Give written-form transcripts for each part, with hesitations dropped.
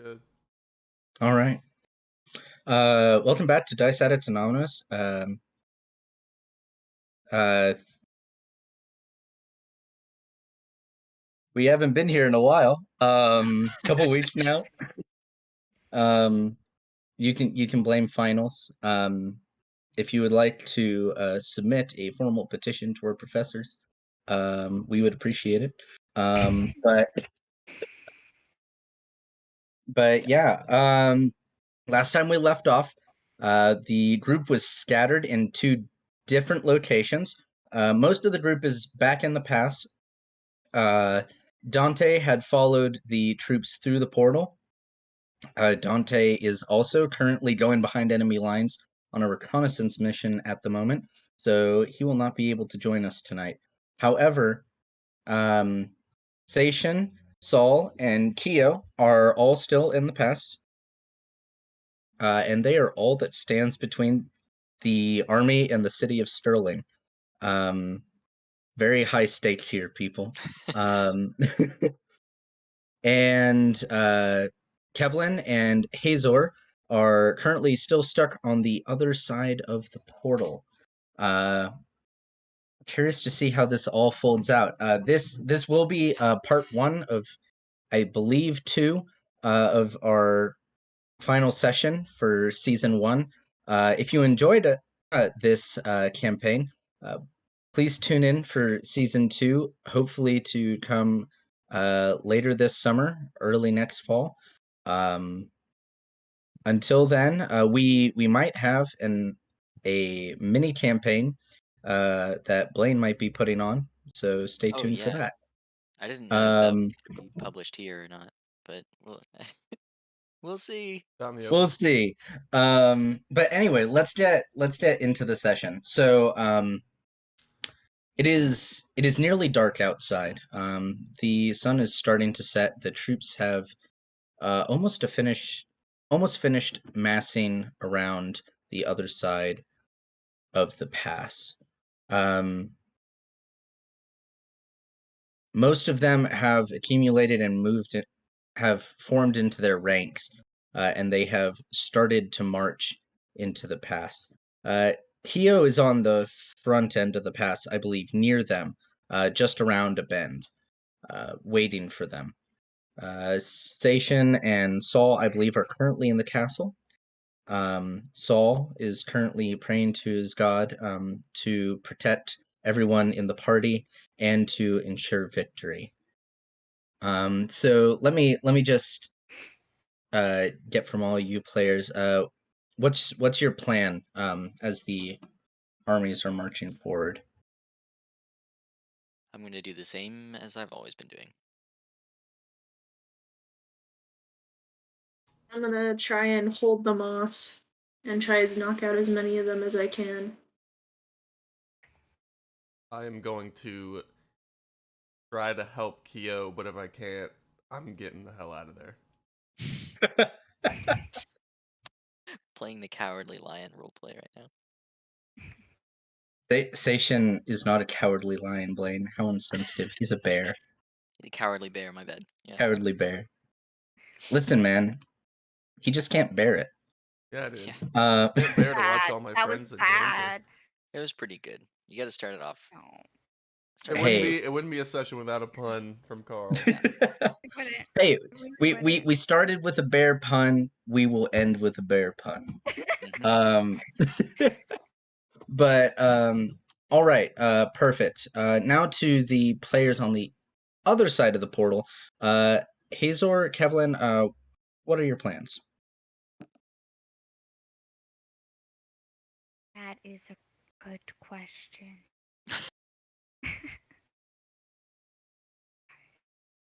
good. All right. Welcome back to Dice Addicts Anonymous. We haven't been here in a while. Couple weeks now. You can blame finals. If you would like to submit a formal petition to our professors, we would appreciate it. But yeah. Last time we left off, the group was scattered in two different locations. Most of the group is back in the pass. Dante had followed the troops through the portal. Dante is also currently going behind enemy lines on a reconnaissance mission at the moment, so he will not be able to join us tonight. However, Seishin, Saul, and Kyo are all still in the pass. And they are all that stands between the army and the city of Sterling. Very high stakes here, people. And Kevlin and Hazor are currently still stuck on the other side of the portal. Curious to see how this all folds out. This will be part one of, I believe, 2 of our final session for season 1. If you enjoyed this campaign, please tune in for season 2, hopefully to come later this summer, early next fall. Until then, we might have a mini campaign that Blaine might be putting on, so stay tuned for that. I didn't know if that was going to be published here or not, but we'll see. We'll see. But anyway, let's get into the session. So it is nearly dark outside. The sun is starting to set. The troops have almost finished massing around the other side of the pass. Most of them have accumulated and have formed into their ranks, and they have started to march into the pass. Kyo is on the front end of the pass, I believe, near them, just around a bend, waiting for them. Station and Saul, I believe, are currently in the castle. Saul is currently praying to his god to protect everyone in the party and to ensure victory. So let me just get from all you players. What's your plan as the armies are marching forward? I'm going to do the same as I've always been doing. I'm gonna try and hold them off and try to knock out as many of them as I can. I am going to try to help Kyo, but if I can't, I'm getting the hell out of there. Playing the cowardly lion roleplay right now. Seishin is not a cowardly lion, Blaine. How insensitive. He's a bear. The cowardly bear, my bad. Yeah. Cowardly bear. Listen, man. He just can't bear it. Yeah, I did. Yeah. I can't bear to watch all my that friends was in danger. bad. It was pretty good. You got to start it off. It wouldn't be a session without a pun from Carl. Hey, we started with a bear pun. We will end with a bear pun. But all right, perfect. Now to the players on the other side of the portal. Hazor, Kevlin, what are your plans? That is a good question.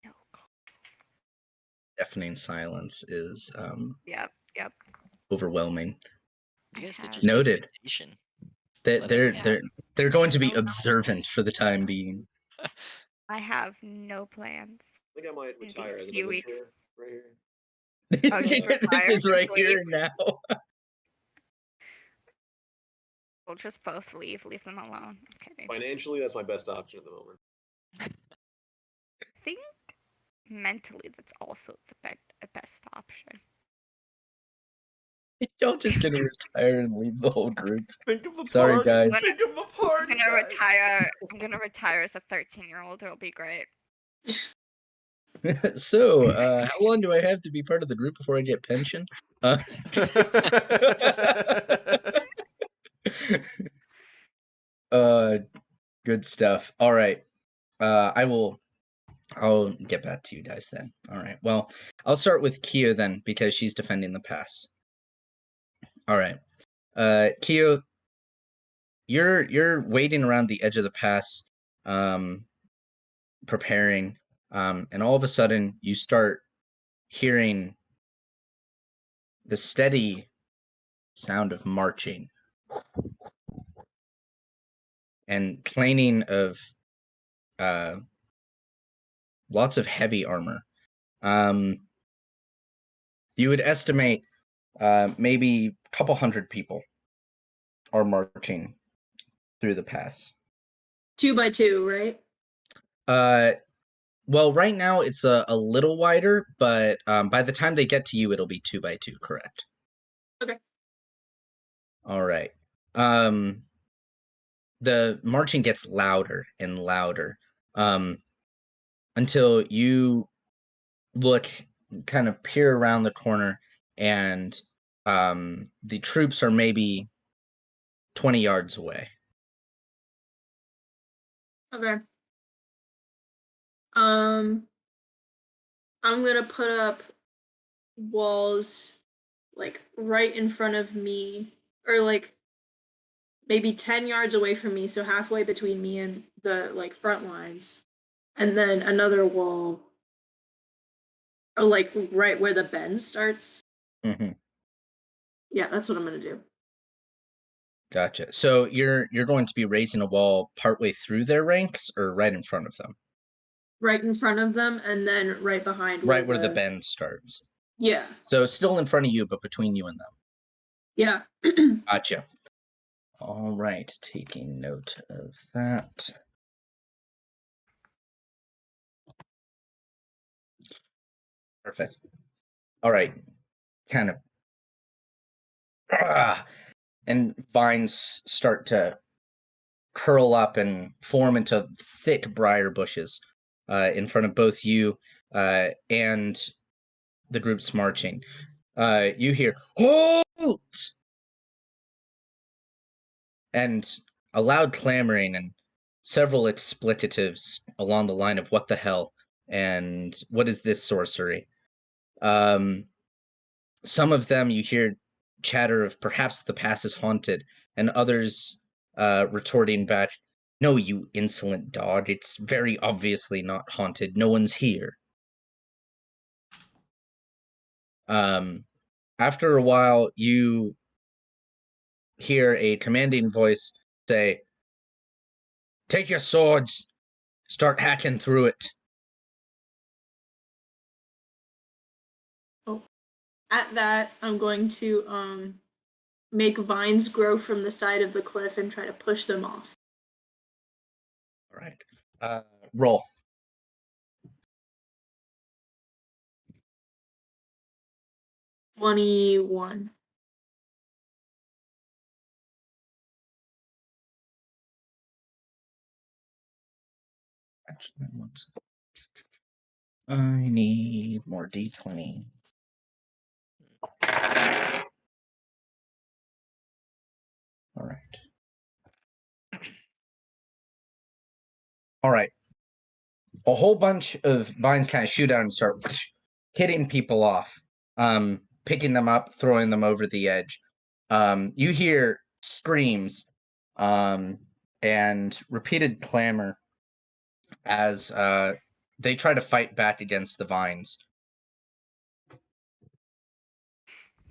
No. Deafening silence is Yep. overwhelming. You guys could just noted. They're going to be No. observant for the time being. I have no plans. I think I might retire as an few weeks. adventurer right here. Oh, just retire. Is right here now. We'll just both leave them alone. Okay. Financially, that's my best option at the moment. I think mentally, that's also the best option. Y'all just gonna retire and leave the whole group. Think of the Sorry, party. guys. Think of the party. I'm gonna guys. retire. I'm gonna retire as a 13-year-old. It'll be great. So, how long do I have to be part of the group before I get pension? Good stuff. All right. I'll get back to you guys then. All right. Well, I'll start with Kyo then because she's defending the pass. All right. Kyo, you're waiting around the edge of the pass, preparing, and all of a sudden you start hearing the steady sound of marching and planing of lots of heavy armor. You would estimate maybe a couple hundred people are marching through the pass. 2 by 2, right? Well, right now it's a little wider, but by the time they get to you, it'll be 2 by 2, correct? Okay. All right. The marching gets louder and louder until you kind of peer around the corner, and the troops are maybe 20 yards away. Okay. I'm gonna put up walls like right in front of me, or like maybe 10 yards away from me, so halfway between me and the like front lines, and then another wall, or like right where the bend starts. Mm-hmm. Yeah, that's what I'm gonna do. Gotcha. So you're going to be raising a wall partway through their ranks, or right in front of them? Right in front of them, and then right behind. Right where the bend starts. Yeah. So still in front of you, but between you and them. Yeah. Gotcha. All right, taking note of that. Perfect. All right, kind of. And vines start to curl up and form into thick briar bushes in front of both you and the groups marching. You hear, "Halt!" and a loud clamoring and several explicitives along the line of "what the hell" and "what is this sorcery?" Some of them you hear chatter of perhaps the pass is haunted, and others retorting back, "No, you insolent dog, it's very obviously not haunted. No one's here." After a while, you hear a commanding voice say, "Take your swords, start hacking through it." Oh. At that, I'm going to make vines grow from the side of the cliff and try to push them off. All right. Roll. $21. Actually, I need more D20. All right. All right. A whole bunch of vines kind of shoot out and start hitting people off, picking them up, throwing them over the edge. You hear screams and repeated clamor as they try to fight back against the vines.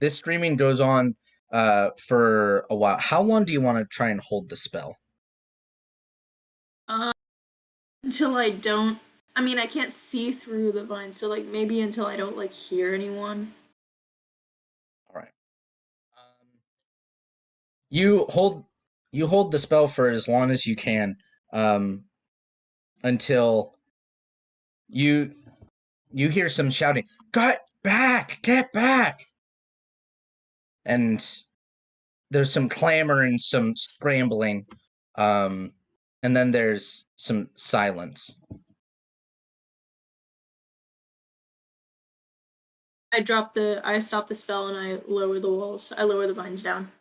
This screaming goes on for a while. How long do you want to try and hold the spell? Until I don't. I mean, I can't see through the vines, so like maybe until I don't like hear anyone. All right. You hold the spell for as long as you can, until you you hear some shouting, "Get back! Get back!" And there's some clamor and some scrambling. And then there's some silence. I stop the spell and I lower the walls. I lower the vines down.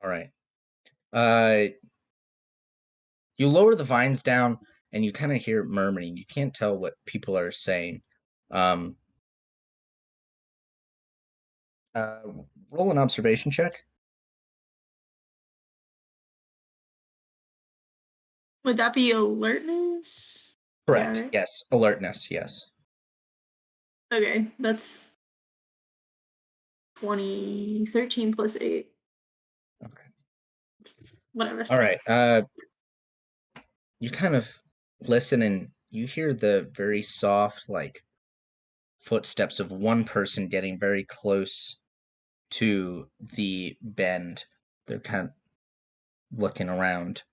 All right. You lower the vines down and you kind of hear murmuring. You can't tell what people are saying. Roll an observation check. Would that be alertness? Correct. Yeah, right? Yes. Alertness. Yes. Okay, that's 13 plus 8. Okay. Whatever. All right. You kind of listen and you hear the very soft, like, footsteps of one person getting very close to the bend. They're kind of looking around.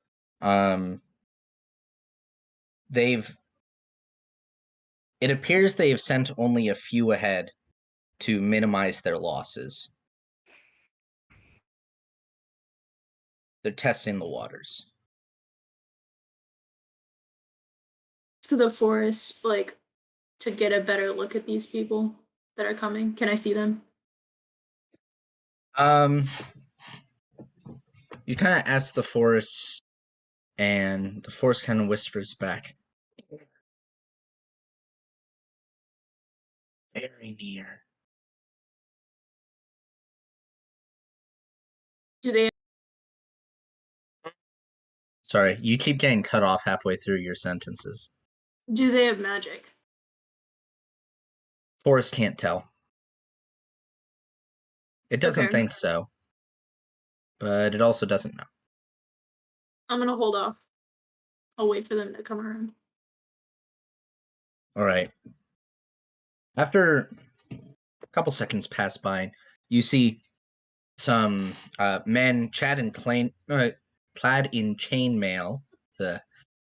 It appears they have sent only a few ahead to minimize their losses. They're testing the waters. To the forest, like, to get a better look at these people that are coming. Can I see them? You kind of ask the forest, and the forest kind of whispers back. Very near. Do they Sorry, you keep getting cut off halfway through your sentences. have magic? Forest can't tell. It doesn't Okay. think so, but it also doesn't know. I'm gonna hold off. I'll wait for them to come around. All right. After a couple seconds pass by, you see some men clad in chainmail,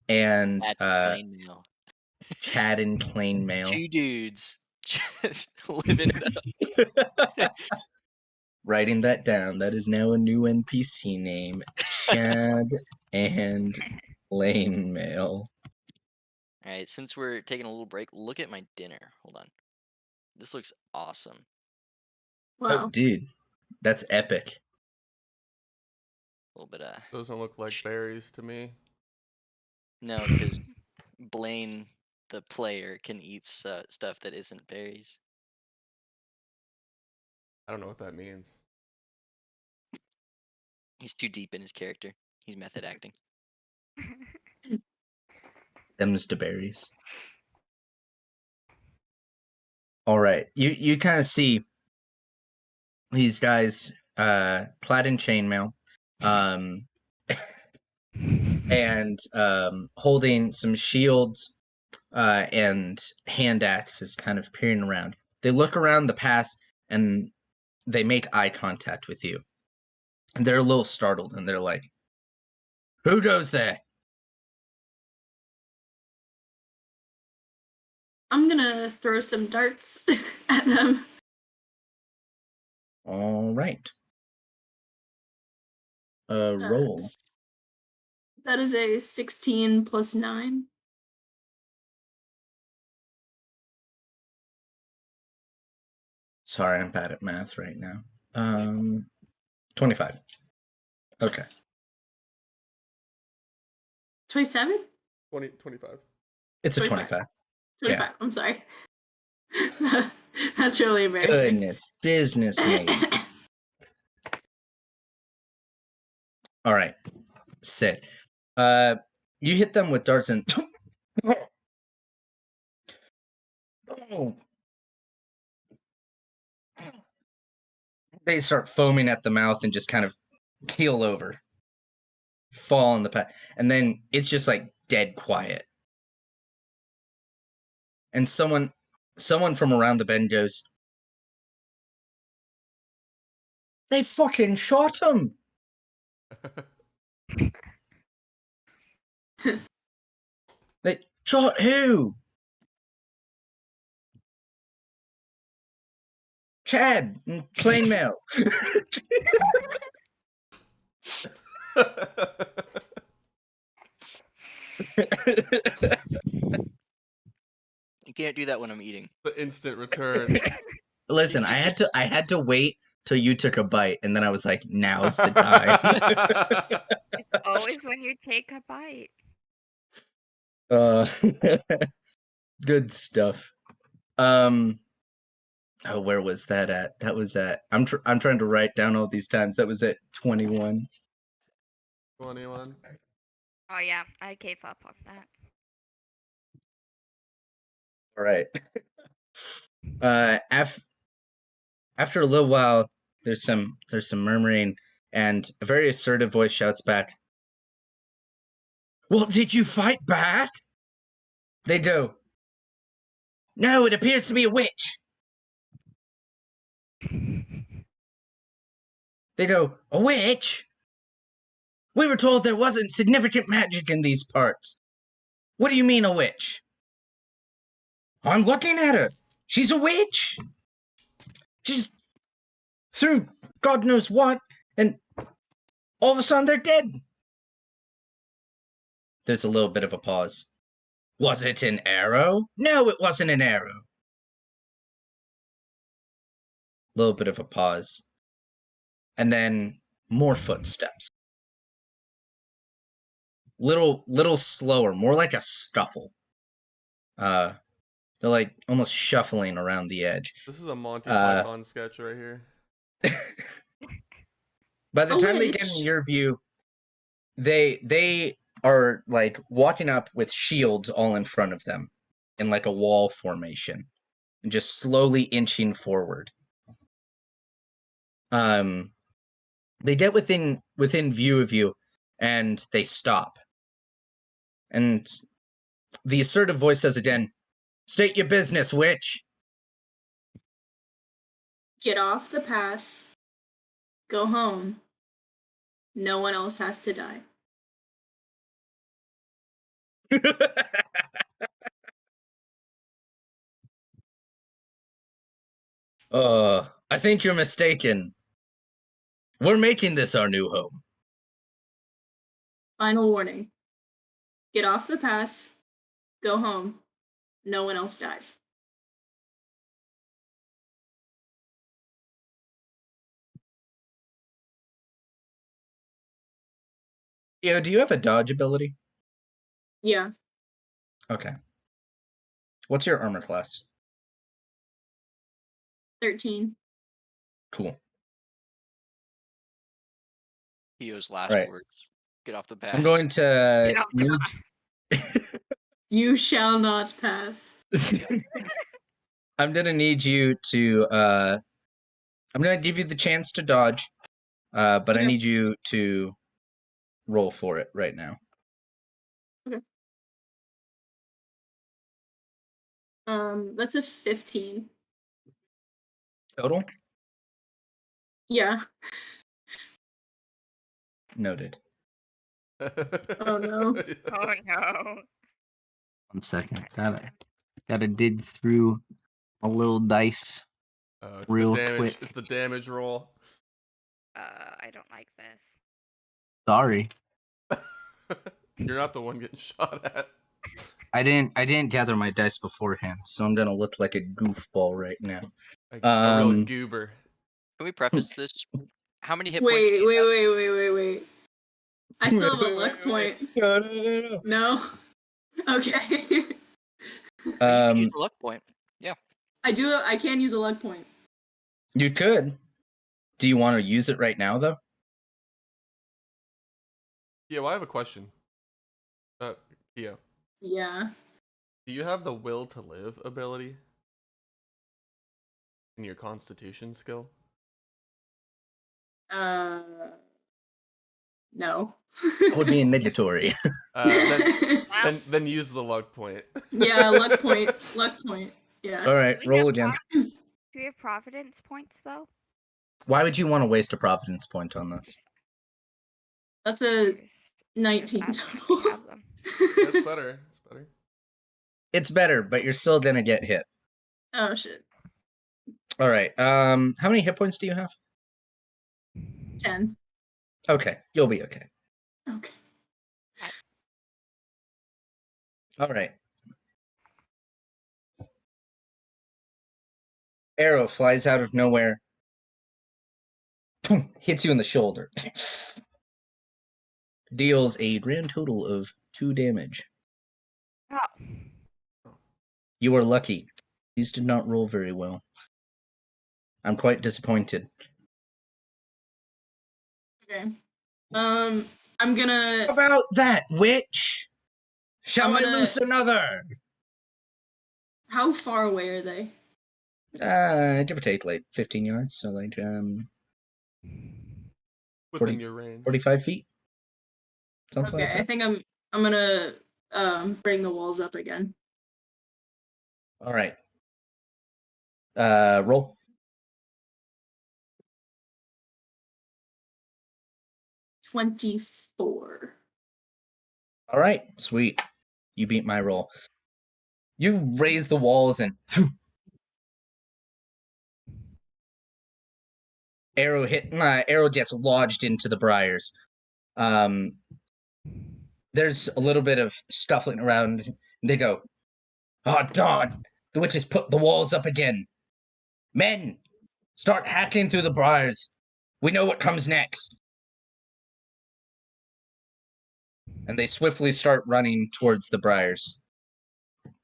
and Plain Chad in chainmail. Two dudes just living it up. Writing that down. That is now a new NPC name. Chad and chainmail. All right, since we're taking a little break, look at my dinner. Hold on. This looks awesome. Wow. Oh, dude, that's epic. A little bit of Doesn't look like berries to me. no, because Blaine, the player, can eat stuff that isn't berries. I don't know what that means. He's too deep in his character. He's method acting. Them's the berries. All right, you kind of see these guys clad in chainmail, and holding some shields and hand axes, kind of peering around. They look around the pass and they make eye contact with you. And they're a little startled and they're like, "Who goes there?" I'm gonna throw some darts at them. All right. Roll. That is a 16 plus 9. Sorry, I'm bad at math right now. 25. Okay. 27? 25. It's a 25. 25. 25. Yeah. I'm sorry. That's really embarrassing. Goodness, business mate. All right. Sick. You hit them with darts and they start foaming at the mouth and just kind of keel over, fall on the path, and then it's just like dead quiet. And someone from around the bend goes, "They fucking shot him." Shot who? Chad, plain mail. You can't do that when I'm eating. The instant return. Listen, I had to wait till you took a bite, and then I was like, now's the time. It's always when you take a bite. Good stuff. Oh, where was that at? That was at. I'm trying to write down all these times. That was at 21. 21. Oh yeah, I gave up on that. All right. After a little while, there's some murmuring, and a very assertive voice shouts back, "Well, did you fight back?" They do. "No, it appears to be a witch." They go, "A witch? We were told there wasn't significant magic in these parts. What do you mean, a witch?" "I'm looking at her. She's a witch. She's through God knows what, and all of a sudden they're dead." There's a little bit of a pause. "Was it an arrow?" "No, it wasn't an arrow." Little bit of a pause. And then more footsteps. Little slower, more like a scuffle. They're like almost shuffling around the edge. This is a Monty Python sketch right here. By the A time they get in witch. your view, they are like walking up with shields all in front of them in like a wall formation and just slowly inching forward. They get within view of you, and they stop. And the assertive voice says again, "State your business, witch." Get off the pass. Go home. No one else has to die. I think you're mistaken. We're making this our new home. Final warning. Get off the pass. Go home. No one else dies. Yo, do you have a dodge ability? Yeah. Okay. What's your armor class? 13. Cool. Theo's last Right. words. Get off the pass. I'm going to Get off the need You shall not pass. I'm gonna need you to I'm gonna give you the chance to dodge, but I Okay. need you to roll for it right now. That's a 15. Total? Yeah. Noted. Oh no. Oh no. 1 second. Gotta dig through a little dice. It's Real the damage. quick. It's the damage roll. I don't like this. Sorry. You're not the one getting shot at. I didn't gather my dice beforehand, so I'm gonna look like a goofball right now. Like a real Um, goober. Can we preface this? How many hit points? do you have? Wait. I still have a luck point. No. No? Okay. You can use Um, the luck point. I can use a luck point. you could. Do you want to use it right now, though? Yeah, well, I have a question. Theo, Yeah. do you have the will to live ability in your constitution skill? No. That would be negatory. Then use the luck point. Yeah, luck point. Luck point. Yeah. All right, Do we roll have again. Do we have Providence points though? Why would you want to waste a Providence point on this? That's a Because 19 that's when we total. have them. That's better. That's better. It's better, but you're still gonna get hit. Oh shit. All right. How many hit points do you have? 10. Okay, you'll be okay. Okay. All right. Arrow flies out of nowhere, hits you in the shoulder, deals a grand total of 2 damage. Oh. You are lucky. These did not roll very well. I'm quite disappointed. Okay. I'm gonna. How about that, witch? Shall I'm I gonna- loose another? How far away are they? Give or take, like 15 yards, so like Within 40 your range. 45 feet, something Okay, like I that. think I'm gonna bring the walls up again. All right. Roll. $24. All right, sweet. You beat my roll. You raise the walls and arrow gets lodged into the briars. There's a little bit of scuffling around. They go, "Oh, God, the witches put the walls up again. Men, start hacking through the briars. We know what comes next." And they swiftly start running towards the briars.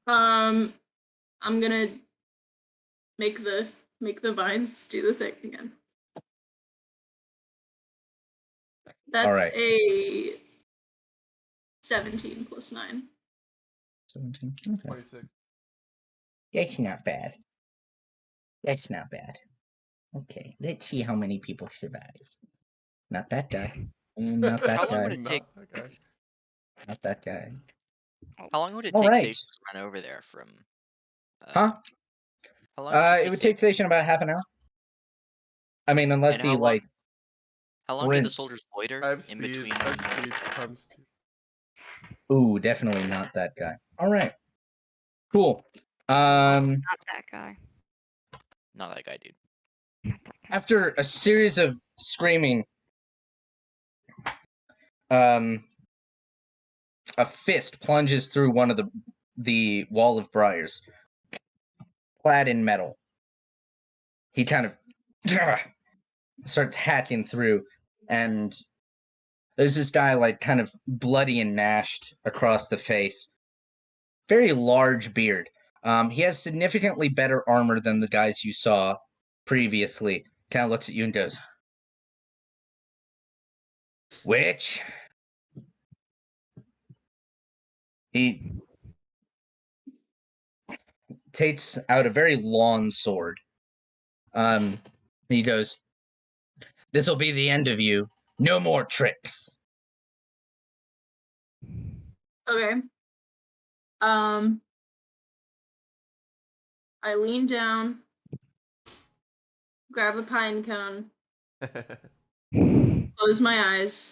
I'm gonna make the vines do the thing again. That's right. a 17 plus 9. 17. Okay. 26. That's not bad. That's not bad. Okay, let's see how many people survive. Not that guy. Not that How long guy. would it take? Not that guy. Not that guy. How long would it All take right. Station to run over there from? Huh? How long does It would take Station about half an hour. I mean, unless And he, how long- like, How long do the sprints. soldiers loiter I have in speed. between? I have speed times 2. Ooh, definitely not that guy. All right. Cool. Not that guy. Not that guy, dude. Not that guy. After a series of screaming, a fist plunges through one of the wall of briars, clad in metal. He kind of starts hacking through, and there's this guy, like, kind of bloody and gnashed across the face. Very large beard. He has significantly better armor than the guys you saw previously. Kind of looks at you and goes, "Witch?" He takes out a very long sword. He goes, "This'll be the end of you. No more tricks." Okay. I lean down, grab a pine cone, close my eyes,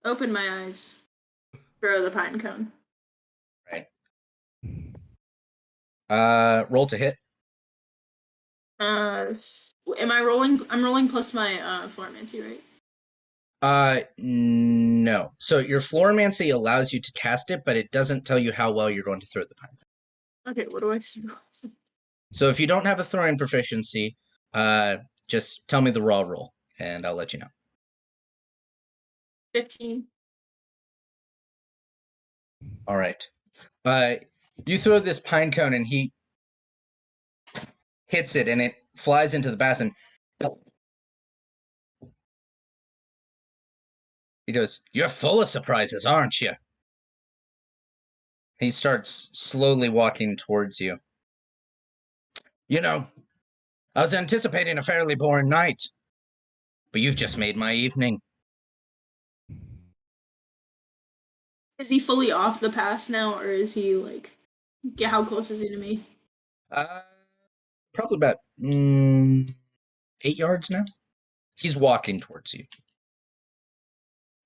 open my eyes, throw the pine cone. Roll to hit. Am I rolling? I'm rolling plus my Flormancy, right? No. So your Floromancy allows you to cast it, but it doesn't tell you how well you're going to throw the pine cone. Okay, what do I do? So if you don't have a throwing proficiency, just tell me the raw roll, and I'll let you know. 15. All right. You throw this pine cone, and he hits it, and it flies into the basin. He goes, "You're full of surprises, aren't you?" He starts slowly walking towards you. "You know, I was anticipating a fairly boring night, but you've just made my evening." Is he fully off the pass now, or is he like? How close is he to me? Probably about 8 yards now. He's walking towards you.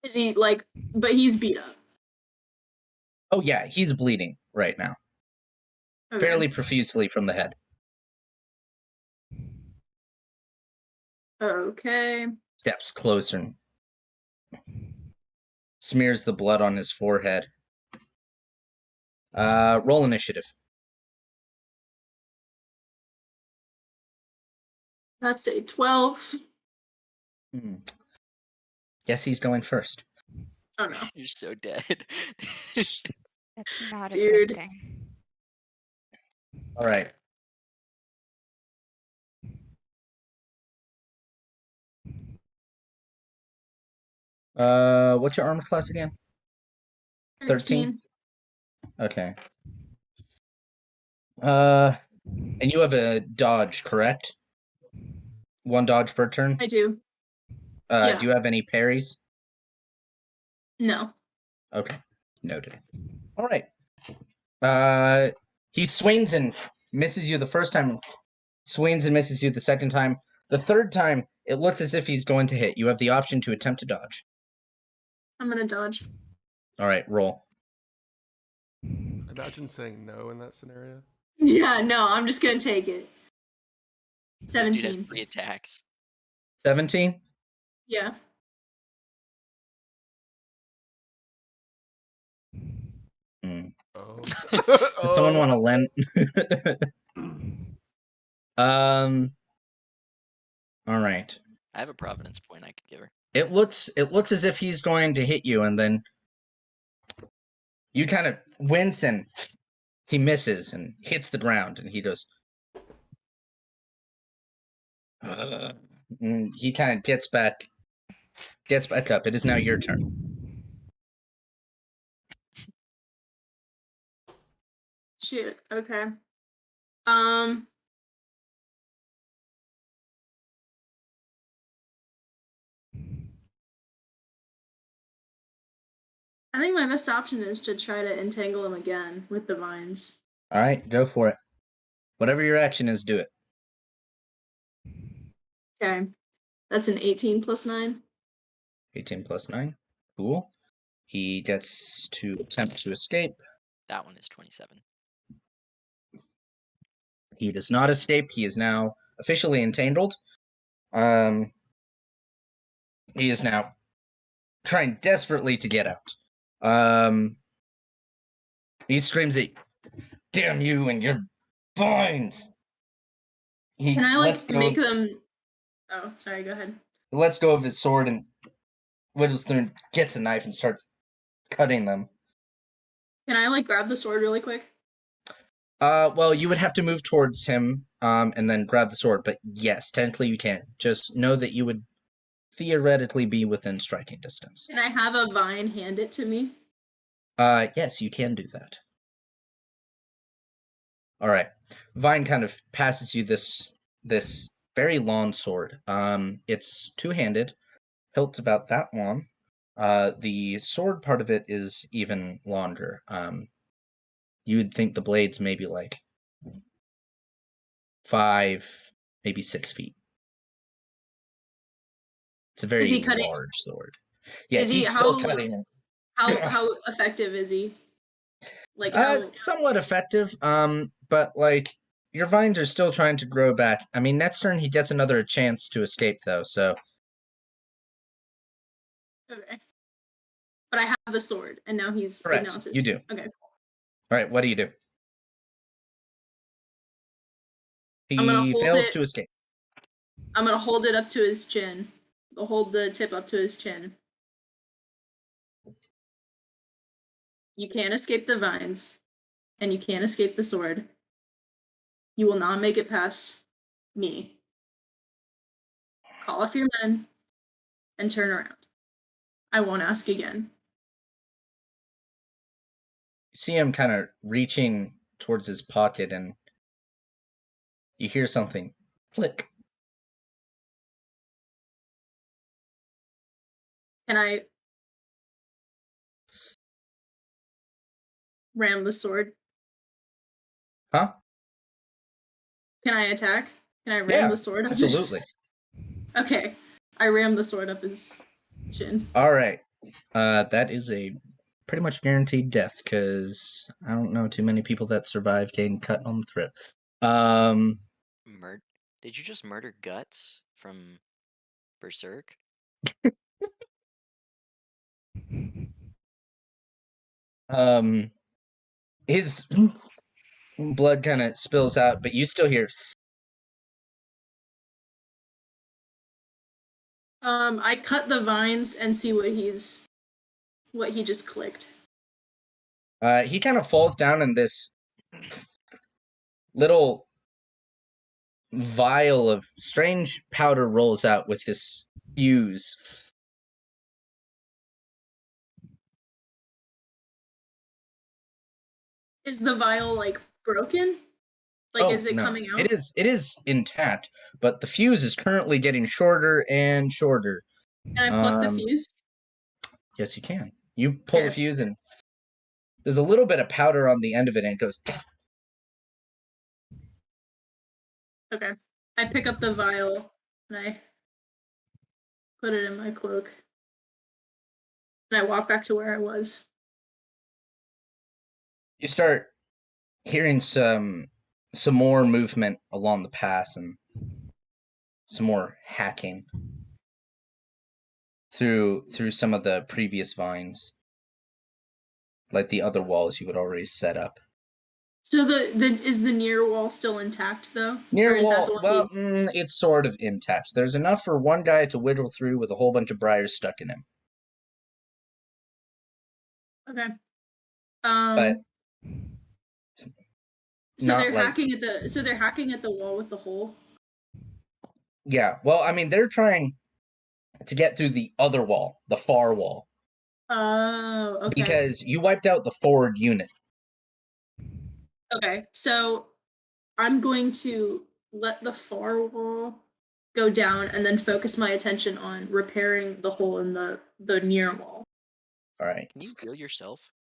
Is he like? But he's beat up. Oh yeah, he's bleeding. right now, Okay. fairly profusely from the head. Okay. Steps closer and smears the blood on his forehead. Roll initiative. That's a 12. Guess he's going first. Oh no. You're so dead. That's not a Dude. good thing. All right. What's your armor class again? 13? Okay. And you have a dodge, correct? One dodge per turn? I do. Yeah. Do you have any parries? No. Okay. Noted. All right. He swings and misses you the first time. Swings and misses you the second time. The third time, it looks as if he's going to hit. You have the option to attempt to dodge. I'm gonna dodge. All right, roll. Imagine saying no in that scenario. Yeah, no, I'm just gonna take it. This dude has 17. 3 attacks. 17? Yeah. Oh. Does someone want to lend? All right. I have a Providence point I could give her. It looks as if he's going to hit you, and then you kind of wince, and he misses and hits the ground, and he goes. And he kind of gets back up. It is now your turn. Shit. Okay. I think my best option is to try to entangle him again with the vines. All right, go for it. Whatever your action is, do it. Okay. That's an 18 plus 9. 18 plus 9. Cool. He gets to attempt to escape. That one is 27. He does not escape. He is now officially entangled. He is now trying desperately to get out. He screams at, "Damn you and your vines!" He Can I lets go. make them? Oh, sorry. Go ahead. He lets go of his sword and whittles through and gets a knife and starts cutting them. Can I grab the sword really quick? Well, you would have to move towards him, and then grab the sword. But yes, technically you can. Just know that you would theoretically be within striking distance. Can I have a vine hand it to me? Yes, you can do that. All right. Vine kind of passes you this very long sword. It's two-handed, hilt's about that long. The sword part of it is even longer. You would think the blade's maybe 5, maybe 6 feet. It's a very large sword. Yes, he's still cutting it. How effective is he? Somewhat effective. But your vines are still trying to grow back. I mean, next turn he gets another chance to escape, though. So. Okay. But I have the sword, and now he's correct. You do. Okay. All right. What do you do? He fails to escape. I'm gonna hold it up to his chin. I'll hold the tip up to his chin. You can't escape the vines, and you can't escape the sword. You will not make it past me. Call off your men and turn around. I won't ask again. You see him kind of reaching towards his pocket, and you hear something click. Can I ram the sword? Huh? Can I attack? Can I ram the sword up absolutely. Okay. I ram the sword up his chin. All right. That is a pretty much guaranteed death because I don't know too many people that survive getting cut on the throat. Did you just murder Guts from Berserk? His blood kind of spills out, but you still hear. I cut the vines and see what he just clicked. He kind of falls down in this little vial of strange powder rolls out with this fuse. Is the vial like broken? Like, is it no. coming out? It is intact, but the fuse is currently getting shorter and shorter. Can I pluck the fuse? Yes, you can. You pull the fuse and there's a little bit of powder on the end of it and it goes. Okay. I pick up the vial and I put it in my cloak. And I walk back to where I was. You start hearing some more movement along the pass and some more hacking through some of the previous vines, like the other walls you had already set up. So is the near wall still intact though? Near or is wall, that the one it's sort of intact. There's enough for one guy to whittle through with a whole bunch of briars stuck in him. Okay. But so they're hacking at the wall with the hole. Yeah, well, I mean, they're trying to get through the other wall, the far wall. Oh, okay. Because you wiped out the forward unit. Okay, so I'm going to let the far wall go down and then focus my attention on repairing the hole in the near wall. All right. Can you heal yourself?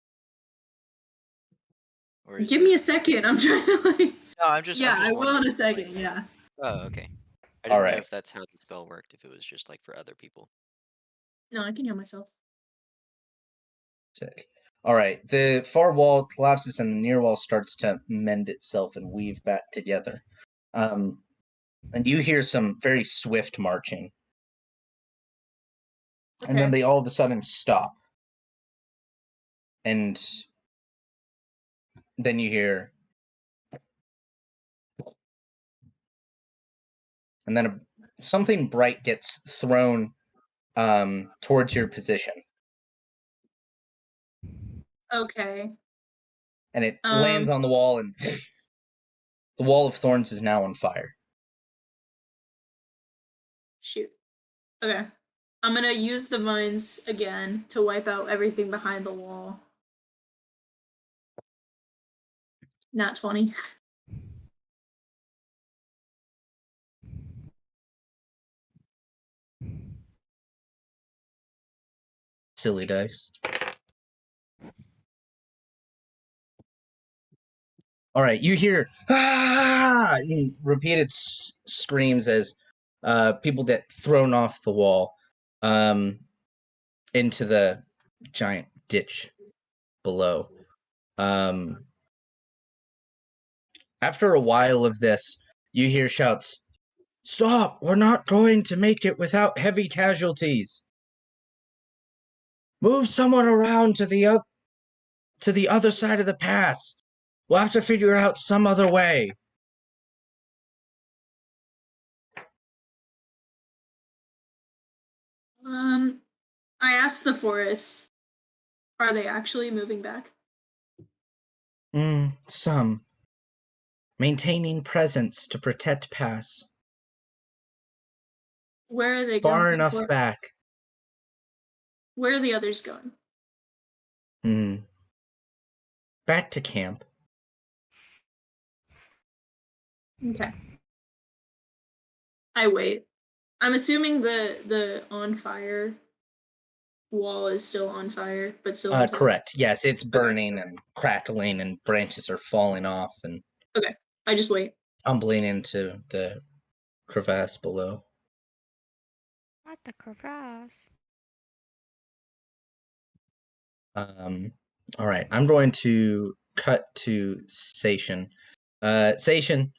Or Give me a second. I'm trying to like. No, I'm just. Yeah, I'm just I will in wondering, a second. Yeah. Oh, okay. I didn't know Alright. if that's how the spell worked. If it was just like for other people. No, I can heal myself. Sick. All right. The far wall collapses and the near wall starts to mend itself and weave back together. And you hear some very swift marching. Okay. And then they all of a sudden stop. And then you hear. And then something bright gets thrown towards your position. Okay. And it lands on the wall, and the wall of thorns is now on fire. Shoot. Okay. I'm gonna use the vines again to wipe out everything behind the wall. Not 20. Silly dice. All right, you hear repeated screams as people get thrown off the wall into the giant ditch below. After a while of this, you hear shouts, "Stop! We're not going to make it without heavy casualties. Move someone around to the other side of the pass. We'll have to figure out some other way." I asked the forest, are they actually moving back? Some. Maintaining presence to protect pass. Where are they going? Far enough back. Where are the others going? Back to camp. Okay. I wait. I'm assuming the on fire wall is still on fire, but still intact. Correct. Yes, it's burning and crackling and branches are falling off and Okay. I just wait. tumbling into the crevasse below. Not the crevasse. All right, I'm going to cut to Sation. Sation,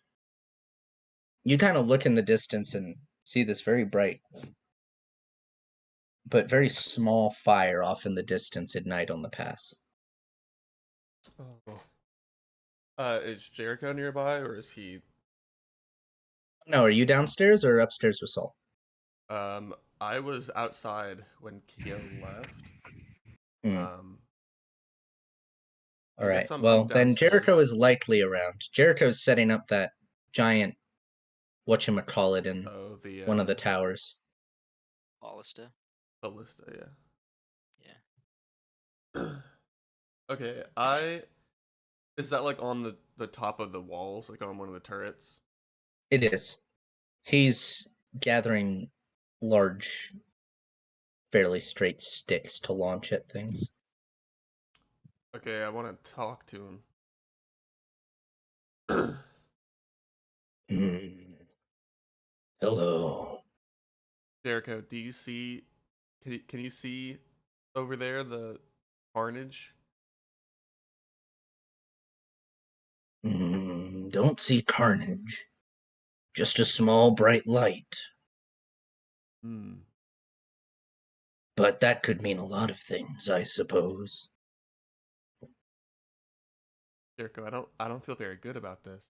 you kind of look in the distance and see this very bright but very small fire off in the distance at night on the pass. Oh. Is Jericho nearby, or is he? No, are you downstairs or upstairs with Saul? I was outside when Kyo left. Hmm. All I right. guess I'm Well, then Jericho downstairs. is likely around. Jericho's setting up that giant whatchamacallit in Oh, the one of the towers. Ballista. ballista, yeah. Yeah. Okay, is that like on the top of the walls, like on one of the turrets? It is. He's gathering large, fairly straight sticks to launch at things. Okay, I want to talk to him. Hello. Jericho, do you see? Can you see over there the carnage? Don't see carnage. Just a small bright light. Hmm. But that could mean a lot of things, I suppose. Jericho, I don't feel very good about this.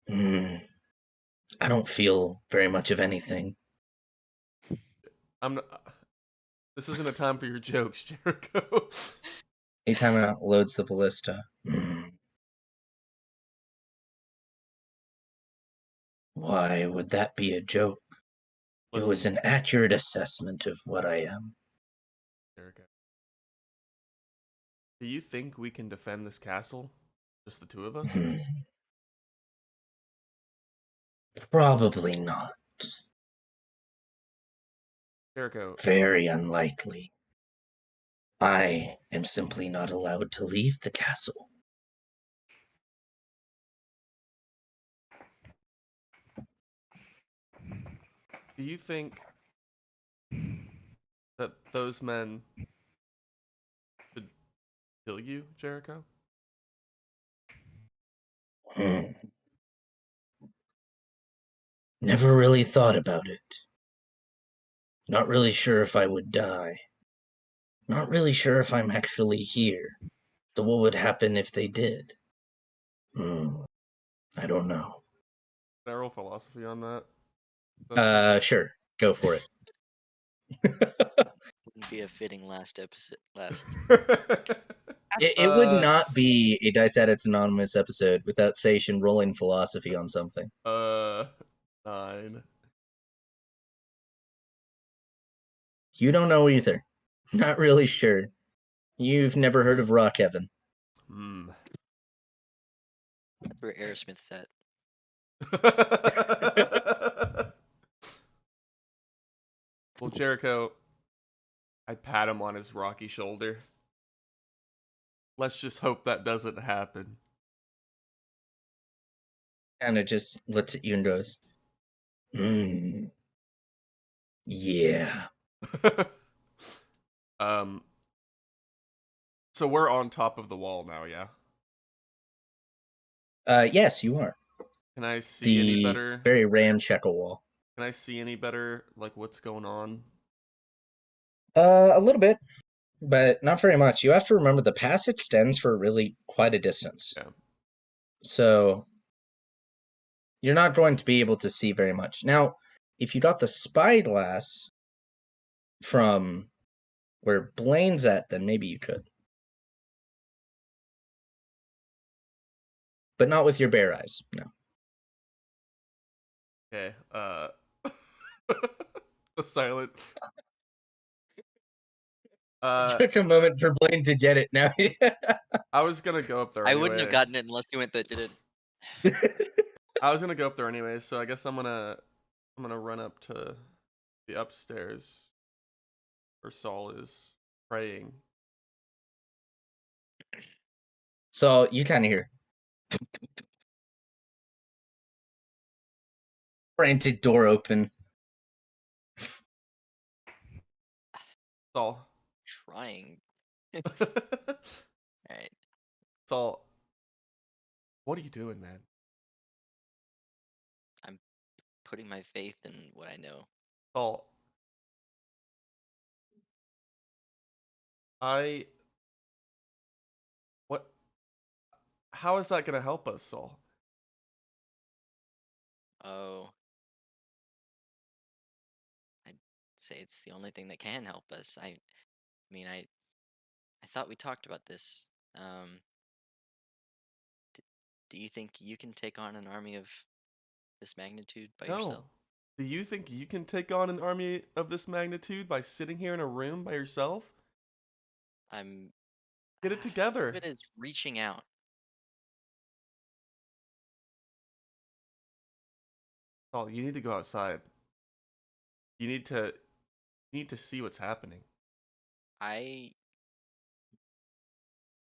I don't feel very much of anything. I'm not, this isn't a time for your jokes, Jericho. Anytime it loads the ballista. Why would that be a joke? It was Listen, an accurate assessment of what I am. Jericho. Do you think we can defend this castle? Just the two of us? Probably not. Jericho, Very unlikely. I am simply not allowed to leave the castle. do you think that those men should kill you, Jericho? Never really thought about it. Not really sure if I would die. Not really sure if I'm actually here. So what would happen if they did? I don't know. Can I roll philosophy on that? Sure. Go for it. Wouldn't be a fitting last episode. Last. It would not be a Dice Addicts Anonymous episode without Sation rolling philosophy on something. 9. You don't know either. Not really sure. You've never heard of Rock Heaven. That's where Aerosmith's at. Well, Jericho, I pat him on his rocky shoulder. Let's just hope that doesn't happen. Kind of just looks at you and goes, yeah. So we're on top of the wall now, yeah? Yes, you are. Can I see any The better? very ramshackle wall. Can I see any better, like, what's going on? A little bit, but not very much. You have to remember the pass extends for really quite a distance. Yeah. So you're not going to be able to see very much. Now, if you got the spyglass from where Blaine's at, then maybe you could. But not with your bare eyes, no. Okay, the silent. Took a moment for Blaine to get it now. I was gonna go up there I anyway. wouldn't have gotten it unless you went that did it. I was gonna go up there anyway, so I guess I'm gonna run up to the upstairs where Saul is praying. So you kind of hear frantic door open. Saul, Trying Alright. Saul, what are you doing, man? Putting my faith in what I know. Saul, what? How is that going to help us, Saul? Oh. I'd say it's the only thing that can help us. I mean, I thought we talked about this. Do you think you can take on an army of this magnitude by No. yourself? Do you think you can take on an army of this magnitude by sitting here in a room by yourself? I'm Get it together. It is reaching out. Saul, you need to go outside. You need to see what's happening. I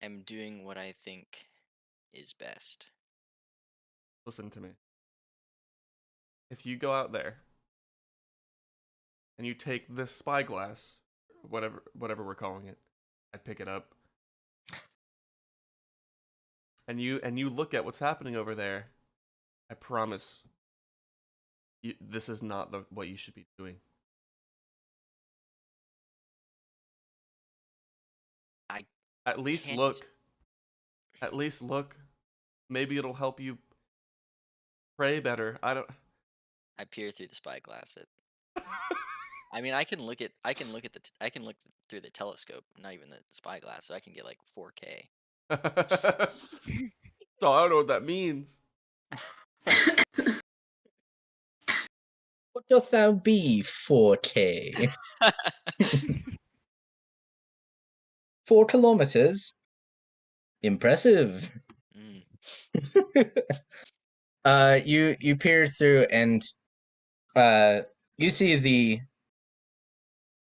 am doing what I think is best. Listen to me. If you go out there and you take this spyglass, whatever we're calling it, I pick it up. And you look at what's happening over there. I promise this is not what you should be doing. At least look. At least look. Maybe it'll help you pray better. I peer through the spyglass. I mean, I can look through the telescope, not even the spyglass, so I can get like 4K. So I don't know what that means. What doth thou be, 4K? 4 kilometers? Impressive. You peer through and you see the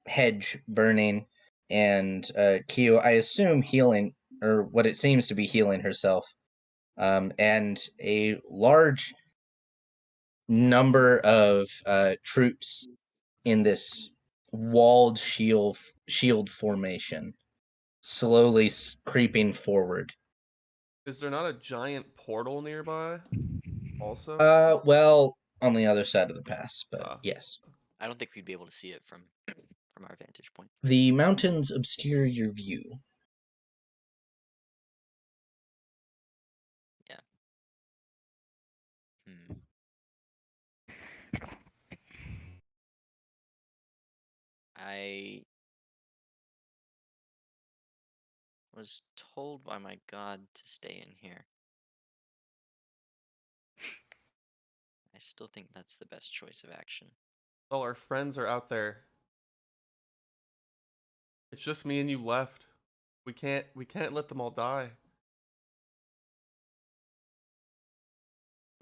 hedge burning and Kyo, I assume, healing, or what it seems to be healing herself, and a large number of troops in this walled shield formation, slowly creeping forward. Is there not a giant portal nearby? Also? Well, on the other side of the pass, but yes. I don't think we'd be able to see it from our vantage point. The mountains obscure your view. Yeah. I was told by my god to stay in here. I still think that's the best choice of action. All our friends are out there. It's just me and you left. We can't let them all die.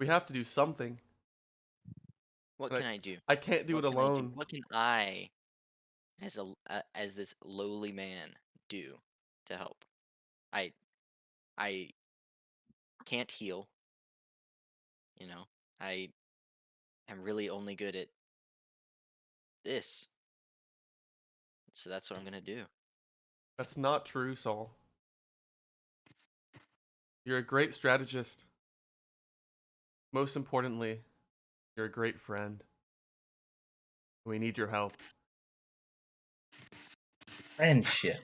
We have to do something. What can I do? I can't do it alone. What can I, as this lowly man, do to help? I can't heal. You know, I am really only good at this. So that's what I'm gonna do. That's not true, Saul. You're a great strategist. Most importantly, you're a great friend. We need your help. Friendship.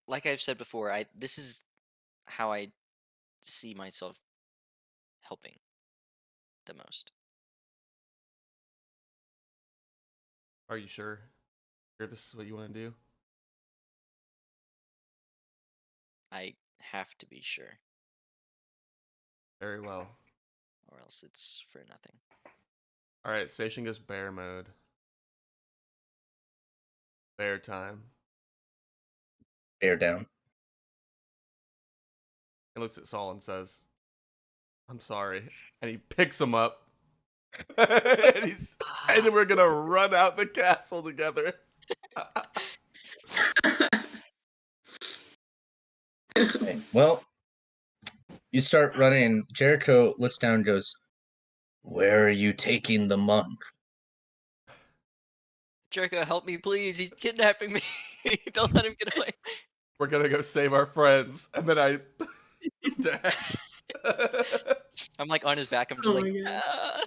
Like I've said before, this is how I see myself helping the most. Are you sure? This is what you want to do? I have to be sure. Very well. Or else it's for nothing. Alright, station goes bear mode. Bear time. Bear down. He looks at Saul and says, I'm sorry. And he picks him up. and we're gonna run out the castle together. Okay, well, you start running. Jericho looks down and goes, "Where are you taking the monk?" Jericho, help me, please. He's kidnapping me. Don't let him get away. We're gonna go save our friends. And then I die. I'm like on his back. I'm just Oh like, my ah.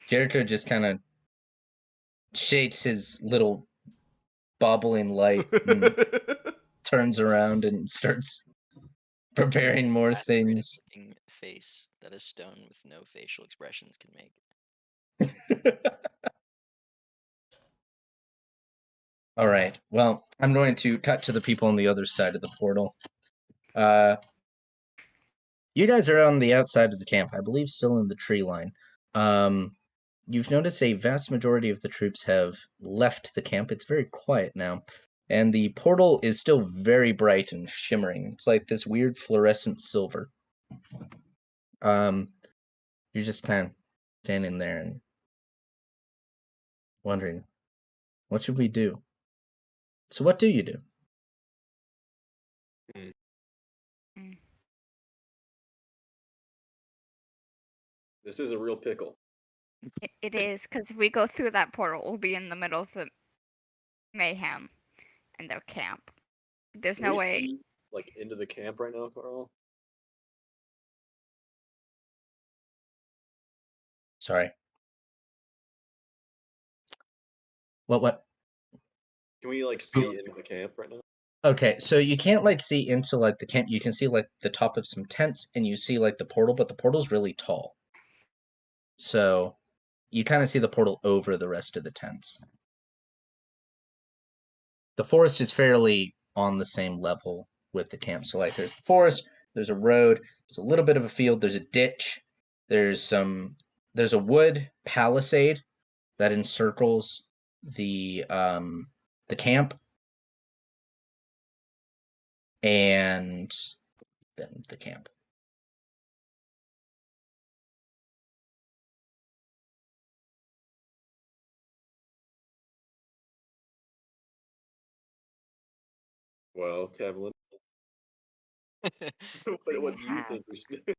Jericho just kind of shakes his little bobbling light and turns around and starts preparing more Fascinating things. looking face that a stone with no facial expressions can make. All right. Well, I'm going to cut to the people on the other side of the portal. You guys are on the outside of the camp, I believe, still in the tree line. You've noticed a vast majority of the troops have left the camp. It's very quiet now. And the portal is still very bright and shimmering. It's like this weird fluorescent silver. You're just kind of standing there and wondering, what should we do? So what do you do? This is a real pickle. It is, because if we go through that portal, we'll be in the middle of the mayhem and their camp. There's Can no we way. see, like, into the camp right now, Carl? Sorry. What? Can we, like, see into the camp right now? Okay, so you can't like see into like the camp. You can see like the top of some tents, and you see like the portal, but the portal's really tall. So you kind of see the portal over the rest of the tents. The forest is fairly on the same level with the camp. So like there's the forest, there's a road, there's a little bit of a field, there's a ditch, there's a wood palisade that encircles the camp. And then the camp. Well, Kevlin, what do you think we should do?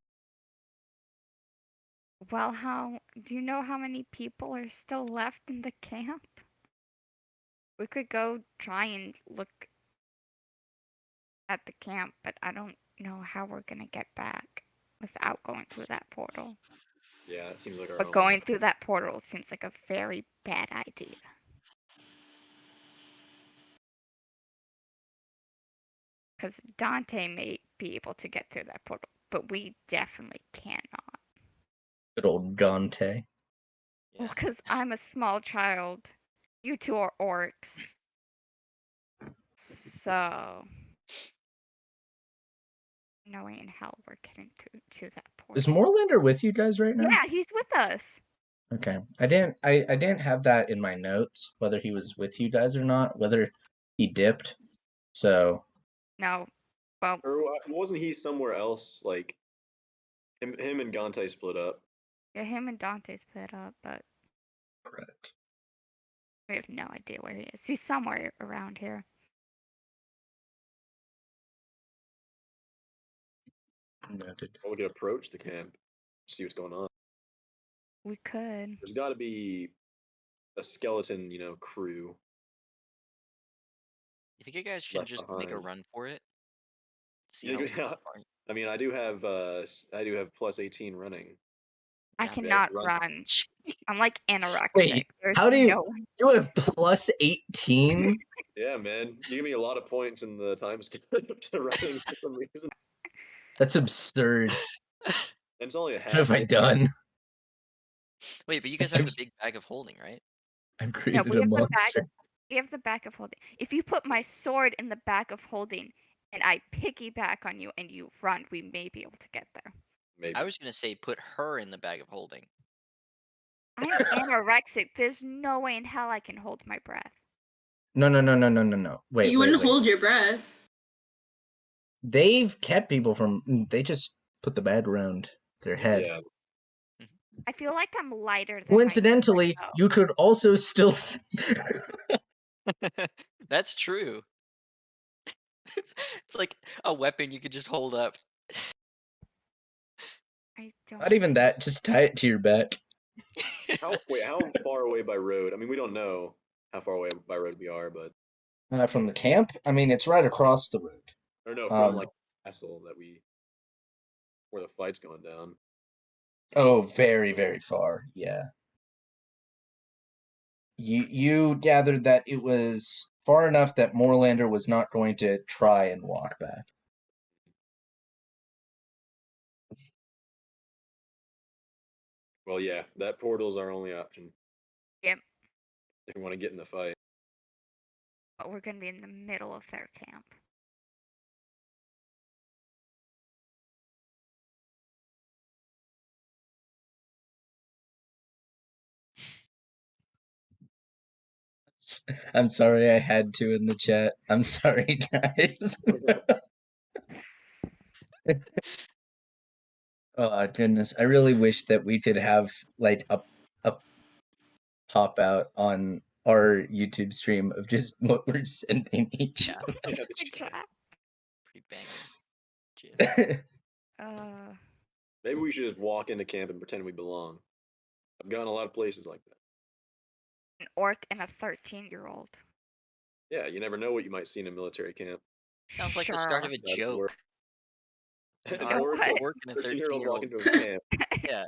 Well, do you know how many people are still left in the camp? We could go try and look at the camp, but I don't know how we're gonna get back without going through that portal. Yeah, it seems like our But own. going through that portal seems like a very bad idea. Because Dante may be able to get through that portal, but we definitely cannot. Good old Gante. Well, because I'm a small child. You two are orcs. So, no way in hell we're getting to that portal. Is Moorlander with you guys right now? Yeah, he's with us. Okay. I didn't have that in my notes, whether he was with you guys or not, whether he dipped. So No. Well, Or wasn't he somewhere else? Like, him and Gante split up. yeah, him and Dante split up, but correct. we have no idea where he is. He's somewhere around here. Noted. Well, we could approach the camp, see what's going on. We could. There's got to be a skeleton, crew. You think you guys should Left just make a behind. run for it? See Yeah, how yeah. far- I mean, I do have plus 18 running. I Yeah, cannot run. run. I'm like anorexic. Wait, There's how do you- no way. You have plus 18? Yeah, man, you give me a lot of points in the time skip to running for some reason. That's absurd. And it's only a half. What have I done? Wait, but you guys have the big bag of holding, right? I've created we a have the monster. We have the bag of holding. If you put my sword in the bag of holding and I piggyback on you and you run, we may be able to get there. Maybe. I was gonna say put her in the bag of holding. I'm anorexic. There's no way in hell I can hold my breath. No. Wait, you wouldn't wait. hold your breath. They've kept people from. They just put the bag around their head. Yeah. I feel like I'm lighter than Coincidentally, my sword, you could also still see. That's true. It's like a weapon you could just hold up. I don't. Not even that. Just tie it to your back. How far away by road? I mean, we don't know how far away by road we are, but From the camp, I mean, it's right across the road. I don't know from like the castle where the fight's going down. Oh, very, very far. Yeah. You gathered that it was far enough that Moorlander was not going to try and walk back. Well, yeah, that portal's our only option. Yep. If we want to get in the fight. But we're gonna be in the middle of their camp. I'm sorry I had to in the chat. I'm sorry, guys. Oh goodness, I really wish that we could have like a pop out on our YouTube stream of just what we're sending each Yeah. Yeah, the Good chat. job. Pretty banger. other. Maybe we should just walk into camp and pretend we belong. I've gone a lot of places like that. An orc and a 13-year-old. Yeah, you never know what you might see in a military camp. Sounds like the start of a That's joke. where- An An orc, what? orc and a 13-year-old 13-year-old. walk into a camp. Yeah.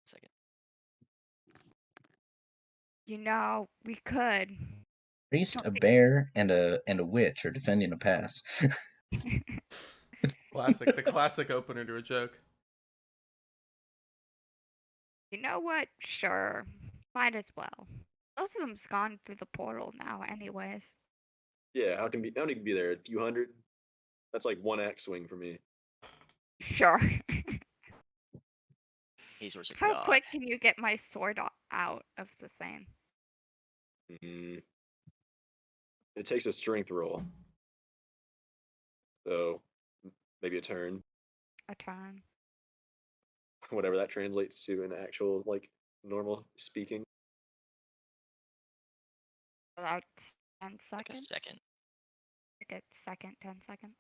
Second. You know, we could. Priest, a bear, and a witch are defending a pass. The classic opener to a joke. You know what? Sure. Might as well. Most of them's gone through the portal now, anyways. Yeah, how many can be there? A few hundred? That's like one axe swing for me. Sure. He's worse than How God. quick can you get my sword out of the thing? It takes a strength roll. So maybe a turn. A turn. Whatever that translates to in actual, like, normal speaking. About 10 Like a seconds? second. Like a second, 10 seconds.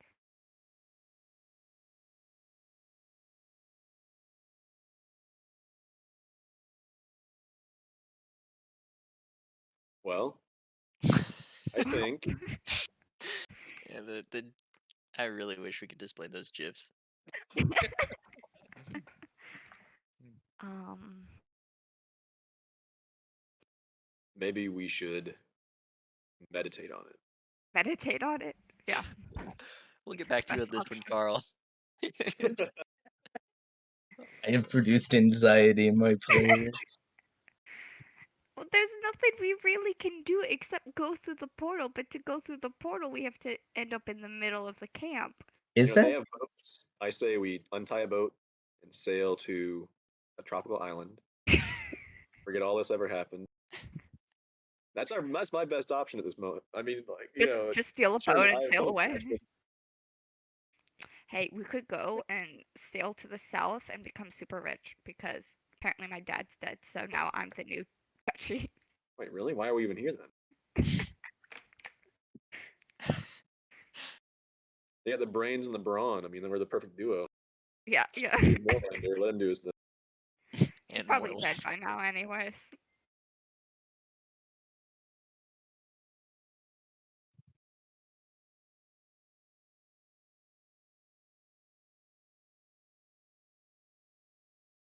Well, I think Yeah, I really wish we could display those gifs. maybe we should meditate on it. Meditate on it? Yeah. We'll get back to you on this one, Carl. I have produced anxiety in my players. Well, there's nothing we really can do except go through the portal, but to go through the portal, we have to end up in the middle of the camp. Is They that? have boats. I say we untie a boat and sail to a tropical island. Forget all this ever happened. That's my best option at this moment. I mean, like, Just steal a sure, boat I and have sail some away. cash, but- Hey, we could go and sail to the south and become super rich because apparently my dad's dead, so now I'm the new Touchy. Wait, really? Why are we even here then? They got the brains and the brawn. I mean, we're the perfect duo. Yeah. Moorlander, let him do his thing. And Probably more dead by now, anyways.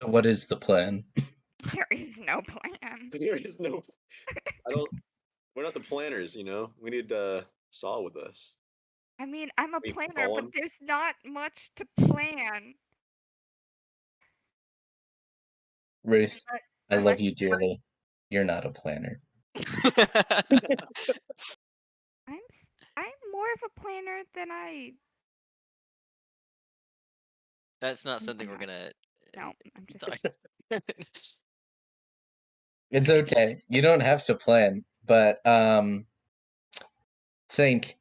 What is the plan? There is no plan. There is no. We're not the planners, We need Saul with us. I mean, I'm a We planner, call but him? there's not much to plan. Ruth, I Unless love you dearly. You're not a planner. I'm more of a planner than I. That's not something we're gonna No, I'm just. talk. It's okay. You don't have to plan, but think.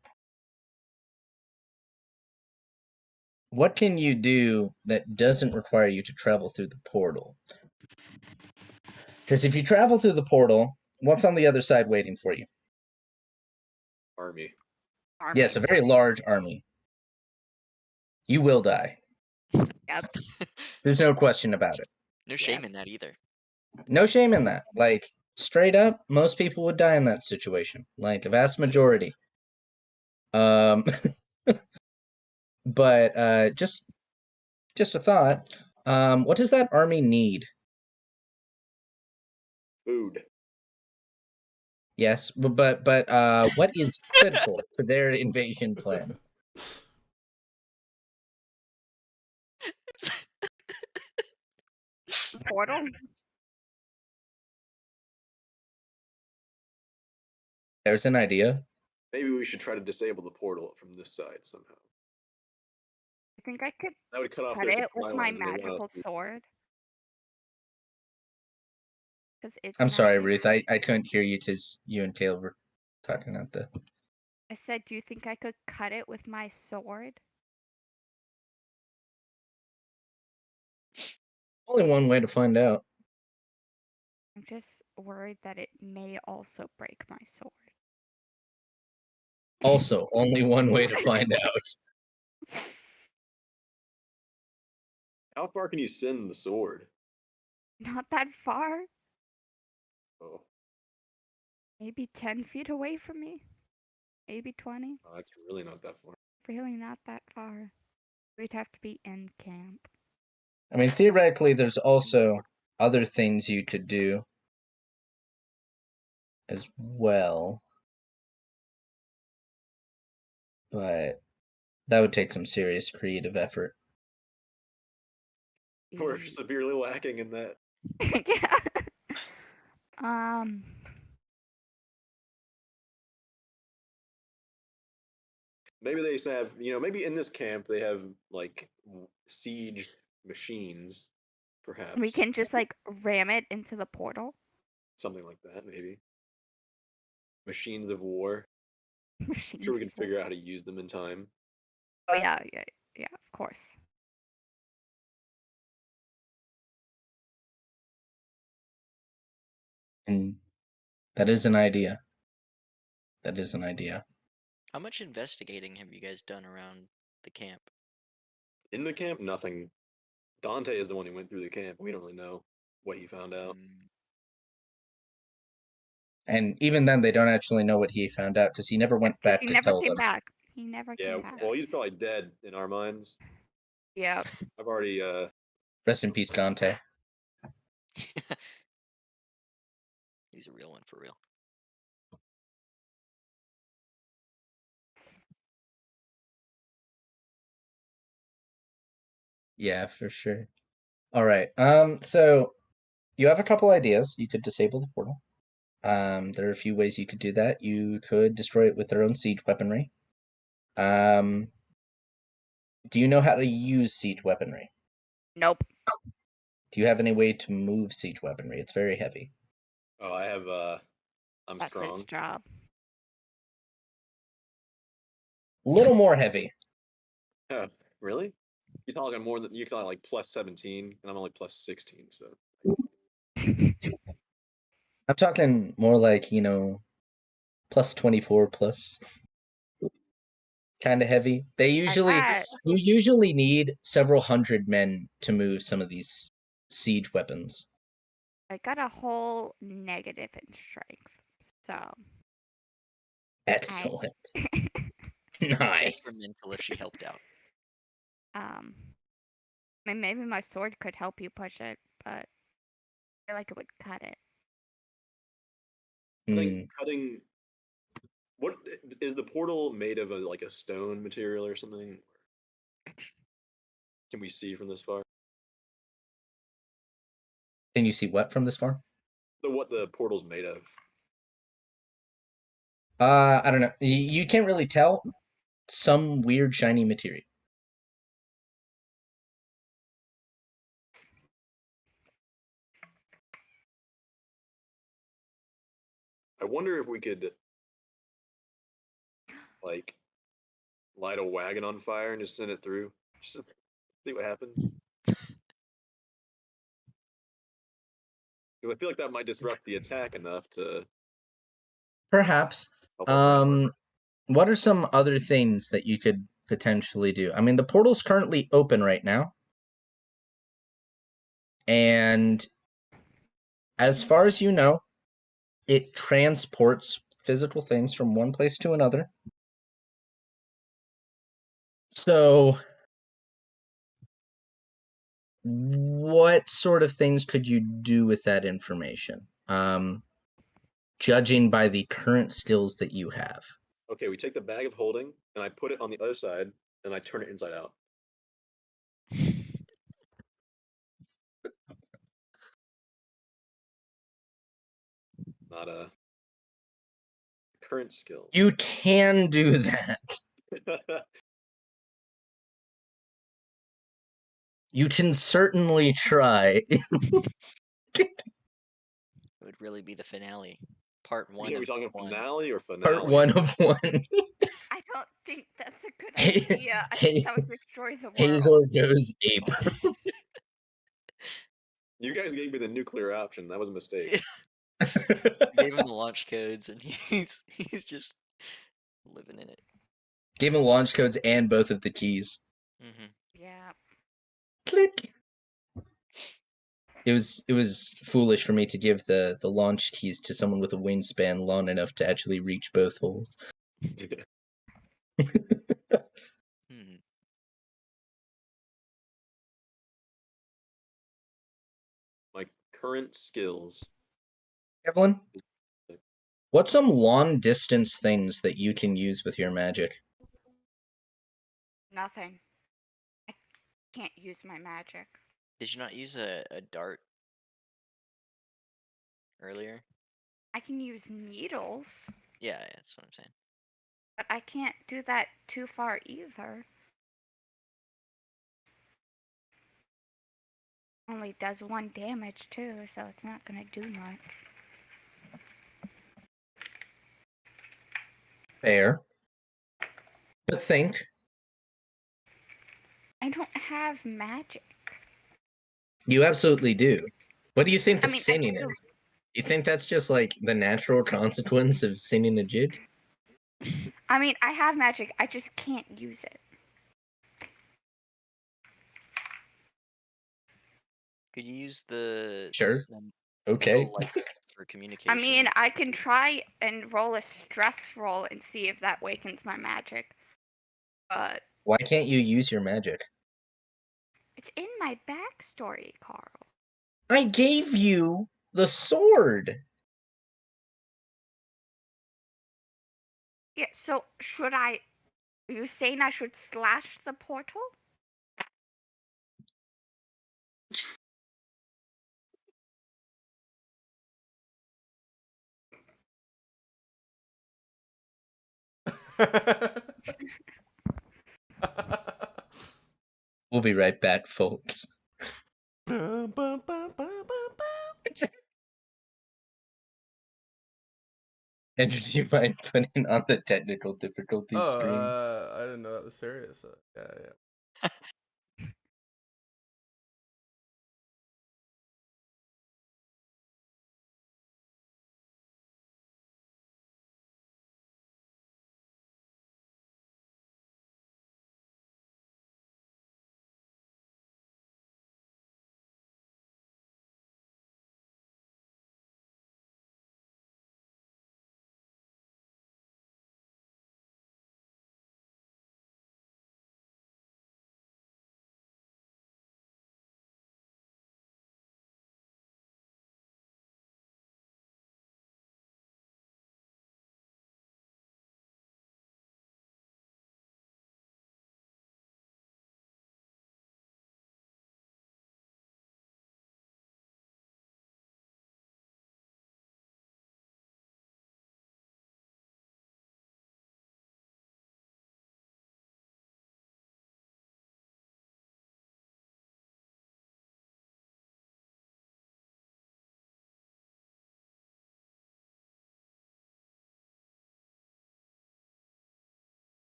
What can you do that doesn't require you to travel through the portal? Because if you travel through the portal, what's on the other side waiting for you? Army. Yes, a very large army. You will die. Yeah, Yep. There's no question about it. No shame in that either. No shame in that. Like, straight up, most people would die in that situation. Like, a vast majority. But just a thought. What does that army need? Food. Yes, but what is critical to their invasion plan? Portal. There's an idea. Maybe we should try to disable the portal from this side somehow. I think I could That would cut off cut their it supply with my lines and they want magical us to- sword. Because it's. I'm sorry, magic. Ruth. I couldn't hear you because you and Taylor were talking at the. I said, do you think I could cut it with my sword? Only one way to find out. I'm just worried that it may also break my sword. Also, only one way to find out. How far can you send the sword? Not that far. Oh, Maybe 10 feet away from me. Maybe 20. that's really not that far. Really not that far. We'd have to be in camp. I mean, theoretically, there's also other things you could do as well. But that would take some serious creative effort. We're severely lacking in that. Yeah. Maybe they have, maybe in this camp they have like siege machines, perhaps. We can just like ram it into the portal. Something like that, maybe. Machines of war. I'm Machines sure we can of war. figure out how to use them in time. Oh yeah, of course. And that is an idea. That is an idea. How much investigating have you guys done around the camp? In the camp, nothing. Dante is the one who went through the camp. We don't really know what he found out. And even then, they don't actually know what he found out because he never went back He to never tell came them. back. He never Yeah, came back. well, he's probably dead in our minds. Yeah. I've already, Rest in peace, Dante. He's a real one for real. Yeah, for sure. All right. So you have a couple ideas. You could disable the portal. There are a few ways you could do that. You could destroy it with their own siege weaponry. Do you know how to use siege weaponry? Nope. Do you have any way to move siege weaponry? It's very heavy. oh, I have, I'm That's his strong. job. Little more heavy. Yeah, really? You're talking more than, you're talking like plus 17, and I'm only plus 16, so. I'm talking more like, plus 24 plus. Kind of heavy. You usually need several hundred men to move some of these siege weapons. I got a whole negative in strength, so. Excellent. Nice. Detrimental if she helped out. I mean, maybe my sword could help you push it, but I feel like it would cut it. I think cutting. What is the portal made of? Like a stone material or something? Can we see from this far? Can you see what from this far? What the portal's made of? I don't know. You can't really tell. Some weird shiny material. I wonder if we could, like, light a wagon on fire and just send it through. Just to see what happens. Because I feel like that might disrupt the attack enough to. Perhaps. What are some other things that you could potentially do? I mean, the portal's currently open right now. And as far as you know, it transports physical things from one place to another. So, what sort of things could you do with that information? Judging by the current skills that you have. Okay, we take the bag of holding and I put it on the other side and I turn it inside out. Not a current skill. You can do that. You can certainly try. It would really be the finale. Part one. Yeah, are we of talking one. finale or finale? Part 1 of 1. I don't think that's a good Hey- idea. I think that would destroy the world. Hazor goes ape. You guys gave me the nuclear option. That was a mistake. We gave him the launch codes, and he's just living in it. Gave him launch codes and both of the keys. Mm-hmm. Yeah. Click. It was foolish for me to give the launch keys to someone with a wingspan long enough to actually reach both holes. Hmm. My current skills. Evelyn, what's some long distance things that you can use with your magic? Nothing. I can't use my magic. Did you not use a dart earlier? I can use needles, Yeah, that's what I'm saying. but I can't do that too far either. Only does 1 damage too, so it's not gonna do much. Fair. But think. I don't have magic. You absolutely do. What do you think the I mean, I singing do. is? You think that's just like the natural consequence of singing a jig? I mean, I have magic. I just can't use it. Could you use the Sure. the Okay. middle light for communication? I mean, I can try and roll a stress roll and see if that wakens my magic. But Why can't you use your magic? it's in my backstory, Carl. I gave you the sword. Yeah, so should I... Are you saying I should slash the portal? We'll be right back, folks. And do you mind putting on the technical difficulties screen? I didn't know that was serious. Yeah.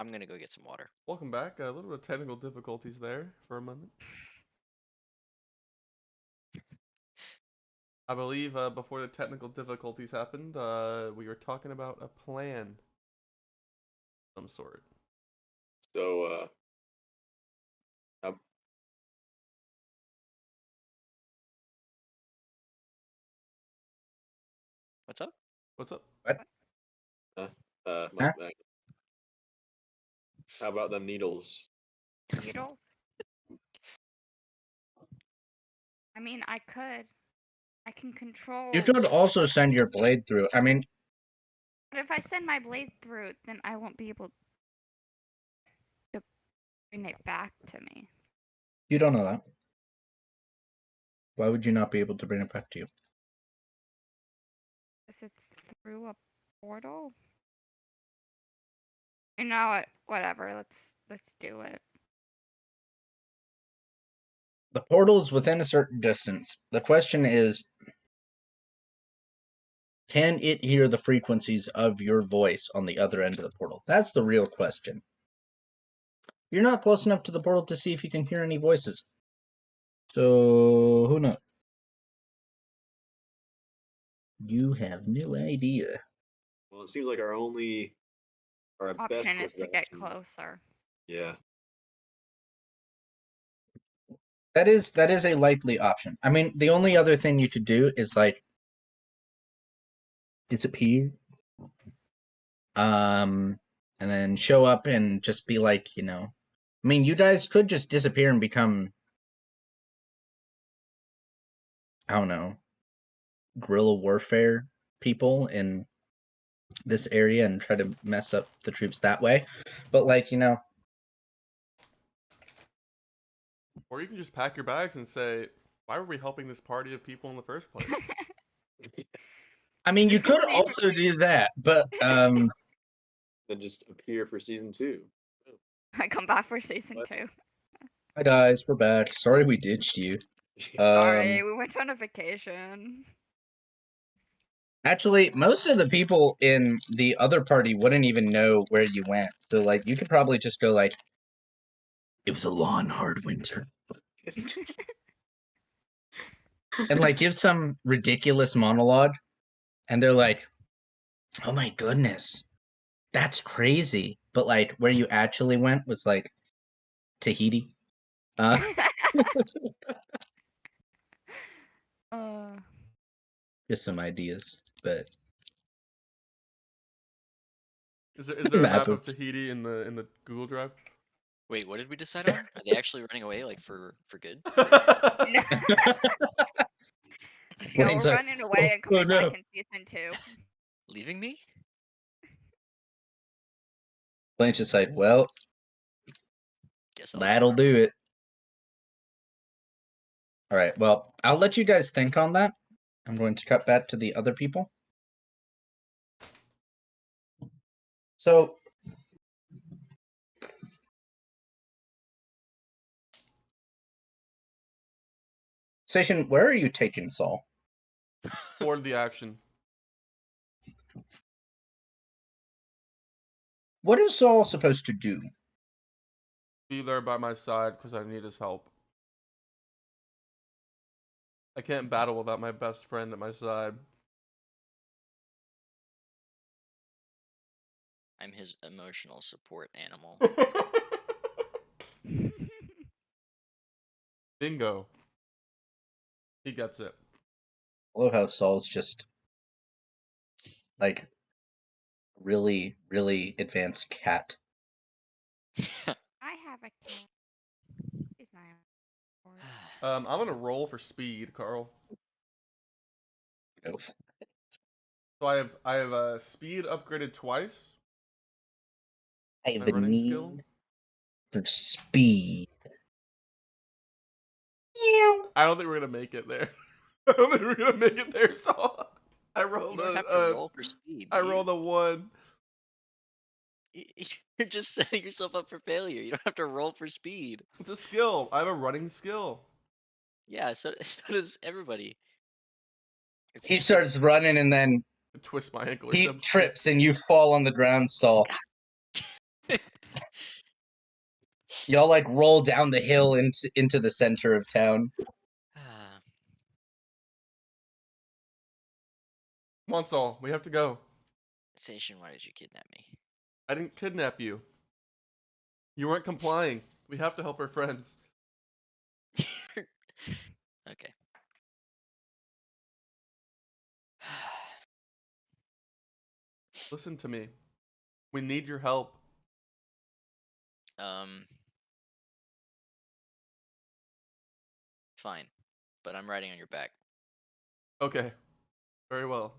I'm gonna go get some water. Welcome back. A little bit of technical difficulties there for a moment. I believe before the technical difficulties happened, we were talking about a plan of some sort. So, What's up? What's up? my bad. How about them needles? Needle? I mean, I could. I can control. You could also send your blade through. I mean, But if I send my blade through it, then I won't be able to bring it back to me. you don't know that. Why would you not be able to bring it back to you? Because it's through a portal. You know what? Whatever. Let's do it. The portal's within a certain distance. The question is, can it hear the frequencies of your voice on the other end of the portal? That's the real question. You're not close enough to the portal to see if you can hear any voices. So, who knows? You have no idea. Well, it seems like our best Option is course of to get action. closer. Yeah. That is a likely option. I mean, the only other thing you could do is like disappear, and then show up and just be like, I mean, you guys could just disappear and become, I don't know, guerrilla warfare people in this area and try to mess up the troops that way. But like, Or you can just pack your bags and say, why were we helping this party of people in the first place? I mean, you Just could leave also do that, but Then just appear for season 2. I come back for season What? 2. hi guys, we're back. Sorry we ditched you. Sorry, we went on a vacation. Actually, most of the people in the other party wouldn't even know where you went. So like, you could probably just go like, it was a long, hard winter. And like give some ridiculous monologue, and they're like, oh my goodness, that's crazy. But like where you actually went was like Tahiti. Just some ideas, but Is there a Map map of- of Tahiti in the Google Drive? Wait, what did we decide on? Are they actually running away, like for good? No, Blaine's we're like, running away and "Oh, coming no." back in season 2. Leaving me? Blaine's just like, well, Guess I'll that'll do it. All right, well, I'll let you guys think on that. I'm going to cut back to the other people. So, Station, where are you taking Saul? Toward the action. What is Saul supposed to do? Be there by my side because I need his help. I can't battle without my best friend at my side. I'm his emotional support animal. Bingo. He gets it. I love how Saul's just like really, really advanced cat. I have a cat. He's my I'm gonna roll for speed, Carl. Go. So I have speed upgraded twice. I have My a running need skill. for speed. I don't think we're gonna make it there. I don't think we're gonna make it there, Saul. I rolled You don't have to roll for speed. I do you? rolled a 1. You're just setting yourself up for failure. You don't have to roll for speed. It's a skill. I have a running skill. Yeah, so does everybody. It's He just starts running and then I twist my ankle. or he something. trips and you fall on the ground, Saul. Y'all like roll down the hill into the center of town. Come on, Saul. We have to go. Station, why did you kidnap me? I didn't kidnap you. You weren't complying. We have to help our friends. Okay. Listen to me. We need your help. Fine, but I'm riding on your back. Okay. Very well.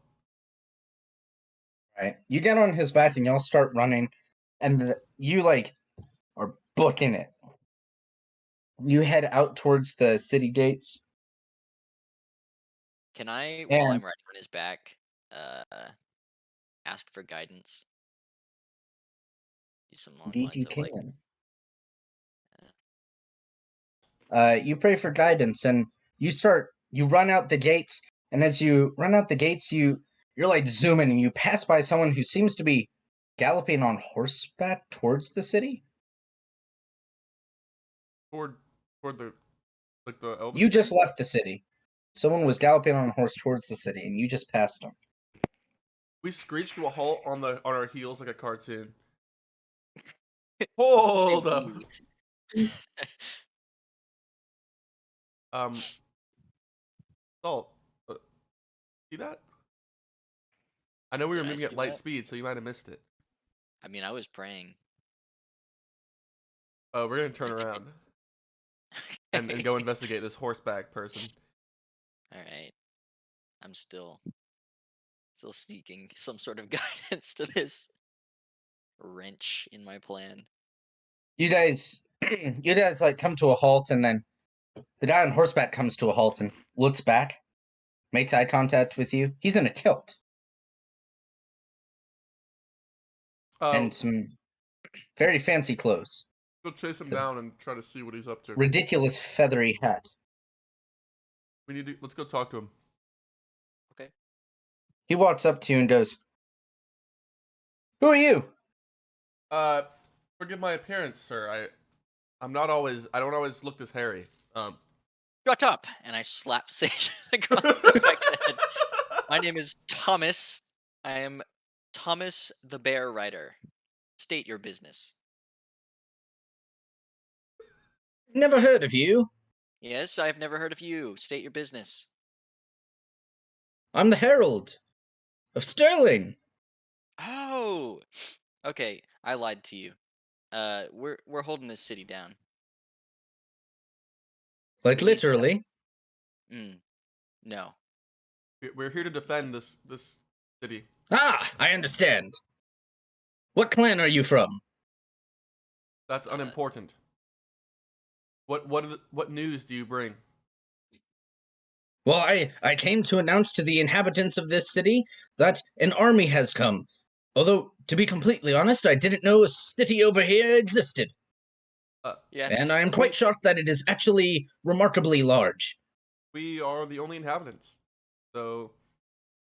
Right. You get on his back and y'all start running, and you like are booking it. You head out towards the city gates. Can I, while I'm And- riding on his back, ask for guidance? Do some long Indeed, lines you of like, can. You pray for guidance, and you run out the gates, and as you run out the gates, you're like zooming, and you pass by someone who seems to be galloping on horseback towards the city. Toward the elven You just city? left the city. Someone was galloping on a horse towards the city, and you just passed them. We screeched to a halt on our heels like a cartoon. Hold up. Salt. See that? I know we were Did I moving at see light that? speed, so you might have missed it. I mean, I was praying. We're gonna turn I think around and go investigate this horseback person. All right. I'm still seeking some sort of guidance to this wrench in my plan. You guys like come to a halt, and then the guy on horseback comes to a halt and looks back, makes eye contact with you. He's in a kilt and some very fancy clothes. Go chase him down and try to see what he's up to. Ridiculous feathery hat. Let's go talk to him. Okay. He walks up to you and goes, "Who are you?" Forgive my appearance, sir. I don't always look this hairy. Shut up! And I slap Sage across the back of the head. My name is Thomas. I am Thomas the Bear Rider. State your business. Never heard of you. Yes, I've never heard of you. State your business. I'm the Herald of Sterling. Oh, okay. I lied to you. We're holding this city down. Like We need help. literally. No. We're here to defend this city. Ah, I understand. What clan are you from? That's unimportant. What news do you bring? Well, I came to announce to the inhabitants of this city that an army has come. Although, to be completely honest, I didn't know a city over here existed. Yes. And I am quite shocked that it is actually remarkably large. We are the only inhabitants. So,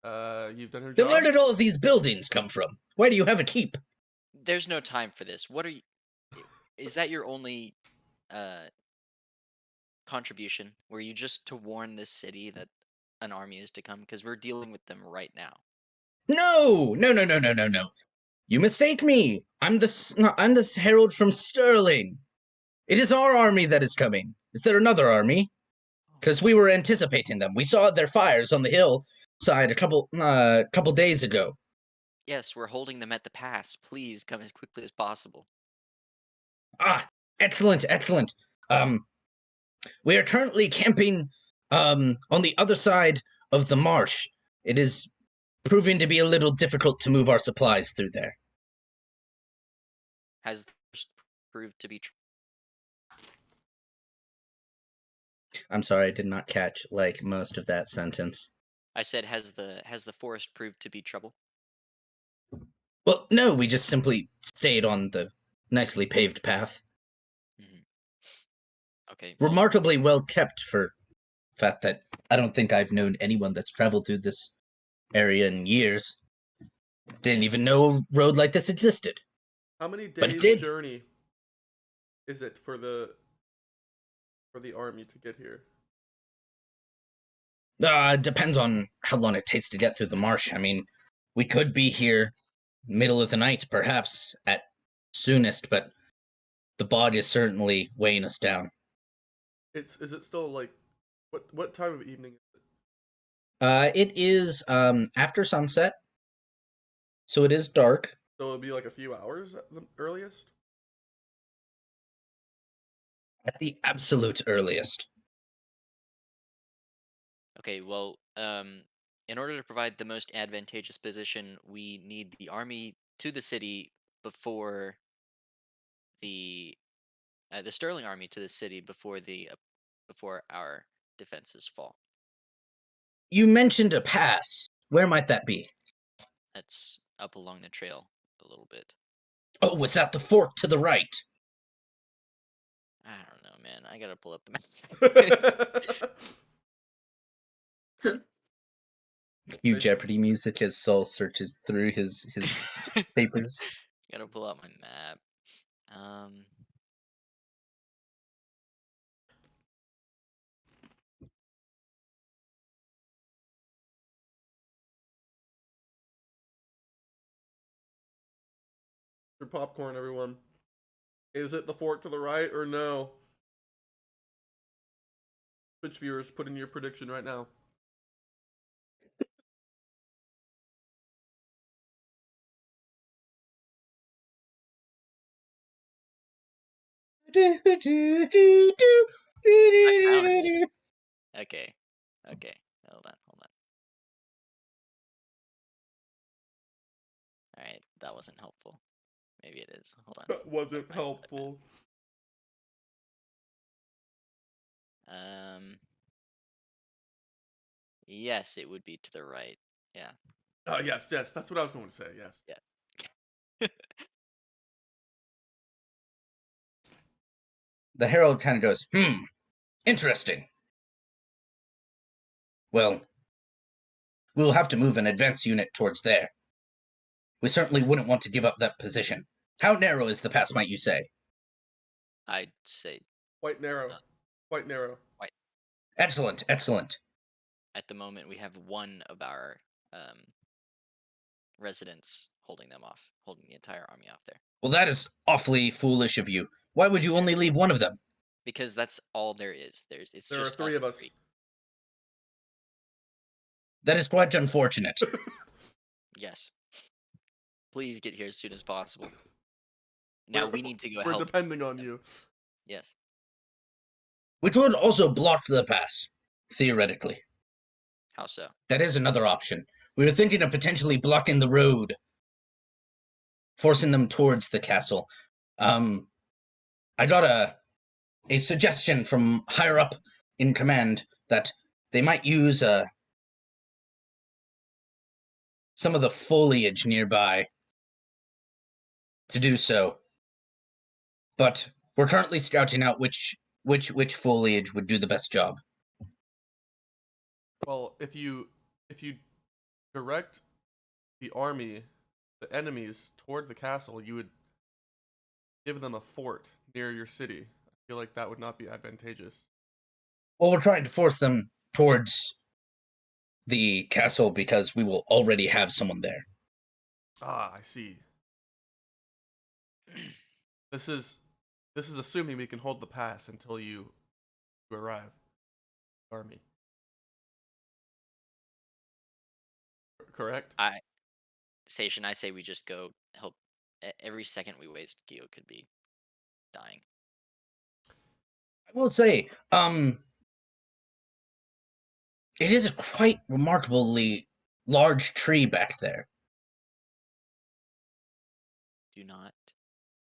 you've done your Then job. where did all of these buildings come from? Why do you have a keep? There's no time for this. What are you? Is that your only contribution? Were you just to warn this city that an army is to come? Because we're dealing with them right now. No. You mistake me. I'm the herald from Sterling. It is our army that is coming. Is there another army? Because we were anticipating them. We saw their fires on the hillside a couple days ago. Yes, we're holding them at the pass. Please come as quickly as possible. Ah, excellent. We are currently camping on the other side of the marsh. It is proving to be a little difficult to move our supplies through there. Has this proved to be true? I'm sorry, I did not catch like most of that sentence. I said, has the forest proved to be trouble? Well, no, we just simply stayed on the nicely paved path. Okay. Well, Remarkably well kept for the fact that I don't think I've known anyone that's traveled through this area in years. Didn't Yes. even know a road like this existed. How many But it days did. journey is it for the army to get here? Depends on how long it takes to get through the marsh. I mean, we could be here middle of the night, perhaps, at soonest, but the bog is certainly weighing us down. Is it still like what time of evening is it? It is after sunset, so it is dark. So it'll be like a few hours at the earliest? At the absolute earliest. Okay, well, in order to provide the most advantageous position, we need the army to the city before the Sterling army to the city before our defenses fall. You mentioned a pass. Where might that be? That's up along the trail a little bit. Oh, was that the fort to the right? I don't know, man. I gotta pull up the map. Cue Jeopardy music as Saul searches through his papers. Gotta pull out my map. Your popcorn, everyone. Is it the fort to the right or no? Twitch viewers, put in your prediction right now. I found it. Okay. Hold on. Alright, that wasn't helpful. Maybe it is. Hold on. That wasn't helpful. Yes, it would be to the right. Yeah. Yes, that's what I was going to say, yes. Yeah. The herald kind of goes, interesting. Well, we'll have to move an advance unit towards there. We certainly wouldn't want to give up that position. How narrow is the pass, might you say? I'd say Quite narrow. Quite narrow. Excellent. at the moment we have one of our residents holding the entire army off there. Well, that is awfully foolish of you. Why would you only leave one of them? Because that's all there is. There are three of us. That is quite unfortunate. Yes. Please get here as soon as possible. Now we need to go help. We're depending on you. Yes. We could also block the pass, theoretically. How so? That is another option. We were thinking of potentially blocking the road, forcing them towards the castle. I got a suggestion from higher up in command that they might use some of the foliage nearby to do so. But we're currently scouting out which foliage would do the best job. Well, if you direct the army, the enemies, toward the castle, you would give them a fort near your city. I feel like that would not be advantageous. Well, we're trying to force them towards the castle because we will already have someone there. Ah, I see. This is assuming we can hold the pass until you arrive. Army. Correct? Station, I say we just go help. Every second we waste, Gio could be dying. I will say, it is a quite remarkably large tree back there. Do not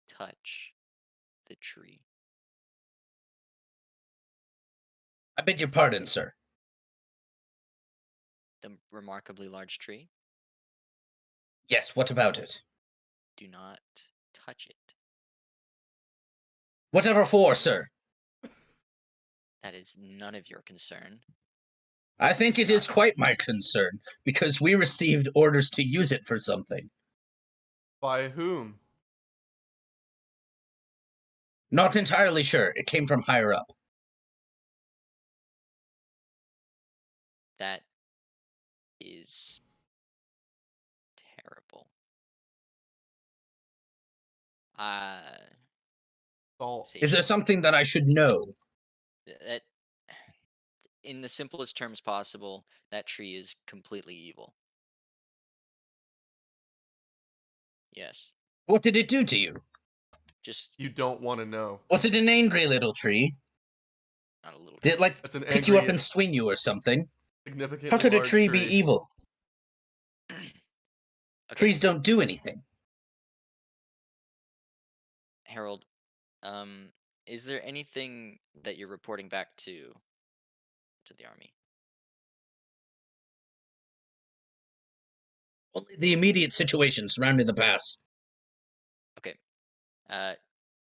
touch the tree. I beg your pardon, sir. The remarkably large tree? Yes, what about it? Do not touch it. Whatever for, sir. That is none of your concern. I think it is quite my concern, because we received orders to use it for something. By whom? Not entirely sure. It came from higher up. That is terrible. Saul, See, Is there something that I should know? that in the simplest terms possible, that tree is completely evil. Yes. What did it do to you? Just you don't want to know. Was it an angry little tree? not a little Did it, like, That's an pick you up angry, and swing you or something? significantly How could a large tree be evil? Okay. Trees don't do anything. Harold, is there anything that you're reporting back to the army? Only the immediate situation surrounding the pass. Okay.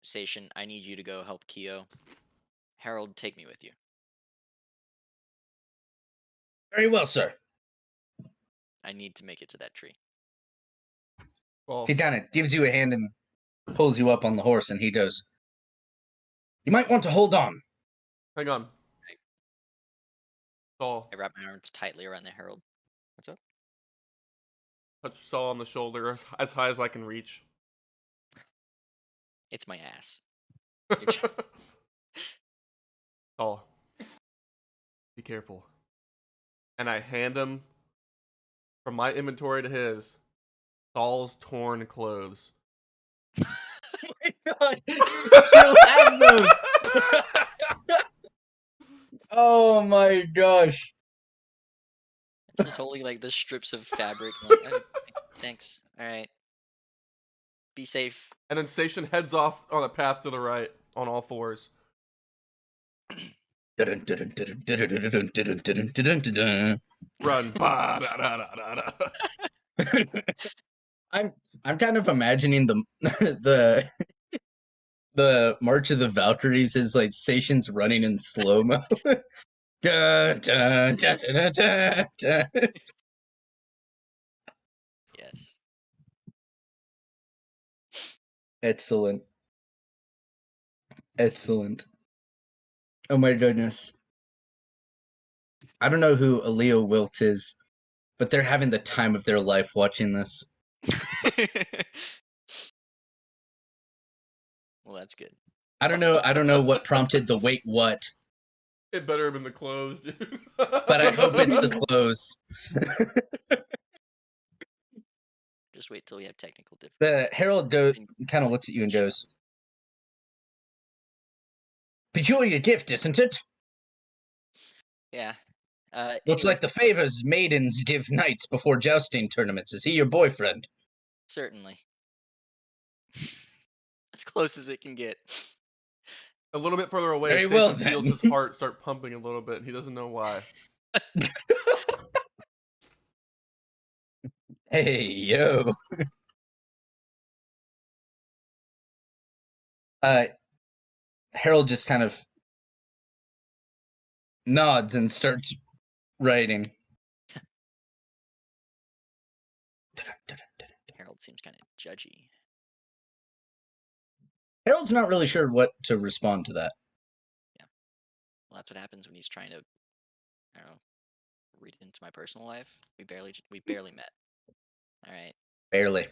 Station, I need you to go help Keo. Harold, take me with you. Very well, sir. I need to make it to that tree. Well, He kind of gives you a hand and pulls you up on the horse, and he goes, "You might want to hold on." hang on. Saul, I wrap my arms tightly around the Harold. What's up? touch Saul on the shoulder as high as I can reach. It's my ass. You're just- Saul, be careful. And I hand him, from my inventory to his, Saul's torn clothes. Oh my god, you still have those! Oh my gosh. just holding like the strips of fabric. Like, oh, thanks. All right. Be safe. And then Station heads off on a path to the right on all fours. Run. I'm kind of imagining the the March of the Valkyries is like Station's running in slow mo. Yes. Excellent. Excellent. Oh my goodness. I don't know who Aleo Wilt is, but they're having the time of their life watching this. Well, that's good. I don't know what prompted the wait what, It better have been the clothes, dude. but I hope it's the clothes. Just wait till we have technical difficulties. The Herald kind of looks at you and goes, "Peculiar gift, isn't it? Yeah. Looks Anyways, like the favors maidens give knights before jousting tournaments. Is he your boyfriend?" certainly. As close as it can get. A little bit further away, Very Satan well, feels then. his heart start pumping a little bit, and he doesn't know why. Hey, yo. Harold just kind of nods and starts writing. Harold seems kind of judgy. Harold's not really sure what to respond to that. Well, that's what happens when he's trying to, I don't know, read into my personal life. We barely met. All right. Barely.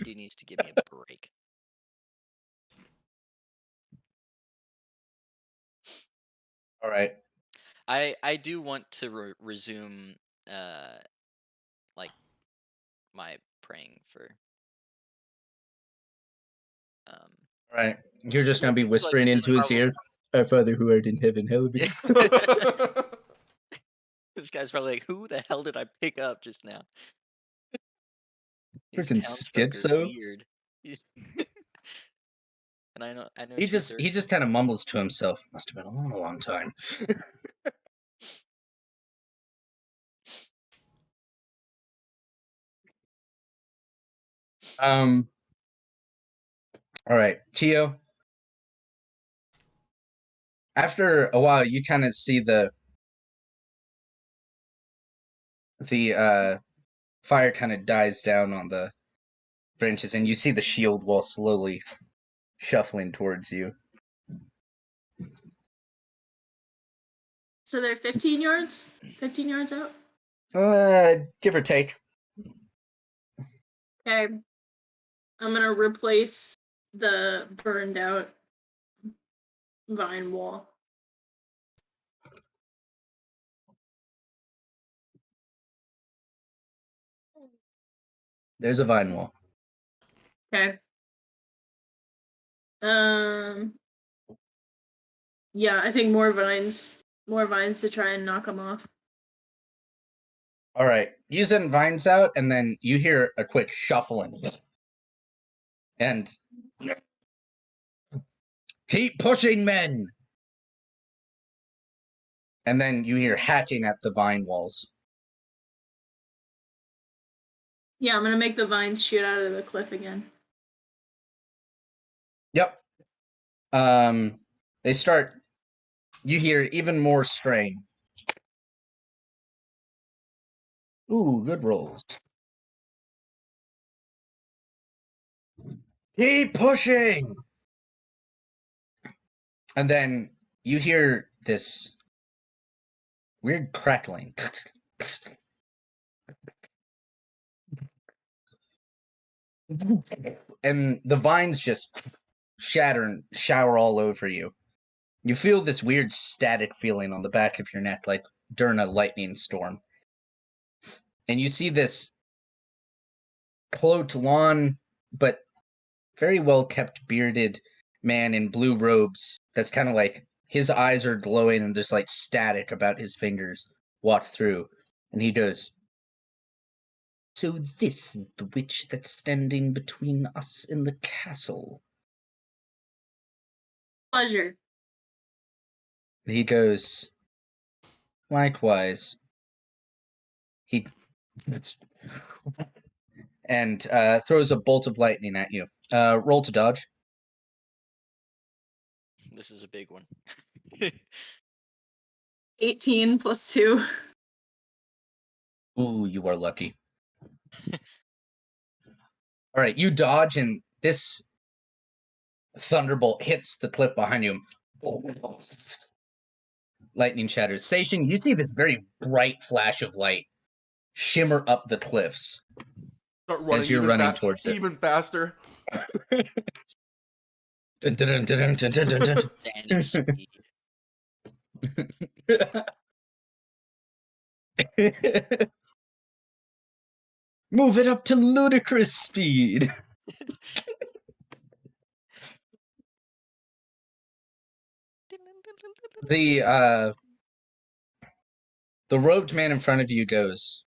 Dude needs to give me a break. All right. I do want to resume like my praying for All right. You're just going to be I feel like whispering this is into his probably- ear, "Our Father who art in heaven, hallowed be." This guy's probably like, who the hell did I pick up just now? These Freaking townsfolk are schizo. weird. He's- and I know. He two-thirds- just kind of mumbles to himself. Must have been a long, long time. All right, Chio. After a while, you kind of see the fire kind of dies down on the branches, and you see the shield wall slowly shuffling towards you. So they're 15 yards? 15 yards out? Give or take. Okay. I'm gonna replace the burned out vine wall. There's a vine wall. Okay. Yeah, I think more vines to try and knock them off. All right, you send vines out, and then you hear a quick shuffling. And keep pushing, men! And then you hear hacking at the vine walls. Yeah, I'm gonna make the vines shoot out of the cliff again. Yep. They start. You hear even more strain. Ooh, good rolls. Keep pushing! And then you hear this weird crackling. And the vines just shatter and shower all over you. You feel this weird static feeling on the back of your neck, like during a lightning storm. And you see this cloaked, long, but very well kept bearded man in blue robes that's kind of like his eyes are glowing and there's like static about his fingers walk through. And he goes, "So this is the witch that's standing between us and the castle." Pleasure. He goes, "Likewise." He and throws a bolt of lightning at you. Roll to dodge. This is a big one. 18 plus 2. Ooh, you are lucky. All right, you dodge, and this thunderbolt hits the cliff behind you. Lightning shatters. Seishin, you see this very bright flash of light shimmer up the cliffs. Start running as you're even running towards it. even faster. Dun, dun, dun, dun, dun, dun, dun, dun. Standing speed. Move it up to ludicrous speed. The robed man in front of you goes,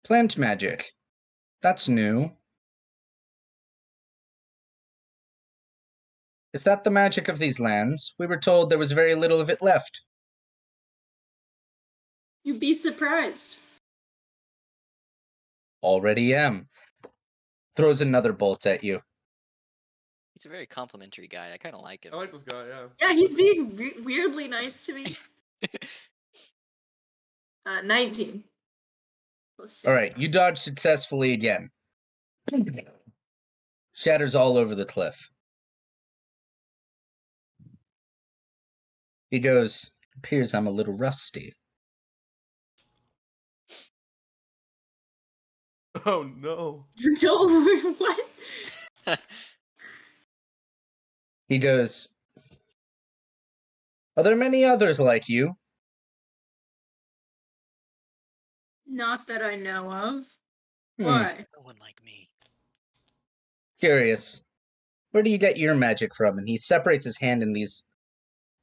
Plant magic. That's new. Is that the magic of these lands? We were told there was very little of it left. You'd be surprised. Already am. Throws another bolt at you. He's a very complimentary guy. I kind of like him. I like this guy, yeah. Yeah, he's being weirdly nice to me. 19. Plus 2. All right, you dodge successfully again. Shatters all over the cliff. He goes, appears I'm a little rusty. Oh no. No, what? He goes, are there many others like you? Not that I know of. Hmm. Why? No one like me. Curious. Where do you get your magic from? And he separates his hand, and these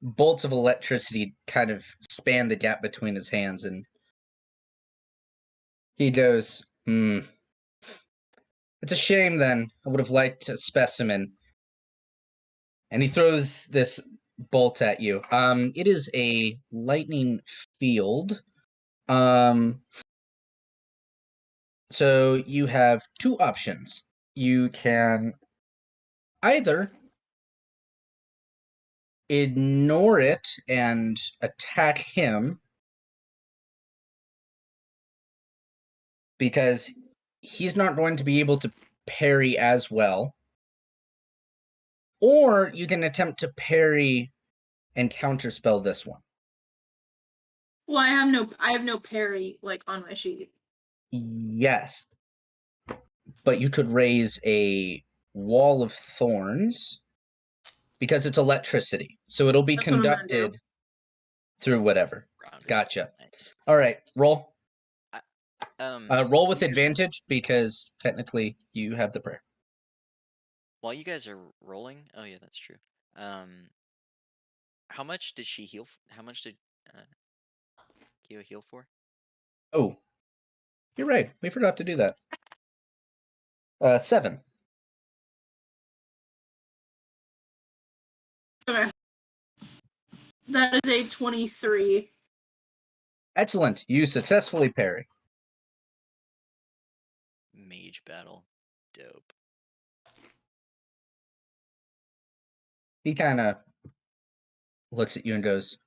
bolts of electricity kind of span the gap between his hands, and he goes, It's a shame then. I would have liked a specimen. And he throws this bolt at you. It is a lightning field. So you have two options. You can either ignore it and attack him because he's not going to be able to parry as well. Or you can attempt to parry and counterspell this one. Well, I have no parry like on my sheet. Yes. But you could raise a wall of thorns because it's electricity. So it'll be That's what I'm gonna do. conducted through whatever. Grounded. Gotcha. Nice. All right, roll. you Roll with guys- advantage because technically you have the prayer. While you guys are rolling, oh yeah, that's true. How much did she heal? How much did Kyo heal for? Oh, you're right. We forgot to do that. 7. Okay. That is a 23. Excellent. You successfully parry. Mage battle, dope. He kind of looks at you and goes,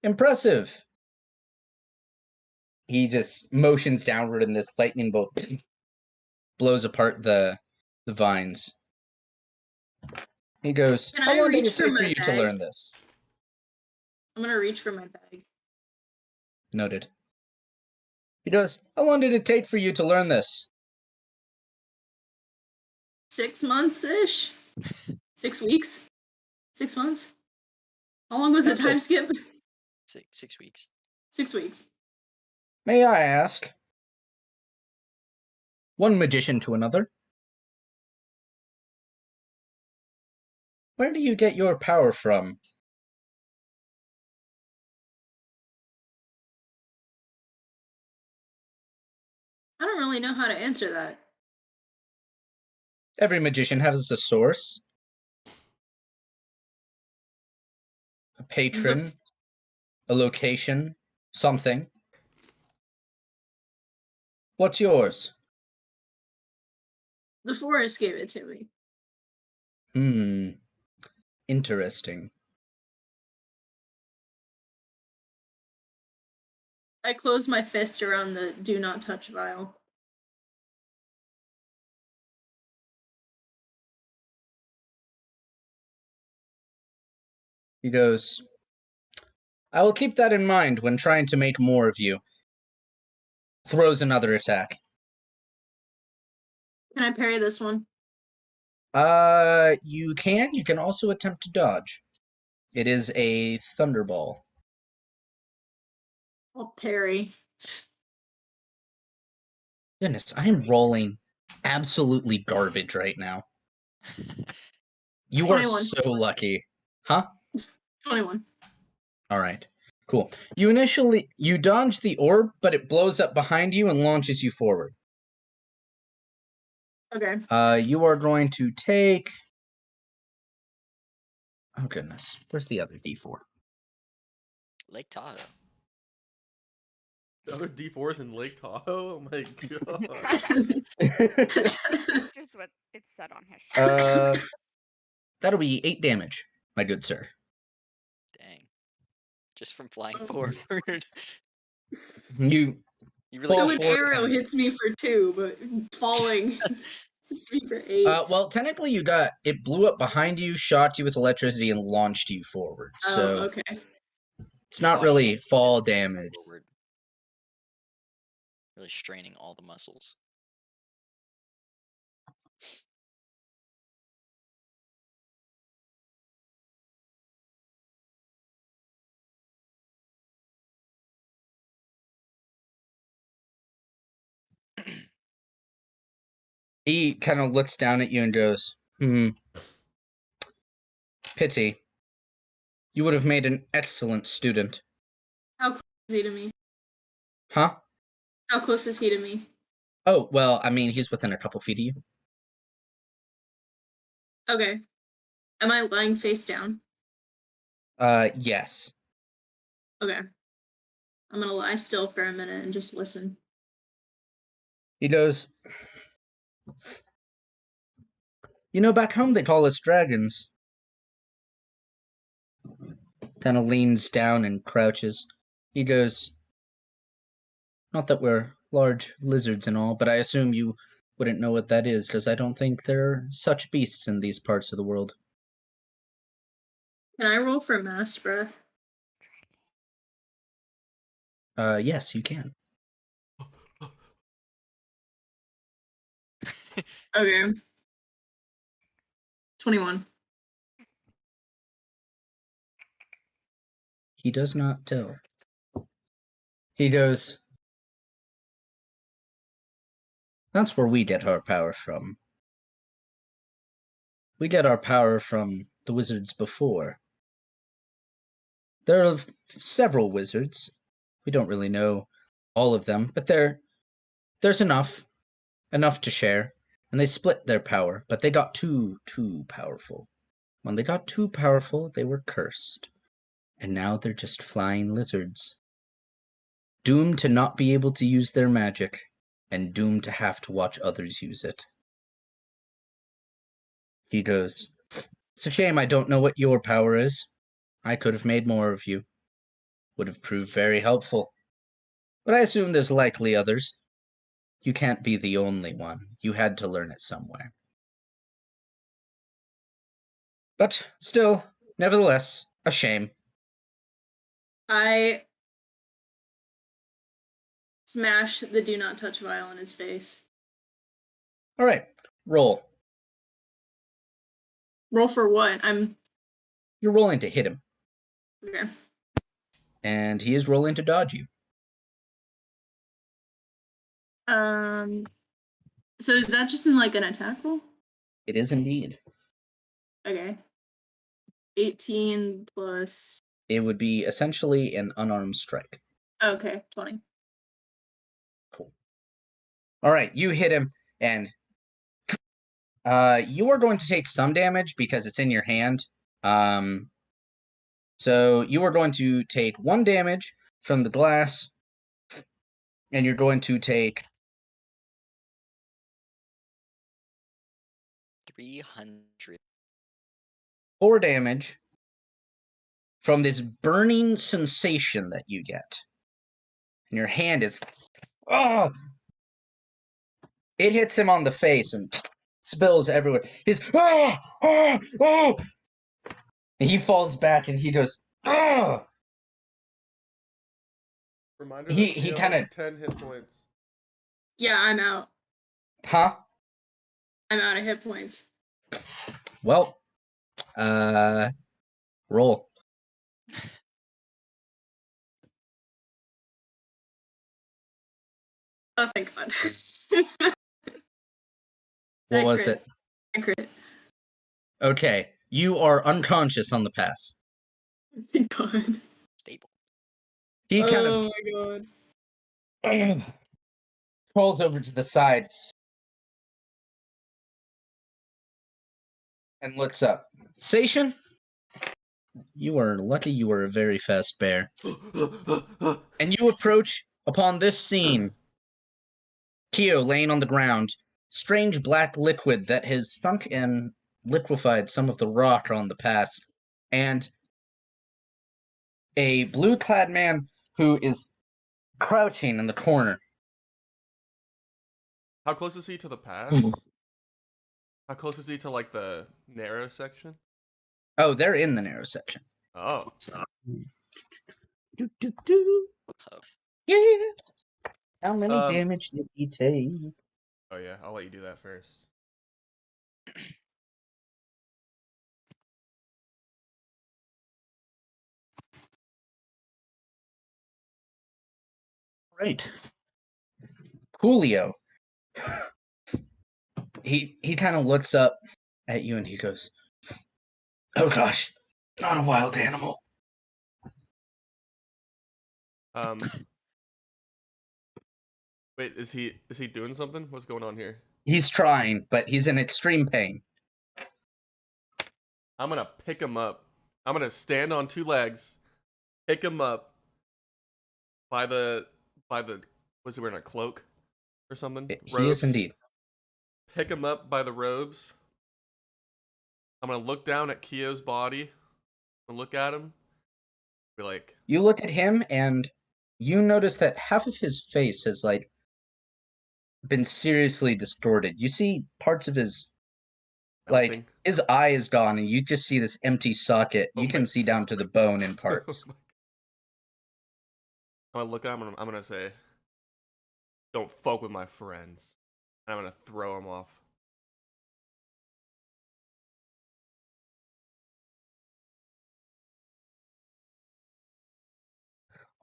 "Impressive." He just motions downward, and this lightning bolt blows apart the vines. He goes, Can "How I long did reach it for take for my you to bag? learn this?" I'm gonna reach for my bag. Noted. He goes, "How long did it take for you to learn this?" 6 months ish. 6 weeks. 6 months. How long was the Gotcha. time skip? 6 weeks. 6 weeks. May I ask? One magician to another. Where do you get your power from? I don't really know how to answer that. Every magician has a source, a patron, a location, something. What's yours? The forest gave it to me. Interesting. I closed my fist around the do not touch vial. He goes, I will keep that in mind when trying to make more of you. Throws another attack. Can I parry this one? You can. You can also attempt to dodge. It is a thunderball. I'll parry. Goodness, I am rolling absolutely garbage right now. You are 21. so lucky. Huh? 21. All right. Cool. You dodge the orb, but it blows up behind you and launches you forward. Okay. You are going to take... Oh, goodness. Where's the other D4? Lake Tahoe. The other D4s in Lake Tahoe? Oh my god. Just what it said on his shirt. That'll be 8 damage, my good sir. Dang. Just from flying forward. You You really So fall an forward arrow and- hits me for 2, but falling hits me for 8. well, technically it blew up behind you, shot you with electricity, and launched you forward. So okay. it's not Oh, really yeah, fall it's flying damage. forward. Really straining all the muscles. He kind of looks down at you and goes, Pity. You would have made an excellent student. How close is he to me? Huh? How close is he to me? Oh, well, I mean, he's within a couple feet of you. Okay. Am I lying face down? Yes. Okay. I'm gonna lie still for a minute and just listen. He goes, You know, back home they call us dragons. Kind of leans down and crouches. He goes, Not that we're large lizards and all, but I assume you wouldn't know what that is because I don't think there are such beasts in these parts of the world. Can I roll for mass breath? Yes, you can. Okay. 21. He does not tell. He goes, that's where we get our power from. We get our power from the wizards before. There are several wizards. We don't really know all of them, but there's enough to share. And they split their power, but they got too powerful. When they got too powerful, they were cursed. And now they're just flying lizards. Doomed to not be able to use their magic, and doomed to have to watch others use it. He goes, it's a shame I don't know what your power is. I could have made more of you. Would have proved very helpful. But I assume there's likely others. You can't be the only one. You had to learn it somewhere. But still, nevertheless, a shame. I smash the do not touch vial in his face. All right, roll. Roll for what? You're rolling to hit him, Okay. and he is rolling to dodge you. So is that just in like an attack roll? It is indeed. Okay. 18 plus. It would be essentially an unarmed strike. Okay, 20. Cool. All right, you hit him, and you are going to take some damage because it's in your hand. So you are going to take 1 damage from the glass, and you're going to take 300. 4 damage from this burning sensation that you get. And your hand is... Oh! It hits him on the face and spills everywhere. He's... Oh! Oh! Oh! And he falls back and he goes... Oh! Reminder He that Theo kinda- has 10 hit points. Yeah, I'm out. Huh? I'm out of hit points. Well, roll. Oh, thank God. What I was crit. it? I crit. Okay, you are unconscious on the pass. Thank God. Stable. He kind Oh of my God. crawls over to the side and looks up. Station, you are lucky you are a very fast bear. And you approach upon this scene. Keo laying on the ground. Strange black liquid that has sunk and liquefied some of the rock on the pass. And a blue-clad man who is crouching in the corner. How close is he to the pass? How close is he to like the narrow section? Oh, they're in the narrow section. Oh. So. Oh. Yes. How many Um, damage did he take? Oh yeah, I'll let you do that first. Right. Julio. He kind of looks up at you and he goes, "Oh gosh, not a wild animal." Wait, is he doing something? What's going on here? He's trying, but he's in extreme pain. I'm gonna pick him up. I'm gonna stand on 2 legs, pick him up by the was he wearing a cloak or something? He is indeed. Pick him up by the robes. I'm gonna look down at Keo's body. I'm gonna look at him. Be like, You look at him and you notice that half of his face has like been seriously distorted. You see parts of his Melting. his eye is gone, and you just see this empty socket. Oh You can my- see down to the bone in Oh parts. my- I'm gonna look at him and I'm gonna say, "Don't fuck with my friends." And I'm gonna throw him off.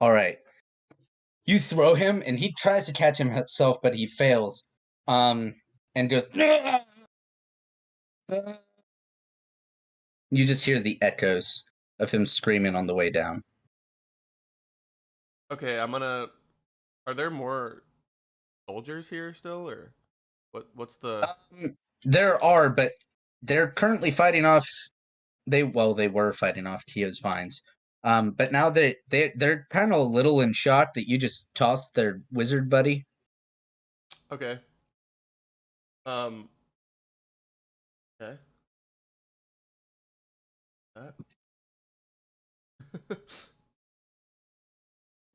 All right. You throw him, and he tries to catch himself, but he fails. And goes. You just hear the echoes of him screaming on the way down. Okay, I'm gonna. Are there more soldiers here still, or what's the? There are, but they're currently fighting off. They were fighting off Kio's vines. But now they're kind of a little in shock that you just tossed their wizard buddy. Okay. Okay. That.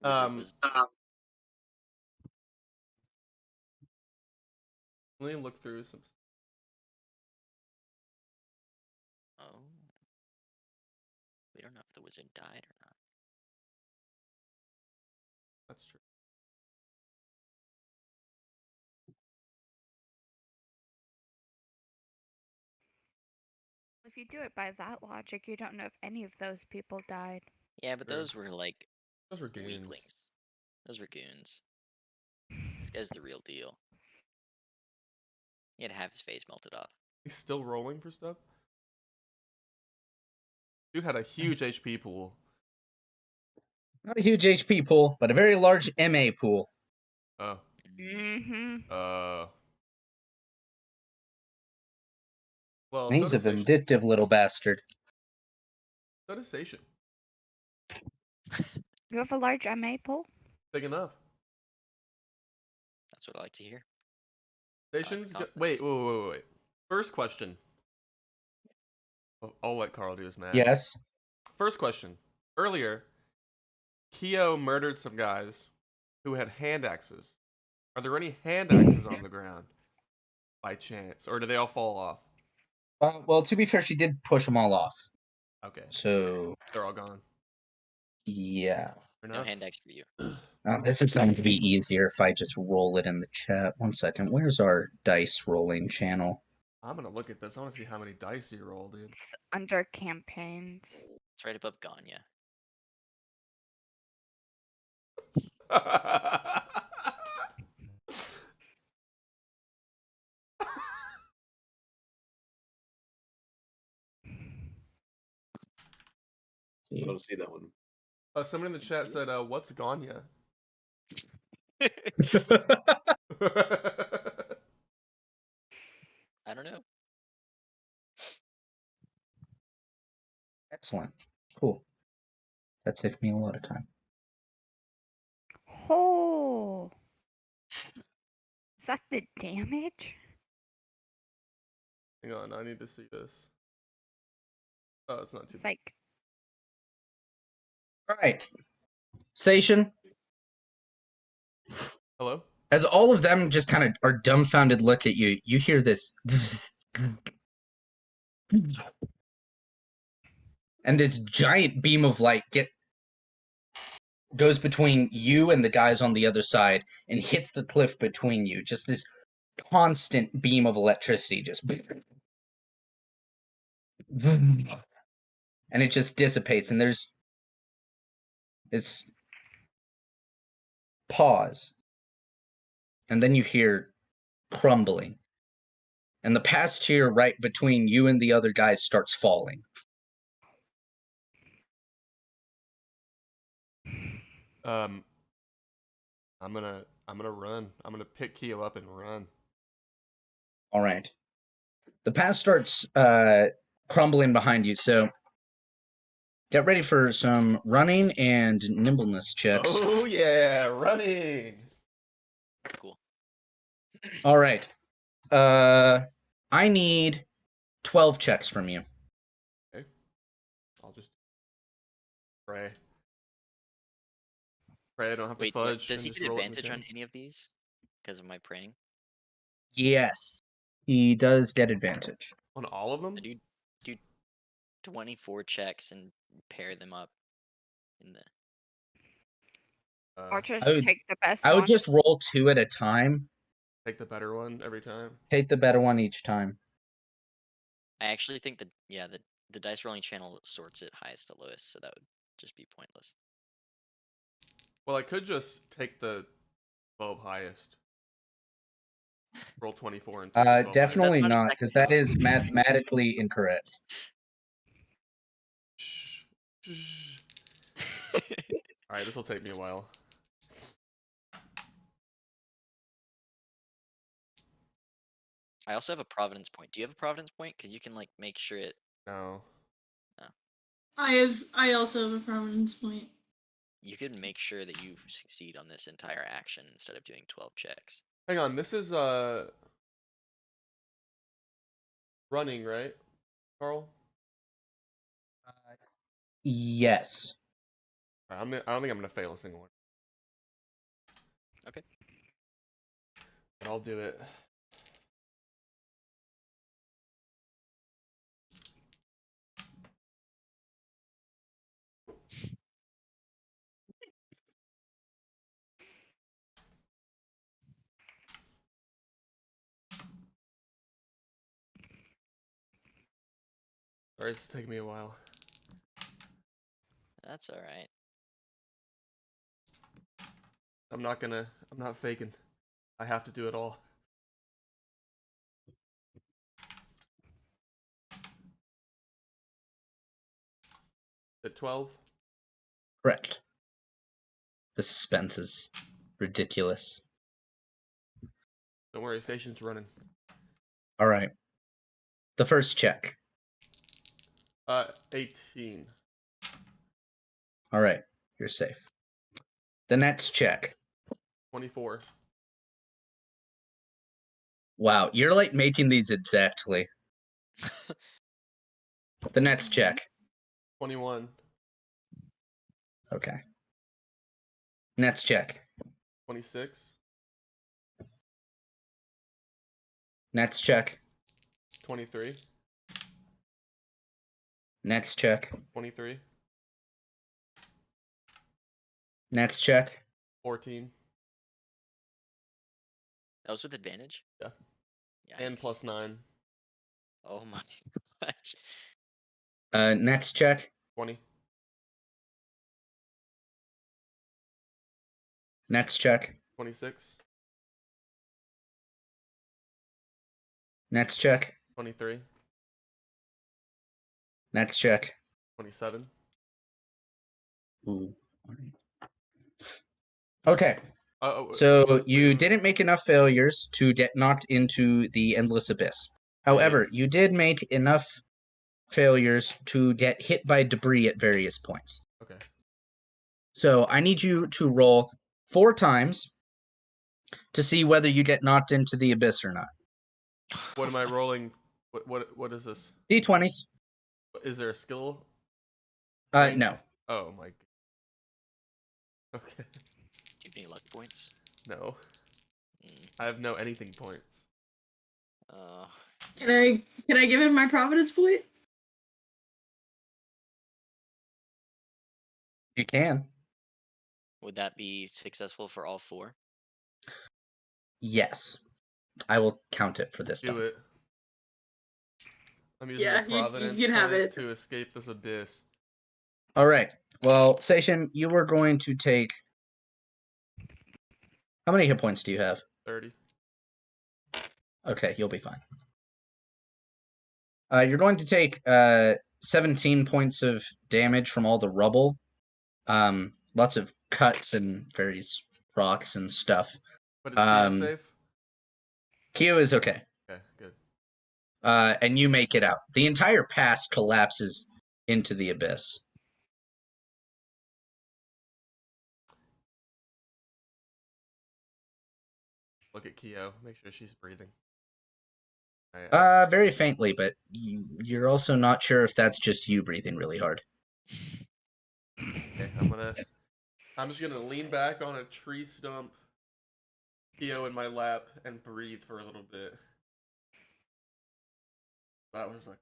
Was Let me look through some. oh, we don't know if the wizard died or not. That's true. If you do it by that logic, you don't know if any of those people died. Yeah, but Sure. those were like Those were goons. weaklings. Those were goons. This guy's the real deal. He had to have his face melted off. He's still rolling for stuff. Dude had a huge HP pool. Not a huge HP pool, but a very large MA pool. Oh. Mm-hmm. Well, And he's so a does Station. vindictive little bastard. So does Station. You have a large MA pool? Big enough. That's what I like to hear. Station's. confidence. Wait. First question. I'll let Carl do his math. Yes. First question. Earlier, Keo murdered some guys who had hand axes. Are there any hand axes on the ground by chance, or do they all fall off? Well, to be fair, she did push them all off. Okay, So, they're all gone. yeah. Fair No enough. hand axe for you. This is going to be easier if I just roll it in the chat. 1 second. Where's our dice rolling channel? I'm gonna look at this. I want to see how many dice you roll, dude. It's under campaigns. It's right above Ganya. I don't see that one. Someone in the chat said, "What's Ganya?" I don't know. Excellent. Cool. That saved me a lot of time. Oh! Is that the damage? Hang on, I need to see this. Oh, it's not too It's bad. like All right. Station, Hello? as all of them just kind of are dumbfounded look at you, you hear this. And this giant beam of light goes between you and the guys on the other side and hits the cliff between you. Just this constant beam of electricity, just and it just dissipates. And there's this pause, and then you hear crumbling, and the pass tier right between you and the other guys starts falling. I'm gonna run. I'm gonna pick Keo up and run. All right. The pass starts crumbling behind you, so get ready for some running and nimbleness checks. Oh yeah, running. Cool. All right. I need 12 checks from you. Okay. I'll just pray. Pray I don't have to Wait, fudge. does and he just get roll it in the advantage on chat. any of these? Because of my praying? Yes, he does get advantage. On all of them? Do 24 checks and pair them up in the. Or just I would- take the best I would one. just roll 2 at a time. Take the better one every time. Take the better one each time. I actually think that the dice rolling channel sorts it highest to lowest, so that would just be pointless. Well, I could just take the 12 highest. Roll 24 and take the 12 highest. Definitely That's not not, because that exactly is mathematically incorrect. Shh. Shh. Alright, this will take me a while. I also have a providence point. Do you have a providence point? Because you can like make sure it. No. I also have a prominence point. You could make sure that you succeed on this entire action instead of doing 12 checks. Hang on, this is running, right? Carl? Yes. I don't think I'm gonna fail a single one. Okay. But I'll do it. Sorry, it's taking me a while. That's all right. I'm not faking. I have to do it all. At 12? Correct. The suspense is ridiculous. Don't worry, station's running. All right. The first check. 18. All right. You're safe. The next check. 24. Wow, you're like making these exactly. The next check. 21. Okay. Next check. 26. Next check. 23. Next check. 23. Next check. 14. That was with advantage? Yeah. Yikes. And plus 9. Oh my gosh. Next check. 20. Next check. 26. Next check. 23. Next check. 27. Ooh. Okay. Wait, So you didn't make enough failures to get knocked into the endless abyss. However, you did make enough failures to get hit by debris at various points. Okay. So I need you to roll 4 times to see whether you get knocked into the abyss or not. What am I rolling? What is this? D20s. Is there a skill? No. Oh my. Okay. Do you have any luck points? No. Mm. I have no anything points. Can I give him my providence point? You can. Would that be successful for all 4? Yes. I will count it for this Do time. it. I'm using Yeah, the you Providence can have point it. to escape this abyss. All right. Well, Station, you were going to take... How many hit points do you have? 30. Okay, you'll be fine. You're going to take 17 points of damage from all the rubble. Lots of cuts and various rocks and stuff. But is Keo safe? Keo is okay. Okay, good. And you make it out. The entire pass collapses into the abyss. Look at Keo. Make sure she's breathing. Right, Very faintly, but you're also not sure if that's just you breathing really hard. okay, I'm just gonna lean back on a tree stump, Theo in my lap and breathe for a little bit. That was like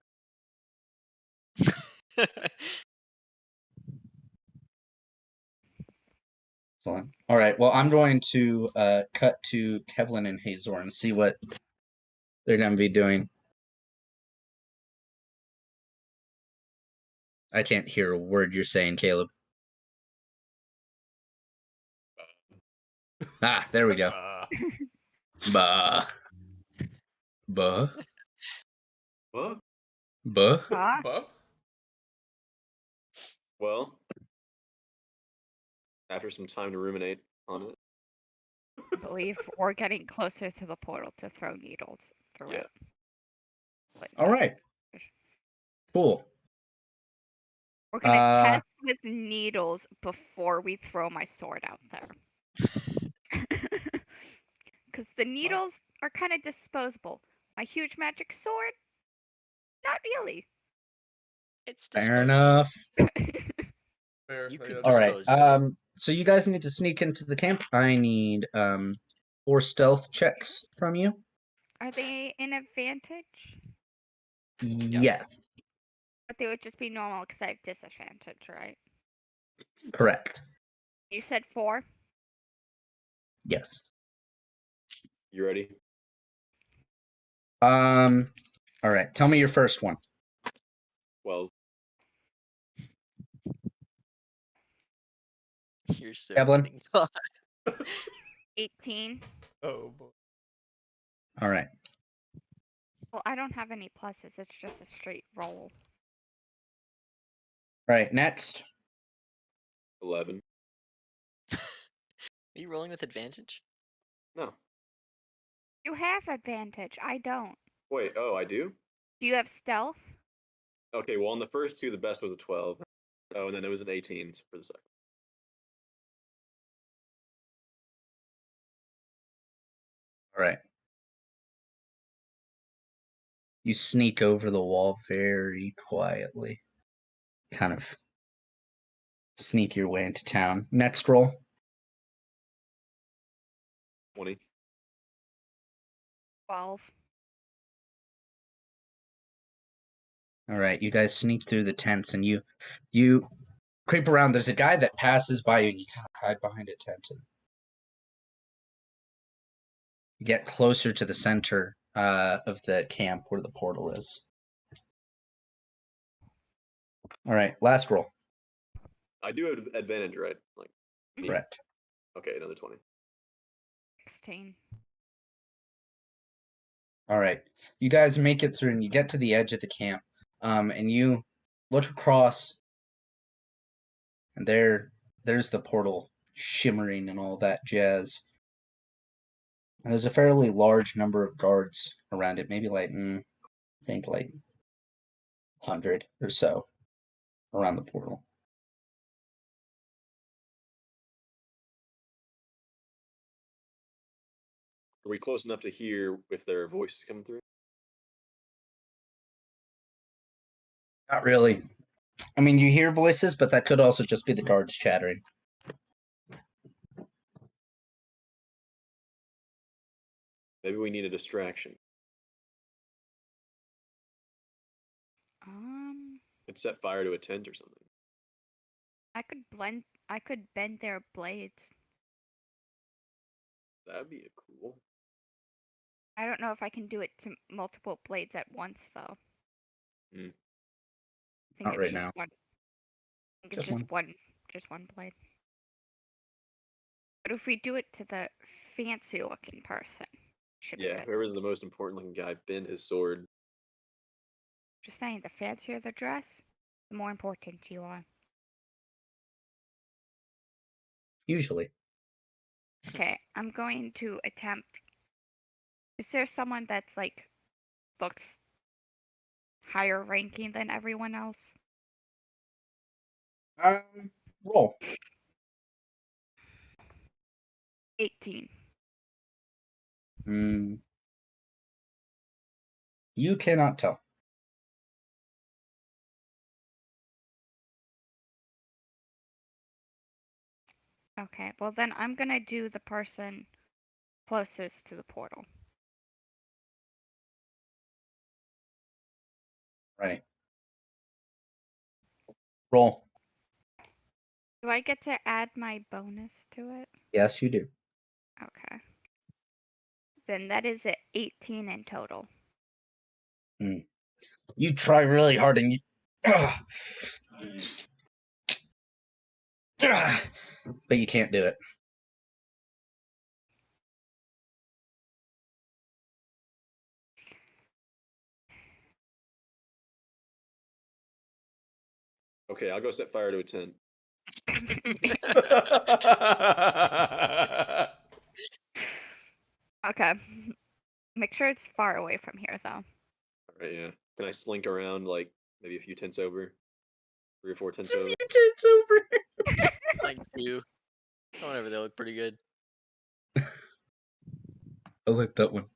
Excellent. All right. Well, I'm going to cut to Kevlin and Hazor and see what they're going to be doing. I can't hear a word you're saying, Caleb. Ah, there we go. Bah. Buh. What? Buh. Ah, Buh? Well, after some time to ruminate on it, I believe we're getting closer to the portal to throw needles through Yeah. it. But All right. Cool. we're gonna Uh, test with needles before we throw my sword out there. Because the needles are kind of disposable. My huge magic sword, not really. It's fair disposable. enough. Fair. You yeah, could that's All right. dispose of it. So you guys need to sneak into the camp. I need 4 stealth checks from you. Are they an advantage? Yes. But they would just be normal because I have disadvantage, right? Correct. You said 4? Yes. you ready? All right. Tell me your first one. Well, You're so Evelyn? getting caught. 18. Oh boy. All right. Well, I don't have any pluses. It's just a straight roll. All right. Next. 11. Are you rolling with advantage? No. You have advantage. I don't. Wait, oh, I do? Do you have stealth? Okay, well, on the first two, the best was a 12. Oh, and then it was an 18 for the second. All right. You sneak over the wall very quietly. Kind of sneak your way into town. Next roll. 20. 12. All right. You guys sneak through the tents and you creep around. There's a guy that passes by you and you kind of hide behind a tent and get closer to the center of the camp where the portal is. All right. Last roll. I do have advantage, right? Like, me? Correct. Okay, another 20. 16. All right. You guys make it through and you get to the edge of the camp. And you look across and there's the portal shimmering and all that jazz. And there's a fairly large number of guards around it, maybe like I think like 100 or so around the portal. Are we close enough to hear if their voices coming through? Not really. I mean, you hear voices, but that could also just be the guards chattering. Maybe we need a distraction. Could set fire to a tent or something. I could bend their blades. That'd be cool. I don't know if I can do it to multiple blades at once, though. Hmm. I think Not it's right just now. one. I think Just it's just one blade. But if we do it to the fancy-looking person, should be Yeah, good. whoever's the most important looking guy, bend his sword. Just saying, the fancier the dress, the more important you are. Usually. Okay, I'm going to attempt. Is there someone that's like looks higher ranking than everyone else? Roll. 18. You cannot tell. Okay, well then I'm gonna do the person closest to the portal. Right. Roll. Do I get to add my bonus to it? Yes, you do. Okay. Then that is at 18 in total. You try really hard and you. But you can't do it. Okay, I'll go set fire to a tent. Okay. Make sure it's far away from here, though. All right, yeah. Can I slink around like maybe a few tents over? 3 or 4 tents over? Tits over. Like 2. Whatever, they look pretty good. I like that one.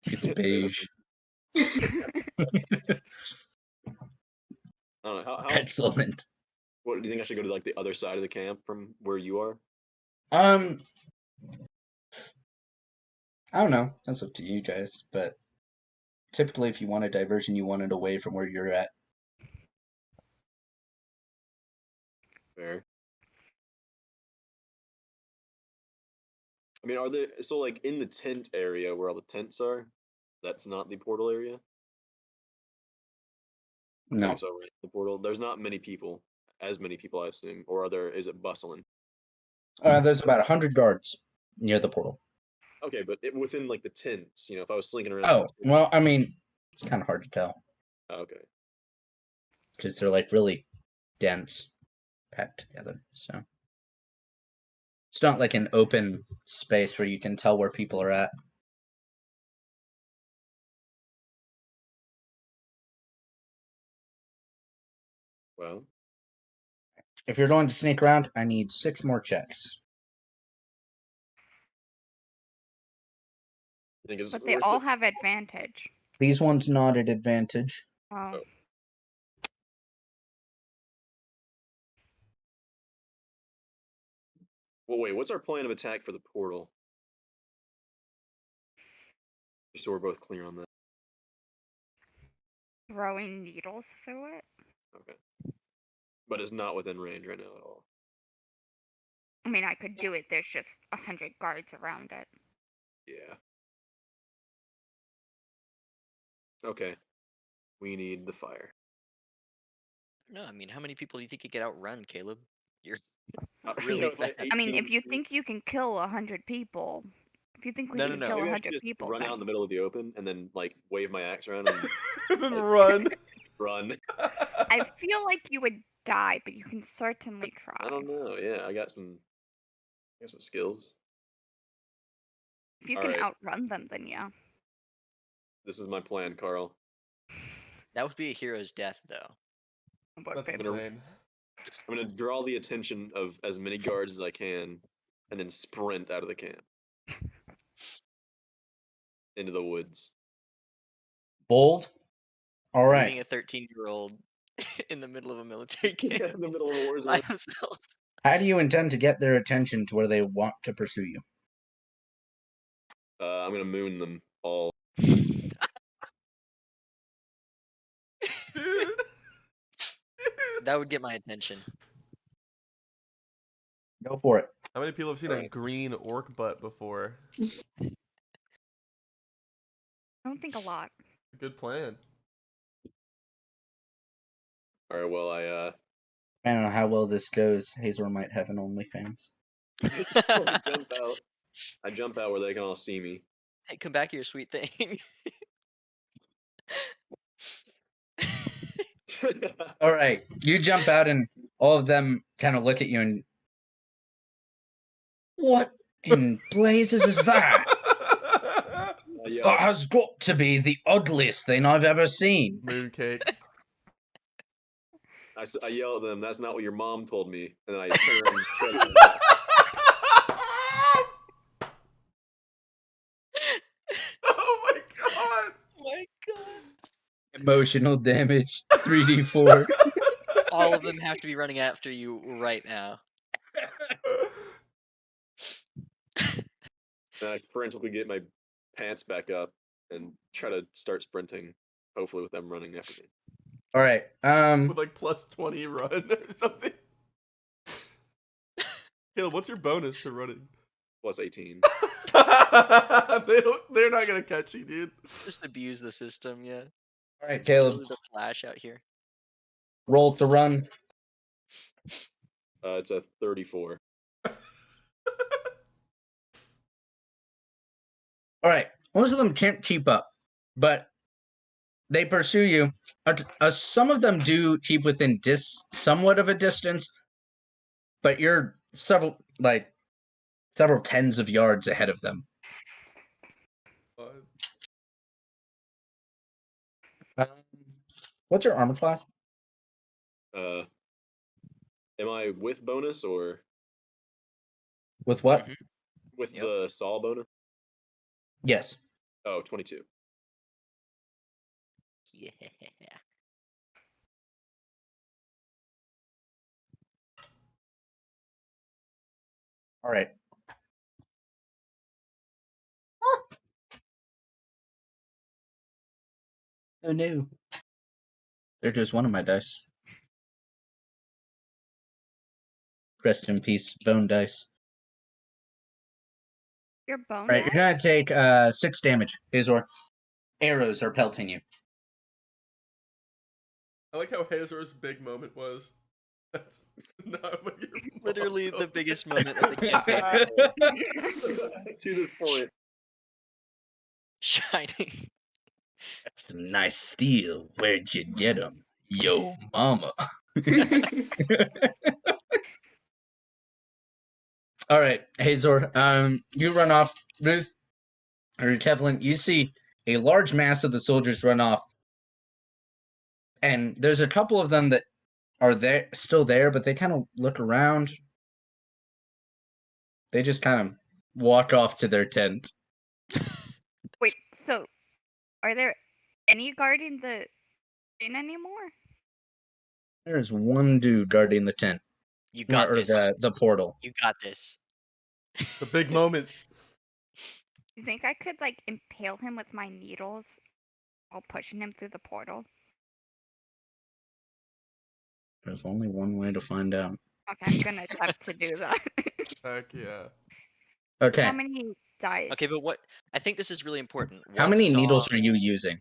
It's beige. I don't know. How Excellent. what do you think I should go to like the other side of the camp from where you are? I don't know. That's up to you guys, but typically if you want a diversion, you want it away from where you're at. Fair. I mean, are there so like in the tent area where all the tents are? That's not the portal area. No. Okay, so right, the portal. There's not many people, as many people, I assume, or are there? Is it bustling? There's about 100 guards near the portal. Okay, but within like the tents, if I was slinking around. Oh, well, I mean, it's kind of hard to tell. Okay. Because they're like really dense, packed together. So it's not like an open space where you can tell where people are at. Well, If you're going to sneak around, I need 6 more checks. I think it's But they worth all it. have advantage. These ones not at advantage. Oh. Well, wait. What's our plan of attack for the portal? Just so we're both clear on that. Throwing needles through it? Okay. But it's not within range right now at all. I mean, I could do it. There's just 100 guards around it. Yeah. Okay. We need the fire. No, I mean, how many people do you think you could outrun, Caleb? You're You really know, if fast. I mean, 18 if you speed- think you can kill 100 people, if you think we No, can no, no. kill maybe I 100 should just people, run out in the middle of the open and then like wave my axe around and Then run. run. I feel like you would die, but you can certainly try. I don't know. Yeah, I got some skills. If you All can right. outrun them, then yeah. This is my plan, Carl. That would be a hero's death, though. But That's babe, insane. I'm gonna draw the attention of as many guards as I can, and then sprint out of the camp into the woods. Bold. All right. Leaving a 13-year-old in the middle of a military Yeah, camp in the middle of a war by zone. themselves. How do you intend to get their attention to where they want to pursue you? I'm gonna moon them all. Dude. That would get my attention. Go for it. How many people have seen a Alright. green orc butt before? I don't think a lot. Good plan. All right. Well, I don't know how well this goes. Hazor might have an OnlyFans. I jump out where they can all see me. Hey, come back here, sweet thing. All right. You jump out and all of them kind of look at you and... What in blazes is that? I yell, That has got to be the ugliest thing I've ever seen. Mooncakes. I yell at them. That's not what your mom told me. And then I turn around and shove them. Oh my god. My God. Emotional damage. 3d4. All of them have to be running after you right now. And I frantically get my pants back up and try to start sprinting, hopefully with them running after me. All right. With like plus 20 run or something. Caleb, what's your bonus to running? Plus 18. They're not gonna catch you, dude. Just abuse the system, yeah. All right, Caleb. Literally the Flash out here. Roll to run. It's a 34. All right. Most of them can't keep up, but they pursue you. Some of them do keep within somewhat of a distance, but you're several tens of yards ahead of them. What's your armor class? Am I with bonus or With what? Mhm. with Yep. the Saul bonus? Yes. Oh, 22. Yeah. All right. Oh no. There goes one of my dice. Rest in peace, bone dice. Your bone. All right, you're gonna take 6 damage. Hazor. Arrows are pelting you. I like how Hazor's big moment was. That's not what you're Literally the biggest moment of the campaign. To this point. Shining. That's some nice steel. Where'd you get them? Yo, mama. All right, Hazor. You run off. Ruth or Kevlin, you see a large mass of the soldiers run off, and there's a couple of them that are still there, but they kind of look around. They just kind of walk off to their tent. Wait, so are there any guarding the inn anymore? There's one dude guarding the tent. You got or this. the portal. You got this. The big moment. You think I could like impale him with my needles while pushing him through the portal? There's only one way to find out. Okay, I'm gonna attempt to do that. Heck yeah. Okay. How many dice? Okay, but what? I think this is really important. How What many song, needles are you using?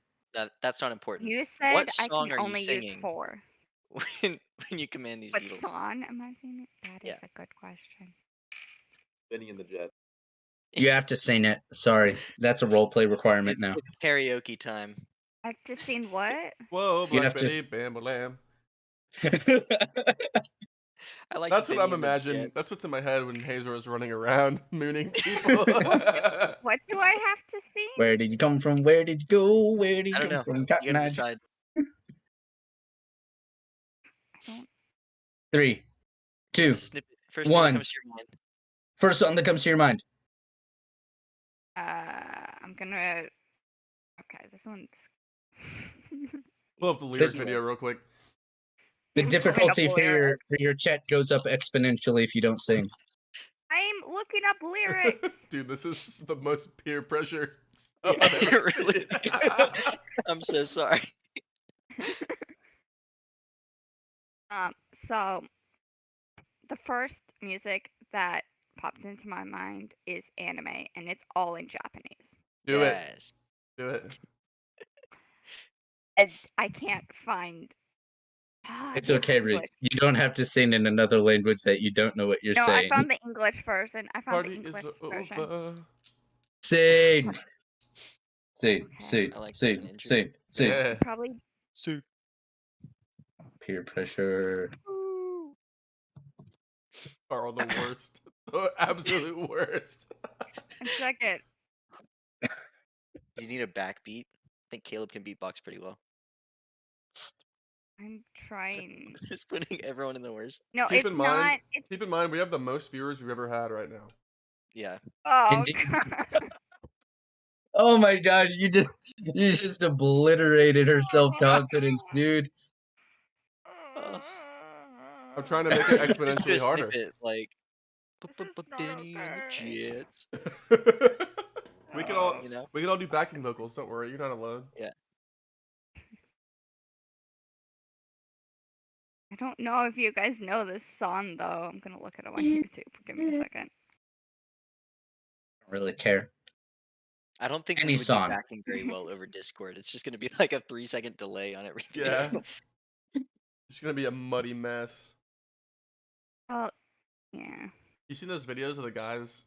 That's not important. You said What I song can are you only use singing 4. when you command these What needles? song am I singing? That is Yeah. a good question. Benny and the Jet. You have to sing it. Sorry, that's a roleplay requirement now. It's karaoke time. I've just seen what? Whoa, You Black have to- Betty, Bam Lamb. I like. That's what Benny I'm and the imagining. Jets. That's what's in my head when Hazor is running around mooning people. What do I have to sing? Where did you come from? Where did you go? Where did I you don't come know. from? You Cotton gotta Eye. decide. I don't. 3, 2. Snippet. First one. thing that comes to your mind. First song that comes to your mind. I'm gonna. Okay, this one's. Pull up the lyric Tequila. video real quick. The I'm pulling up difficulty for lyrics. your chat goes up exponentially if you don't sing. I'm looking up lyrics. Dude, this is the most peer pressure stuff I've It ever really seen. is. I'm so sorry. So the first music that popped into my mind is anime, and it's all in Japanese. Do it. Yes. Do it. And I can't find. It's the okay, Ruth. English. You don't have to sing in another language that you don't know what you're No, saying. I found the English version. Party the English is version. over. Sing. Sing, Okay. sing, I like that sing, intro. sing, sing. Yeah. Probably. Peer pressure. Carl, the worst. The absolute worst. A second. Do you need a backbeat? I think Caleb can beatbox pretty well. I'm trying. Just putting everyone in the worst. No, Keep it's in mind- not. It's. Keep in mind, we have the most viewers we've ever had right now. Yeah. Oh, Indeed. God. Oh my gosh, you just obliterated her self-confidence, dude. I'm trying to make it Just do a exponentially harder. snippet, like Benny and the Jets. we can all You know? we can all do backing vocals. Don't worry, you're not alone. Yeah. I don't know if you guys know this song though. I'm gonna look it up on YouTube. Give me a second. Don't really care. I don't think Any we would song. do backing very well over Discord. It's just gonna be like a 3-second delay on everything. Yeah. It's gonna be a muddy mess. Oh, yeah. You seen those videos of the guys?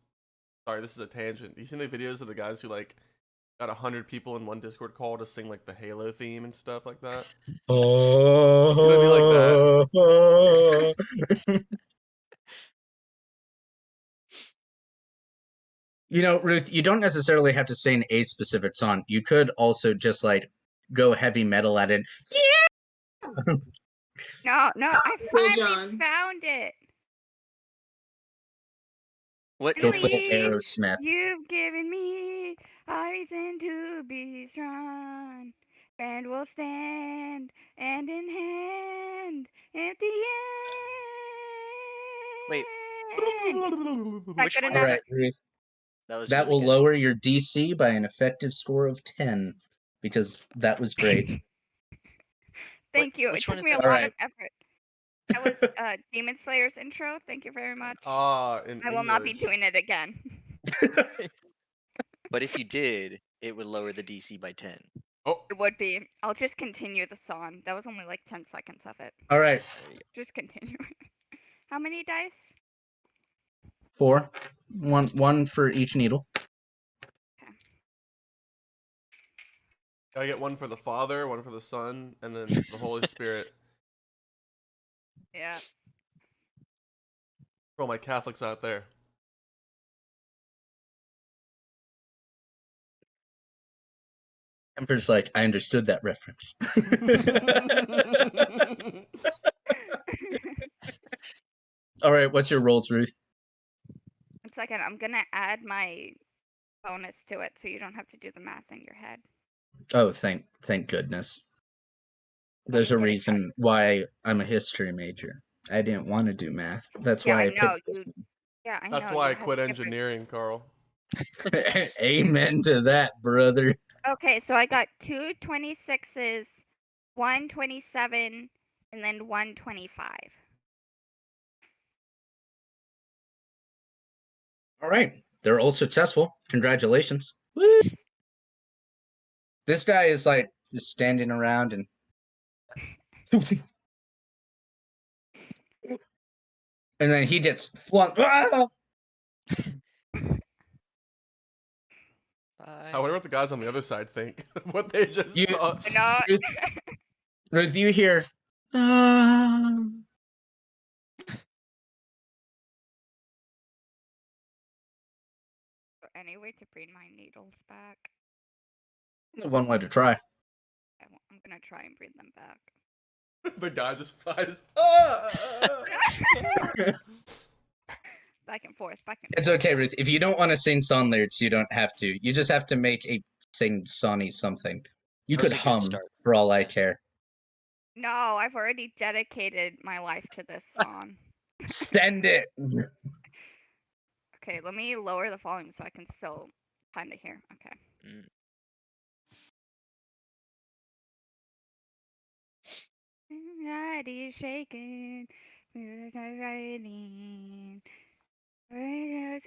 Sorry, this is a tangent. You seen the videos of the guys who like got 100 people in one Discord call to sing like the Halo theme and stuff like that? Oh, gonna be like You know, Ruth, you don't necessarily have to sing a specific song. You could also just like go heavy metal at it. Yeah. No, I Go, finally John. found it. What? Go full Please. Aerosmith. You've given me a reason to be strong, and we'll stand hand in hand at the end. Wait. I Which couldn't one All is have right, Ruth. That That really will good. lower your DC by an effective score of 10 because that was great. Thank you. It which one took is me a that? lot Alright. of effort. That was Demon Slayer's intro. Thank you very much. in I will not be English. doing it again. But if you did, it would lower the DC by 10. Oh, It would be. I'll just continue the song. That was only like 10 seconds of it. All right, There you go. Just continue. How many dice? 4. One for each needle. I get one for the Father, one for the Son, and then the Holy Spirit. Yeah. For all my Catholics out there. Emperor's like, I understood that reference. All right, what's your rolls, Ruth? 1 second. I'm gonna add my bonus to it so you don't have to do the math in your head. Oh, thank goodness. There's a me get a reason why I'm a history major. I didn't want to do math. That's Yeah, why I I know, picked this Yeah, I know. That's why I you have quit different- engineering, Carl. one. Amen to that, brother. Okay, so I got 2 26s, 1 27, and then 1 25. All right, they're all successful. Congratulations. Woo! This guy is like just standing around and and then he gets flung. Ah! Bye. I wonder what the guys on the other side think. What they just You- saw. No. Ruth, you hear. "Ah." Any way to bring my needles back? One way to try. I'm gonna try and bring them back. The guy just flies. Ah! Back and forth, back and It's forth. okay, Ruth. If you don't want to sing song lyrics, you don't have to. You just have to make a sing songy something. You That was could a good hum start. for all I Yeah. care. No, I've already dedicated my life to this song. Send it. Okay, let me lower the volume so I can still kind of hear. Okay. Mm. Body shaking, writing. Take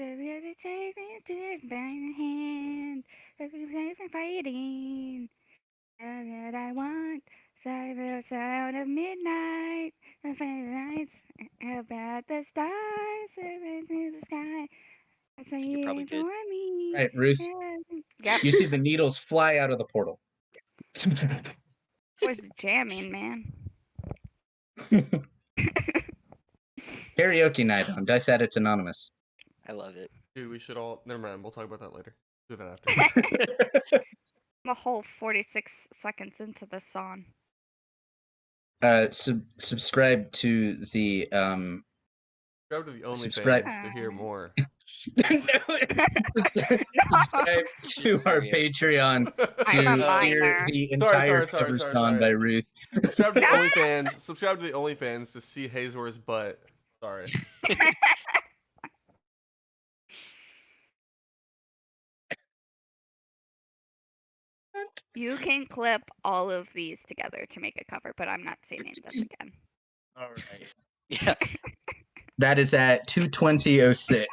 me to his hand, fighting. All that I want, the sound of midnight, the nights about the stars, into the sky. That's how You're probably you good. for me. Right, Ruth. Yep. You see the needles fly out of the portal. Was jamming, man. Karaoke night on Dice Addicts Anonymous. I love it. Dude, we should all. Never mind. We'll talk about that later. Do that after. I'm a whole 46 seconds into this song. Subscribe to the Subscribe to the Subscribe. OnlyFans to hear more. subscribe to our Patreon I'm a to hear minor. the entire Sorry, cover sorry. song by Ruth. Subscribe to the No! OnlyFans. Subscribe to the OnlyFans to see Hazor's butt. Sorry. You can clip all of these together to make a cover, but I'm not saying this again. All right. Yeah. That is at 2:20:06.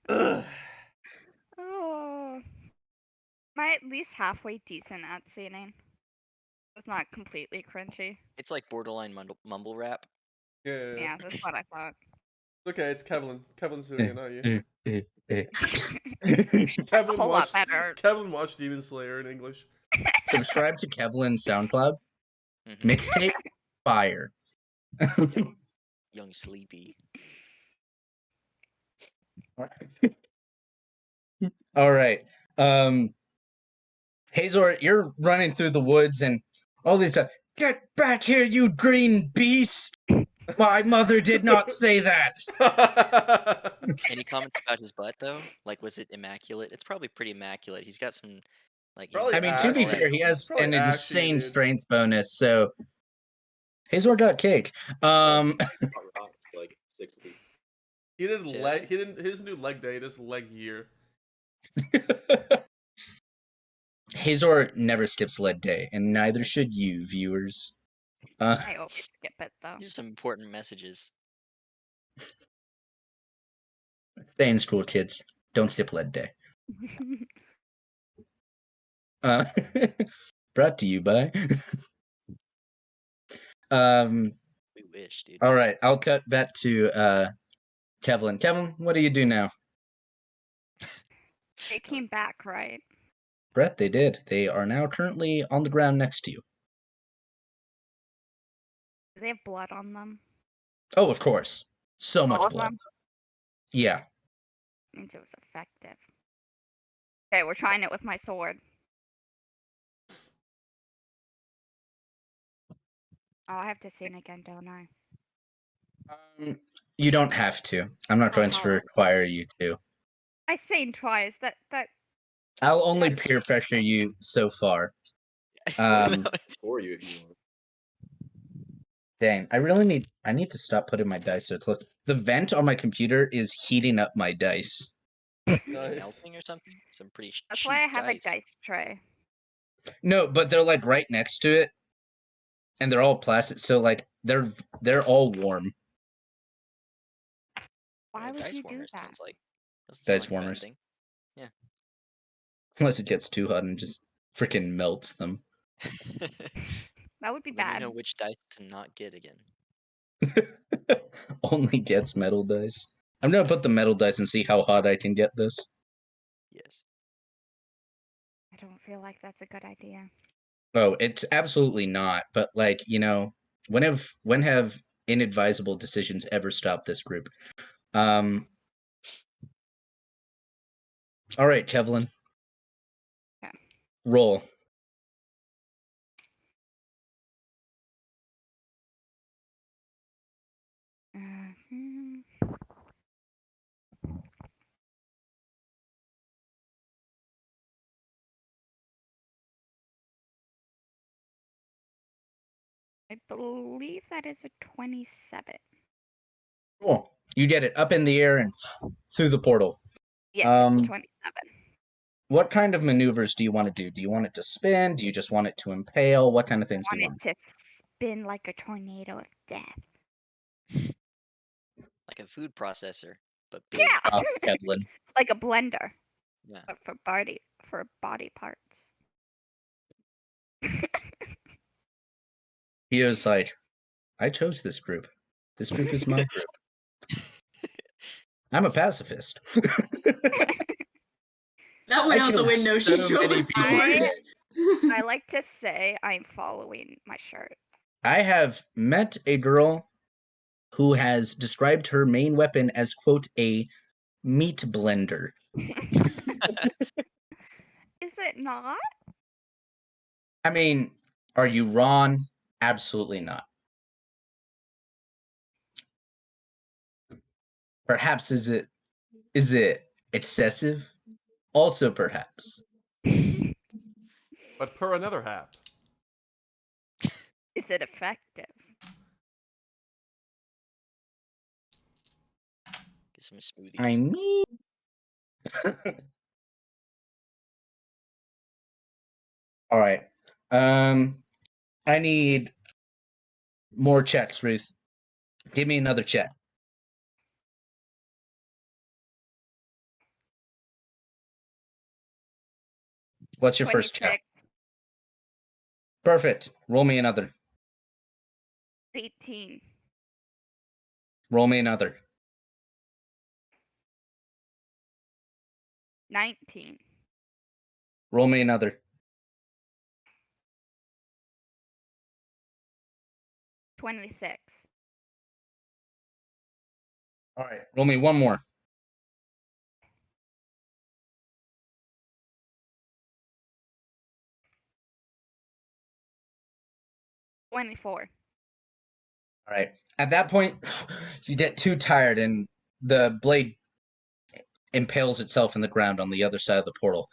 Ugh. Oh. Am I at least halfway decent at singing? It's not completely crunchy. It's like borderline mumble rap. Yeah. Yeah, that's what I thought. Okay, it's Kevlin. Kevlin's doing it, not you. A Kevlin whole lot watched. better. Kevlin watched Demon Slayer in English. Subscribe to Kevlin's SoundCloud. Mhm. Mixtape fire. Young Sleepy. All right. Hazor, you're running through the woods and all these stuff. Get back here, you green beast! My mother did not say that. Any comments about his butt though? Like, was it immaculate? It's probably pretty immaculate. He's got some, like, he's Probably I mean, to be got all that- fair, he has Probably an ashy, insane dude. strength bonus, so Hazor got cake. Hot rock, like 6 feet. He did Shit. leg. He didn't. His new leg day. This leg year. Hazor never skips lead day, and neither should you, viewers. I always skip it though. Here's some important messages. Stay in school, kids. Don't skip lead day. Uh, brought to you by. We wish, dude. All right, I'll cut back to Kevlin. Kevlin, what do you do now? They came back, right? Brett, they did. They are now currently on the ground next to you. Do they have blood on them? Oh, of course. So much All of blood. them? Yeah. Means it was effective. Okay, we're trying it with my sword. Oh, I have to sing again, don't I? You don't have to. I'm not going to Oh. require you to. I sang twice. That I'll only peer pressure you so far. For you if you want. Dang, I need to stop putting my dice so close. The vent on my computer is heating up my dice. Are they Nice. melting or something? Some pretty that's cheap why I have dice. a dice tray. No, but they're like right next to it. And they're all plastic, so like they're all warm. Why would dice you do warmers that? sounds like doesn't Dice sound like a bad warmers. thing. Unless it gets too hot and just freaking melts them. That would be Then you bad. know which dice to not get again. Only gets metal dice. I'm gonna put the metal dice and see how hot I can get this. Yes. I don't feel like that's a good idea. Oh, it's absolutely not. But like, you know, when have inadvisable decisions ever stopped this group? All right, Kevlin. Okay. Roll. Mhm. I believe that is a 27. Cool. You get it up in the air and through the portal. Yes, Um, it's 27. What kind of maneuvers do you want to do? Do you want it to spin? Do you just want it to impale? What kind of things I do you want want? it to spin like a tornado of death. Like a food processor, but big. Yeah, Oh, Kevlin. like a blender, Yeah. but for body parts. He was like, I chose this group. This group is my group. I'm a pacifist. That went I out the killed window. so She drove many a people sword. today. I like to say I'm following my shirt. I have met a girl who has described her main weapon as, quote, a meat blender. Is it not? I mean, are you wrong? Absolutely not. Perhaps is it excessive? Also perhaps. But per another hap. Is it effective? Get some smoothies. I mean All right. I need more checks, Ruth. Give me another check. What's your first check? 26, Perfect. Roll me another. 18, Roll me another. 19, Roll me another. 26, All right. Roll me one more. 24. All right. At that point, you get too tired, and the blade impales itself in the ground on the other side of the portal.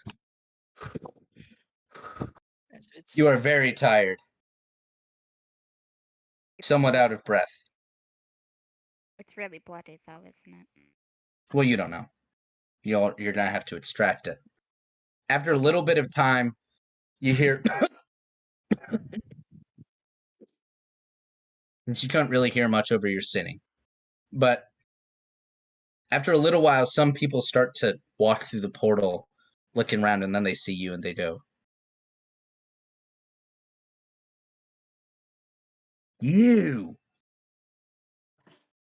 You are very tired, somewhat out of breath. It's really bloody, though, isn't it? Well, you don't know. You're gonna have to extract it. After a little bit of time, you hear. Since you can't really hear much over your sitting, but after a little while, some people start to walk through the portal, looking around, and then they see you and they go, "You're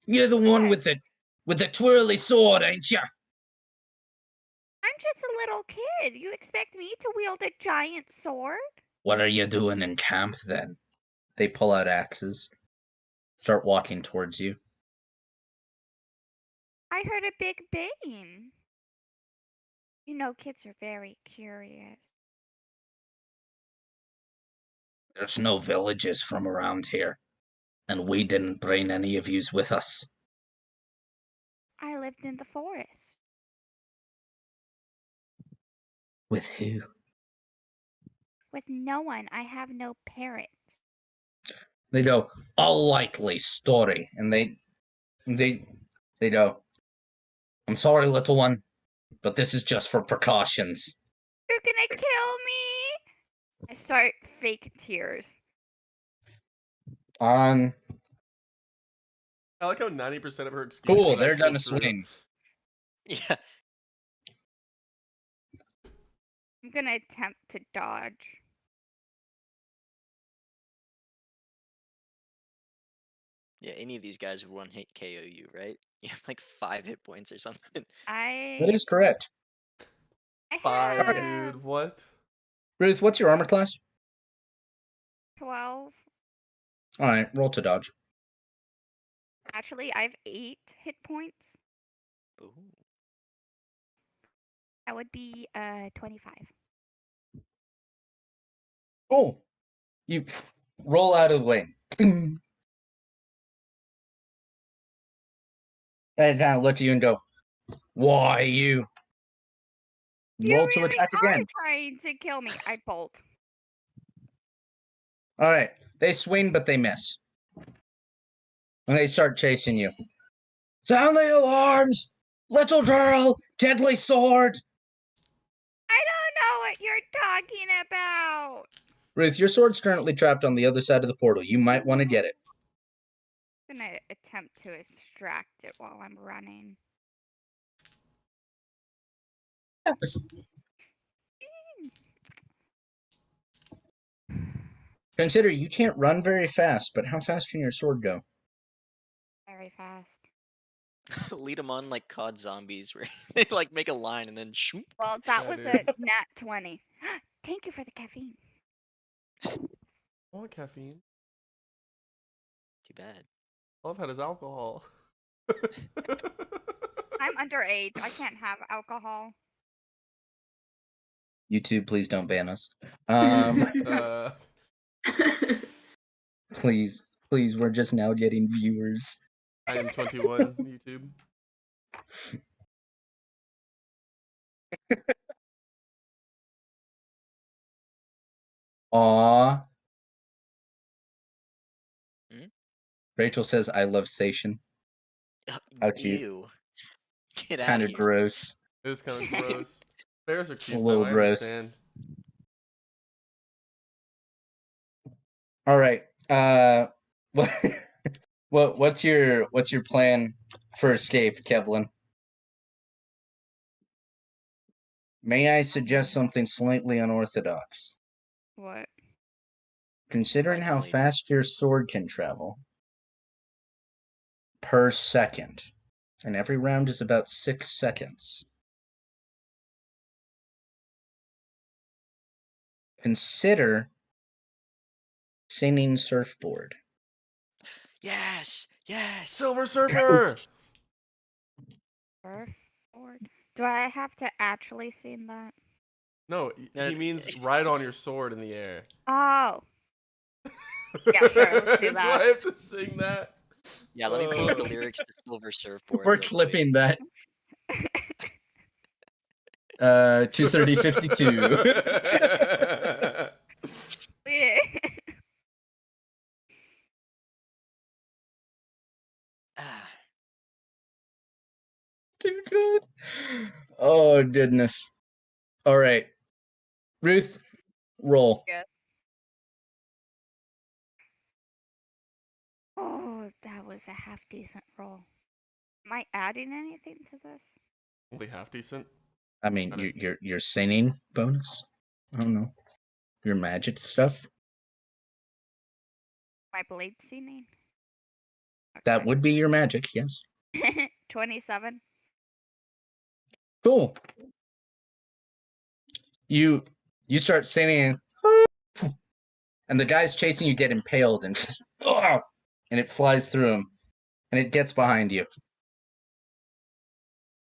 the one with the twirly sword, ain't ya?" I'm just a little kid. You expect me to wield a giant sword? What are you doing in camp then? They pull out axes, start walking towards you. I heard a big bang. You know, kids are very curious. There's no villages from around here, and we didn't bring any of yous with us. I lived in the forest. With who? With no one. I have no parents. They go, "A likely story," and they go, "I'm sorry, little one, but this is just for precautions." You're gonna kill me! I start fake tears. I like how 90% of her excuse. Cool, is they're actually gonna true. swing. Yeah. I'm gonna attempt to dodge. Yeah, any of these guys would one hit KO you, right? You have like 5 hit points or something. That is correct. I Five, have dude. What? Ruth, what's your armor class? 12. All right, roll to dodge. Actually, I have 8 hit points. Ooh. That would be 25. Cool. You roll out of the way. And kind of look at you and go, "Why you?" You Roll to really attack are again. trying to kill me. I bolt. All right, they swing, but they miss. And they start chasing you. "Sound the alarms! Little girl! Deadly sword!" I don't know what you're talking about. Ruth, your sword's currently trapped on the other side of the portal. You might want to get it. I'm gonna attempt to extract it while I'm running. Consider you can't run very fast, but how fast can your sword go? Very fast. Lead them on like COD zombies, where they like make a line and then shoot. Well, that Yeah, was dude. a nat 20. Thank you for the caffeine. I want caffeine. Too bad. All I've had is alcohol. I'm underage. I can't have alcohol. YouTube, please don't ban us. Uh, Please, we're just now getting viewers. I am 21. YouTube. Aw. Hmm? Rachel says, "I love Sation." How cute. Ew. Get out Kind of of here. gross. It is kind of gross. Bears are cute little though. I gross. understand. All right. What, what's your plan for escape, Kevlin? May I suggest something slightly unorthodox? What? Considering how Surprisingly. fast your sword can travel per second, and every round is about 6 seconds. Consider singing surfboard. Yes. Yes. Silver Surfer. Surfboard? Do I have to actually sing that? No, No, he means ride on your sword in the air. Oh. Yeah, sure, let's do Do that. I have to sing that? Yeah, let me pull up the Oh. lyrics to Silver Surfboard. We're real quick. clipping that. 2:30:52. Yeah. Ah, Too good. Oh goodness. All right, Ruth, roll. Yes. Oh, that was a half decent roll. Am I adding anything to this? Only half decent. I mean, Got it. your singing bonus. I don't know. Your magic stuff. My blade singing? That would be your magic, yes. 27. Cool. You start singing, and the guys chasing you get impaled, and and it flies through him, and it gets behind you.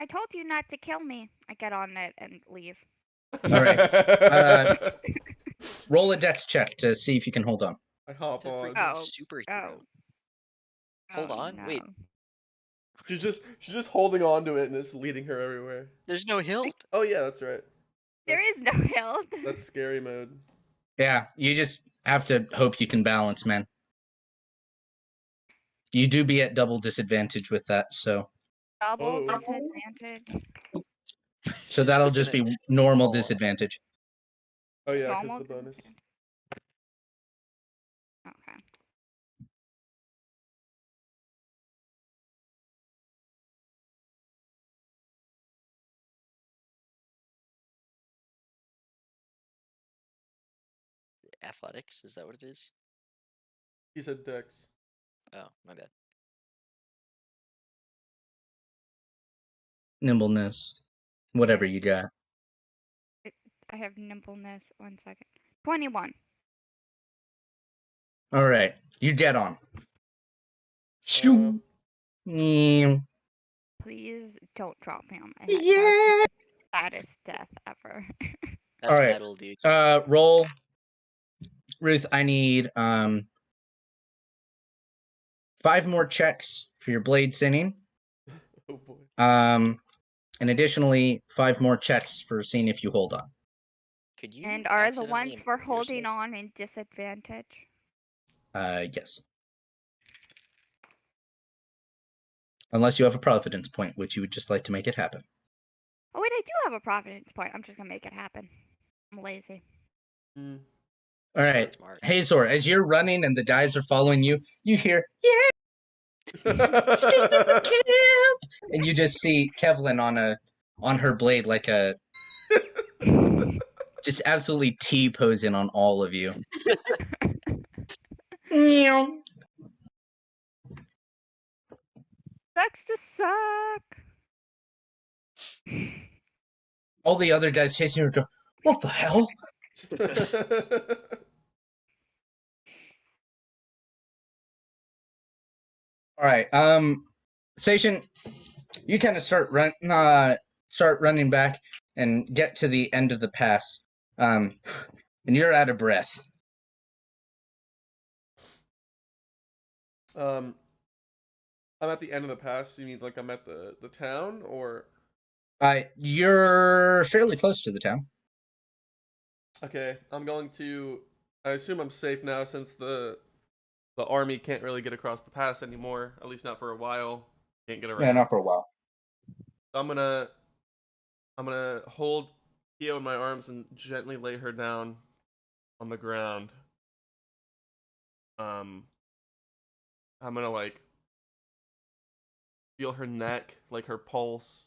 I told you not to kill me. I get on it and leave. All right. Roll a dex check to see if you can hold on. I hop it's a on. freaking Oh, superhero. oh. Hold Oh, on, wait. no. She's just holding on to it and it's leading her everywhere. There's no hilt. Oh yeah, that's right. There is no health. That's scary mode. Yeah, you just have to hope you can balance, man. You do be at double disadvantage with that, so Double Oh. disadvantage. so She's that'll within just a be normal wall. disadvantage. Oh yeah, because Normal the bonus. disadvantage. Okay. Athletics, is that what it is? He said Dex. Oh, my bad. Nimbleness, whatever you got. I have nimbleness. 1 second. 21. All right, you get on. Um, Please don't drop me on my head. Yeah. Saddest death ever. That's All right. metal, dude. Roll, Ruth. I need 5 more checks for your blade singing. oh boy. And additionally 5 more checks for seeing if you hold on. Could you? And are the ones accidentally for improve holding yourself? on in disadvantage? Yes. Unless you have a providence point, which you would just like to make it happen. Oh wait, I do have a providence point. I'm just gonna make it happen. I'm lazy. Mm. All right, Smart. Hazor, as you're running and the guys are following you, you hear, "Yeah, stay in the camp!" And you just see Kevlin on her blade like a just absolutely T-posing on all of you. Meow. Sucks to suck. All the other guys chasing her go, "What the hell?" All right, Station, you kind of start running back and get to the end of the pass, and you're out of breath. I'm at the end of the pass. You mean like I'm at the town, or? You're fairly close to the town. Okay, I'm going to. I assume I'm safe now since the army can't really get across the pass anymore. At least not for a while. Can't get around. Yeah, not for a while. So I'm gonna hold Kyo in my arms and gently lay her down on the ground. I'm gonna like feel her neck, like her pulse.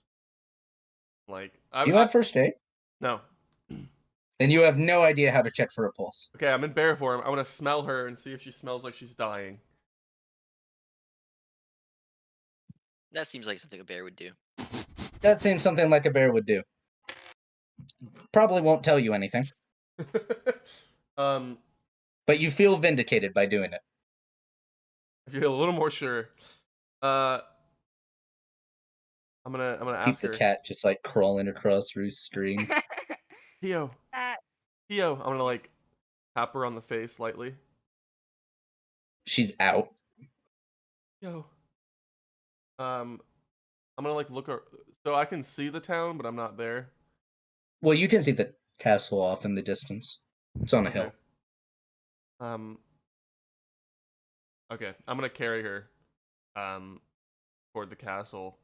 Like Do you have first aid? no. And you have no idea how to check for a pulse. Okay, I'm in bear form. I want to smell her and see if she smells like she's dying. That seems like something a bear would do. That seems something like a bear would do. Probably won't tell you anything, um, but you feel vindicated by doing it. I feel a little more sure. I'm gonna Keep ask the her. cat just like crawling across Ruth's screen. Theo, Theo. I'm gonna like tap her on the face lightly. She's out. Yo. I'm gonna like look her. So I can see the town, but I'm not there. Well, you can see the castle off in the distance. It's on a hill. Okay. Okay, I'm gonna carry her, toward the castle.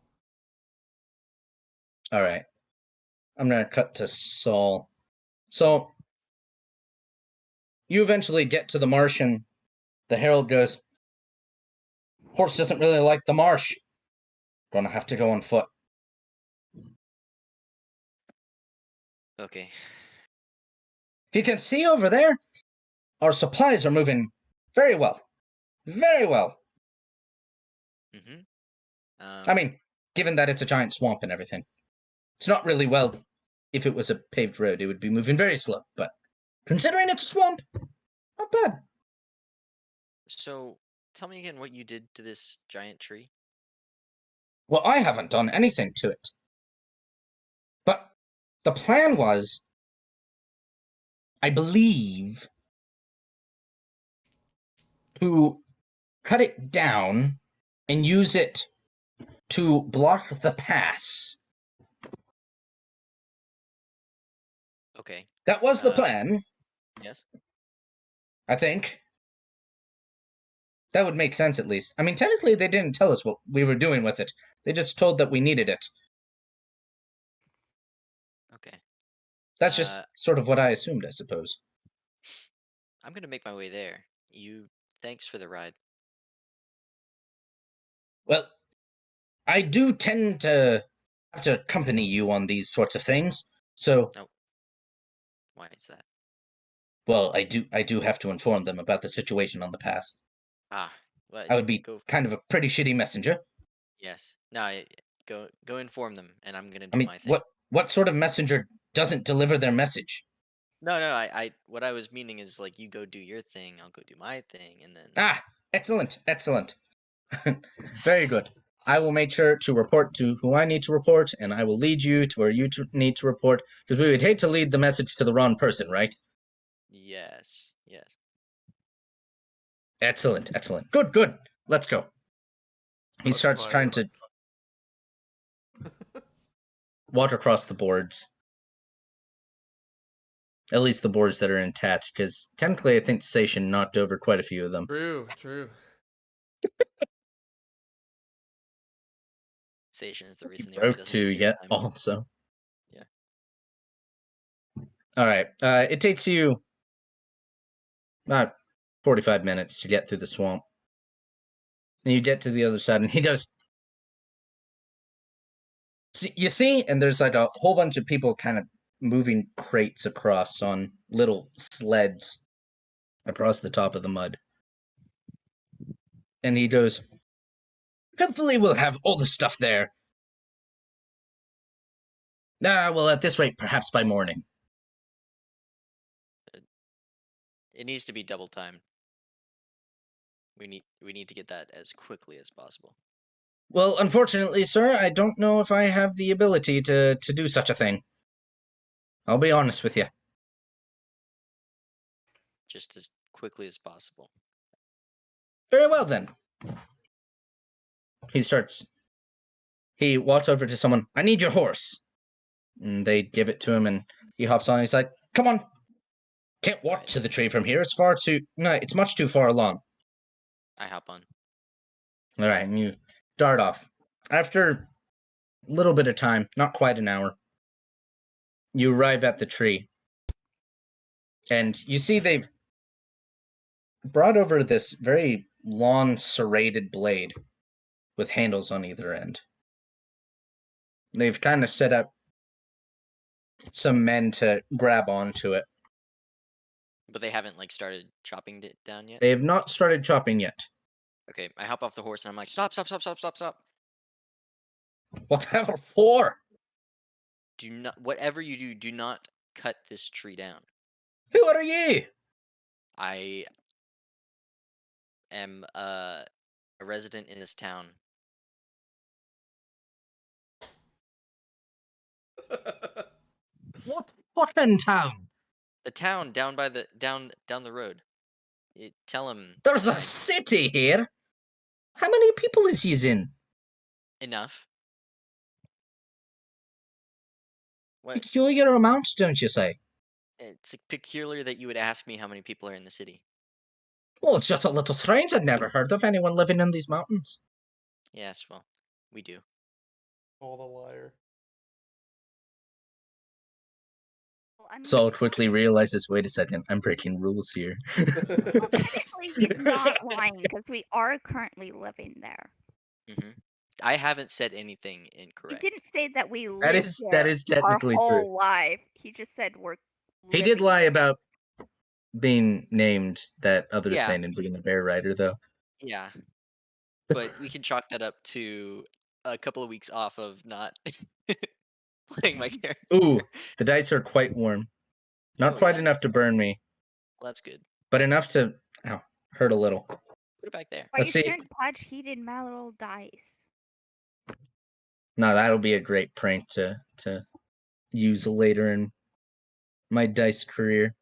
All right. I'm gonna cut to Saul. So you eventually get to the marsh, and the herald goes, "Horse doesn't really like the marsh. Gonna have to go on foot." Okay. If you can see over there, our supplies are moving very well. Very well. Mm-hmm. I mean, given that it's a giant swamp and everything. It's not really well. If it was a paved road, it would be moving very slow. But considering it's a swamp, not bad. So, tell me again what you did to this giant tree. Well, I haven't done anything to it. But the plan was, I believe, to cut it down and use it to block the pass. Okay. That was the plan, Yes. I think. That would make sense, at least. I mean, technically, they didn't tell us what we were doing with it. They just told that we needed it. Okay. That's just sort of what I assumed, I suppose. I'm gonna make my way there. Thanks for the ride. Well, I do tend to have to accompany you on these sorts of things, so... Oh. Why is that? Well, I do have to inform them about the situation on the pass. Ah, well, I would be kind of a pretty shitty messenger. Yes. No, go inform them, and I'm gonna I do mean, my thing. what sort of messenger doesn't deliver their message? No, what I was meaning is like you go do your thing, I'll go do my thing, and then. Ah, excellent. Very good. I will make sure to report to who I need to report, and I will lead you to where you need to report, because we would hate to lead the message to the wrong person, right? Yes. Excellent. Good. Let's go. He Let's starts fire. trying to walk across the boards. At least the boards that are intact, because technically I think the station knocked over quite a few of them. True. Station is the reason the Broke army doesn't two get yet, time. also. Yeah. All right. It takes you about 45 minutes to get through the swamp. And you get to the other side, and he goes, you see? And there's like a whole bunch of people kind of moving crates across on little sleds across the top of the mud. And he goes, hopefully we'll have all the stuff there. Well, at this rate, perhaps by morning. It needs to be double time. We need to get that as quickly as possible. Well, unfortunately, sir, I don't know if I have the ability to do such a thing. I'll be honest with you. Just as quickly as possible. Very well, then. He walks over to someone. I need your horse. And they give it to him, and he hops on. He's like, come on. Can't walk to the tree from here. It's much too far along. I hop on. All right, and you dart off. After a little bit of time, not quite an hour, you arrive at the tree. And you see brought over this very long serrated blade with handles on either end. They've kind of set up some men to grab onto it. But they haven't like started chopping it down yet. They have not started chopping yet. Okay, I hop off the horse and I'm like, stop, stop, stop, stop, stop, stop. Whatever for? Do not, whatever you do, do not cut this tree down. Who are you? I am a resident in this town. What fucking town? The town down by the down the road. Tell him There's a city here. How many people is he in? enough. What? Peculiar amount, don't you say? It's peculiar that you would ask me how many people are in the city. Well, it's just a little strange. I'd never heard of anyone living in these mountains. Yes, well, we do. All the liar. Well, I mean, Saul quickly realizes, wait a second, I'm breaking rules here. technically he's not lying because we are currently living there. Hmm. I haven't said anything He incorrect. didn't say that we That lived is there technically our true. whole life. He just said we're. He did living lie there. about being named that other Yeah. thing and being a bear rider, though. Yeah, but we can chalk that up to a couple of weeks off of not playing my character. Ooh, the dice are quite warm. Not Oh, quite yeah? enough to burn me, Well, that's good. but enough to hurt a little. Put it back there. Why Let's you see. shouldn't touch heated metal dice. No, that'll be a great prank to use later in my dice career.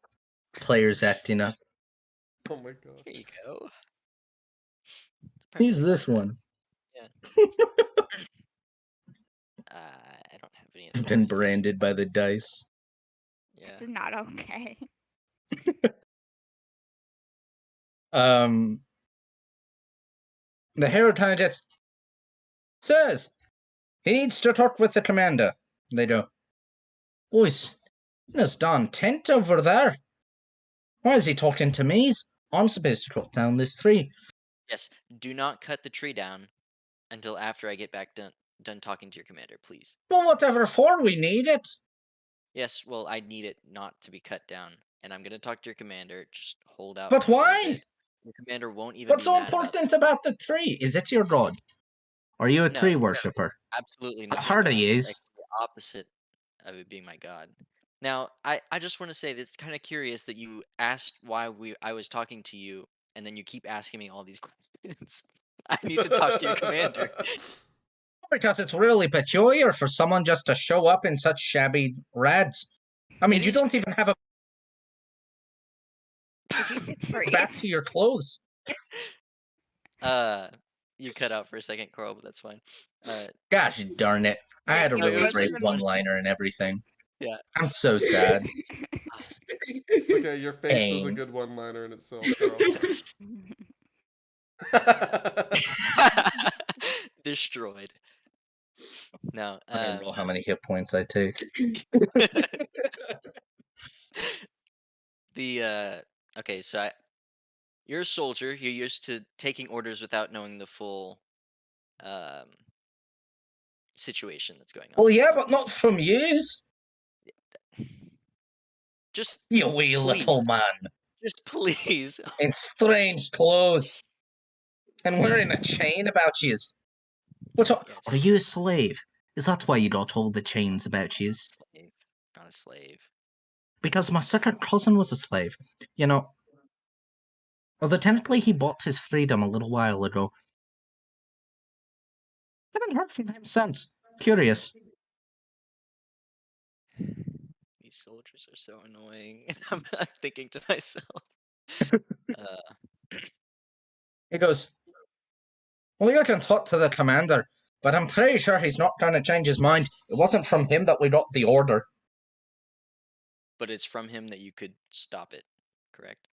Players acting up. Oh my god. Here you go. Use this one. I don't have any. I've been branded by the dice. Yeah. It's not okay. The Herotologist says he needs to talk with the commander. They do. Oh, he's in his darn tent over there. Why is he talking to me? I'm supposed to cut down this tree. Yes. Do not cut the tree down until after I get back done talking to your commander, please. Well, whatever for, we need it. Yes. Well, I need it not to be cut down, and I'm gonna talk to your commander. Just hold out. But for a little why? bit. Your commander won't even. What's be so mad about important about the tree? Is it your god? Are you a No, tree no. worshipper? Absolutely not. I my heard god. he It's is. actually the opposite of it being my god. Now, I just want to say that it's kind of curious that you asked why I was talking to you, and then you keep asking me all these questions. I need to talk to your commander. Because it's really peculiar for someone just to show up in such shabby rags. I mean, It you is- don't even have a Did you just freeze? back to your clothes. You cut out for a second, Carl, but that's fine. Gosh darn it. I had a No, it really was great really one-liner and everything. Yeah. I'm so sad. Okay, your face was a Dang. good one-liner in itself. Destroyed. No. I don't know how many hit points I take. Okay, so you're a soldier. You're used to taking orders without knowing the full situation that's going on. Well, yeah, but not from yous. Just You wee please. little man. Just please. In strange clothes. And wearing a chain about yous. What are you a slave? Is that why you got all the chains about yous? Slave, not a slave. Because my second cousin was a slave. You know, although technically he bought his freedom a little while ago. Haven't heard from him since. Curious. These soldiers are so annoying. I'm thinking to myself. He goes, well, you can talk to the commander, but I'm pretty sure he's not going to change his mind. It wasn't from him that we got the order. But it's from him that you could stop it, correct?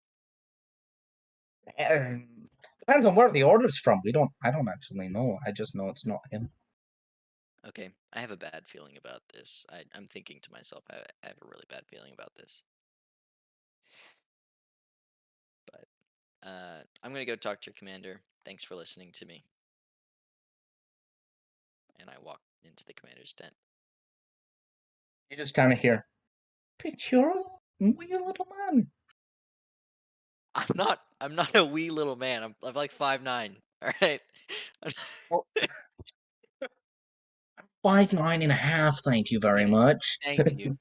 Depends on where the order's from. I don't actually know. I just know it's not him. Okay, I have a bad feeling about this. I'm thinking to myself, I have a really bad feeling about this. But I'm gonna go talk to your commander. Thanks for listening to me. And I walk into the commander's tent. You just kind of hear, "Picture wee little man." I'm not a wee little man. I'm like 5'9". All right. Well, 5'9.5", thank you very Okay, much. thank you.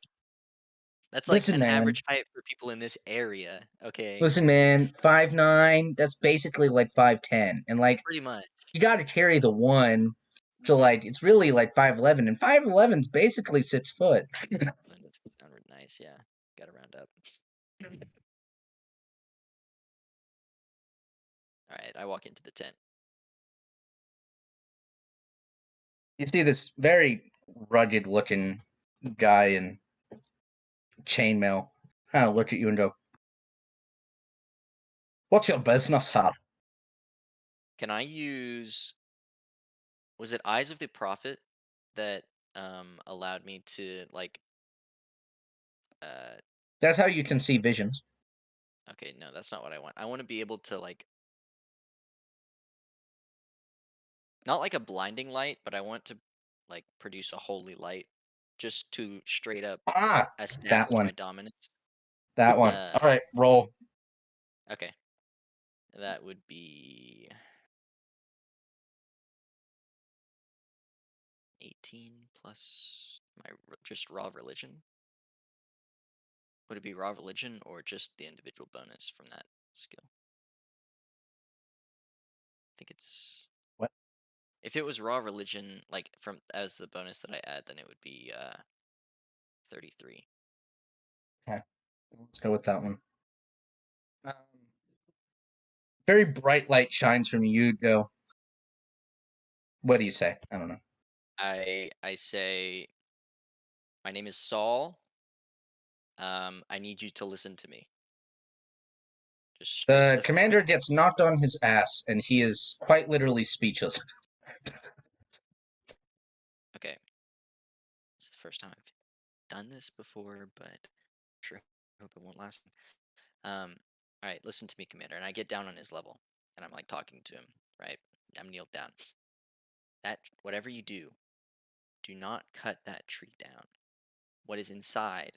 That's like Listen, an man. average height for people in this area. Okay. Listen, man, 5'9", that's basically like 5'10". And like, Pretty much. you gotta carry the one. So Mhm. like, it's really like 5'11", and 5'11's basically 6 foot. That's sounded nice, yeah. Gotta round up. Alright, I walk into the tent. You see this very rugged looking guy in chainmail kind of look at you and go, "What's your business, sir?" Can I use, was it Eyes of the Prophet that allowed me to like uh That's how you can see visions. okay, no, that's not what I want. I want to be able to like, not like a blinding light, but I want to like produce a holy light just to straight up Ah, that establish one. my dominance. That one. Uh All right, roll. okay. That would be 18 plus my just raw religion. Would it be raw religion or just the individual bonus from that skill? I think it's, What? if it was raw religion, like from as the bonus that I add, then it would be 33. Okay, let's go with that one. Very bright light shines from you. You'd go, what do you say? I don't know. I say, my name is Saul. I need you to listen to me. Just straight to The the commander point. gets knocked on his ass, and he is quite literally speechless. Okay. This is the first time I've done this before, but sure hope it won't last. All right, listen to me, Commander. And I get down on his level, and I'm like talking to him. Right, I'm kneeled down. That whatever you do not cut that tree down. What is inside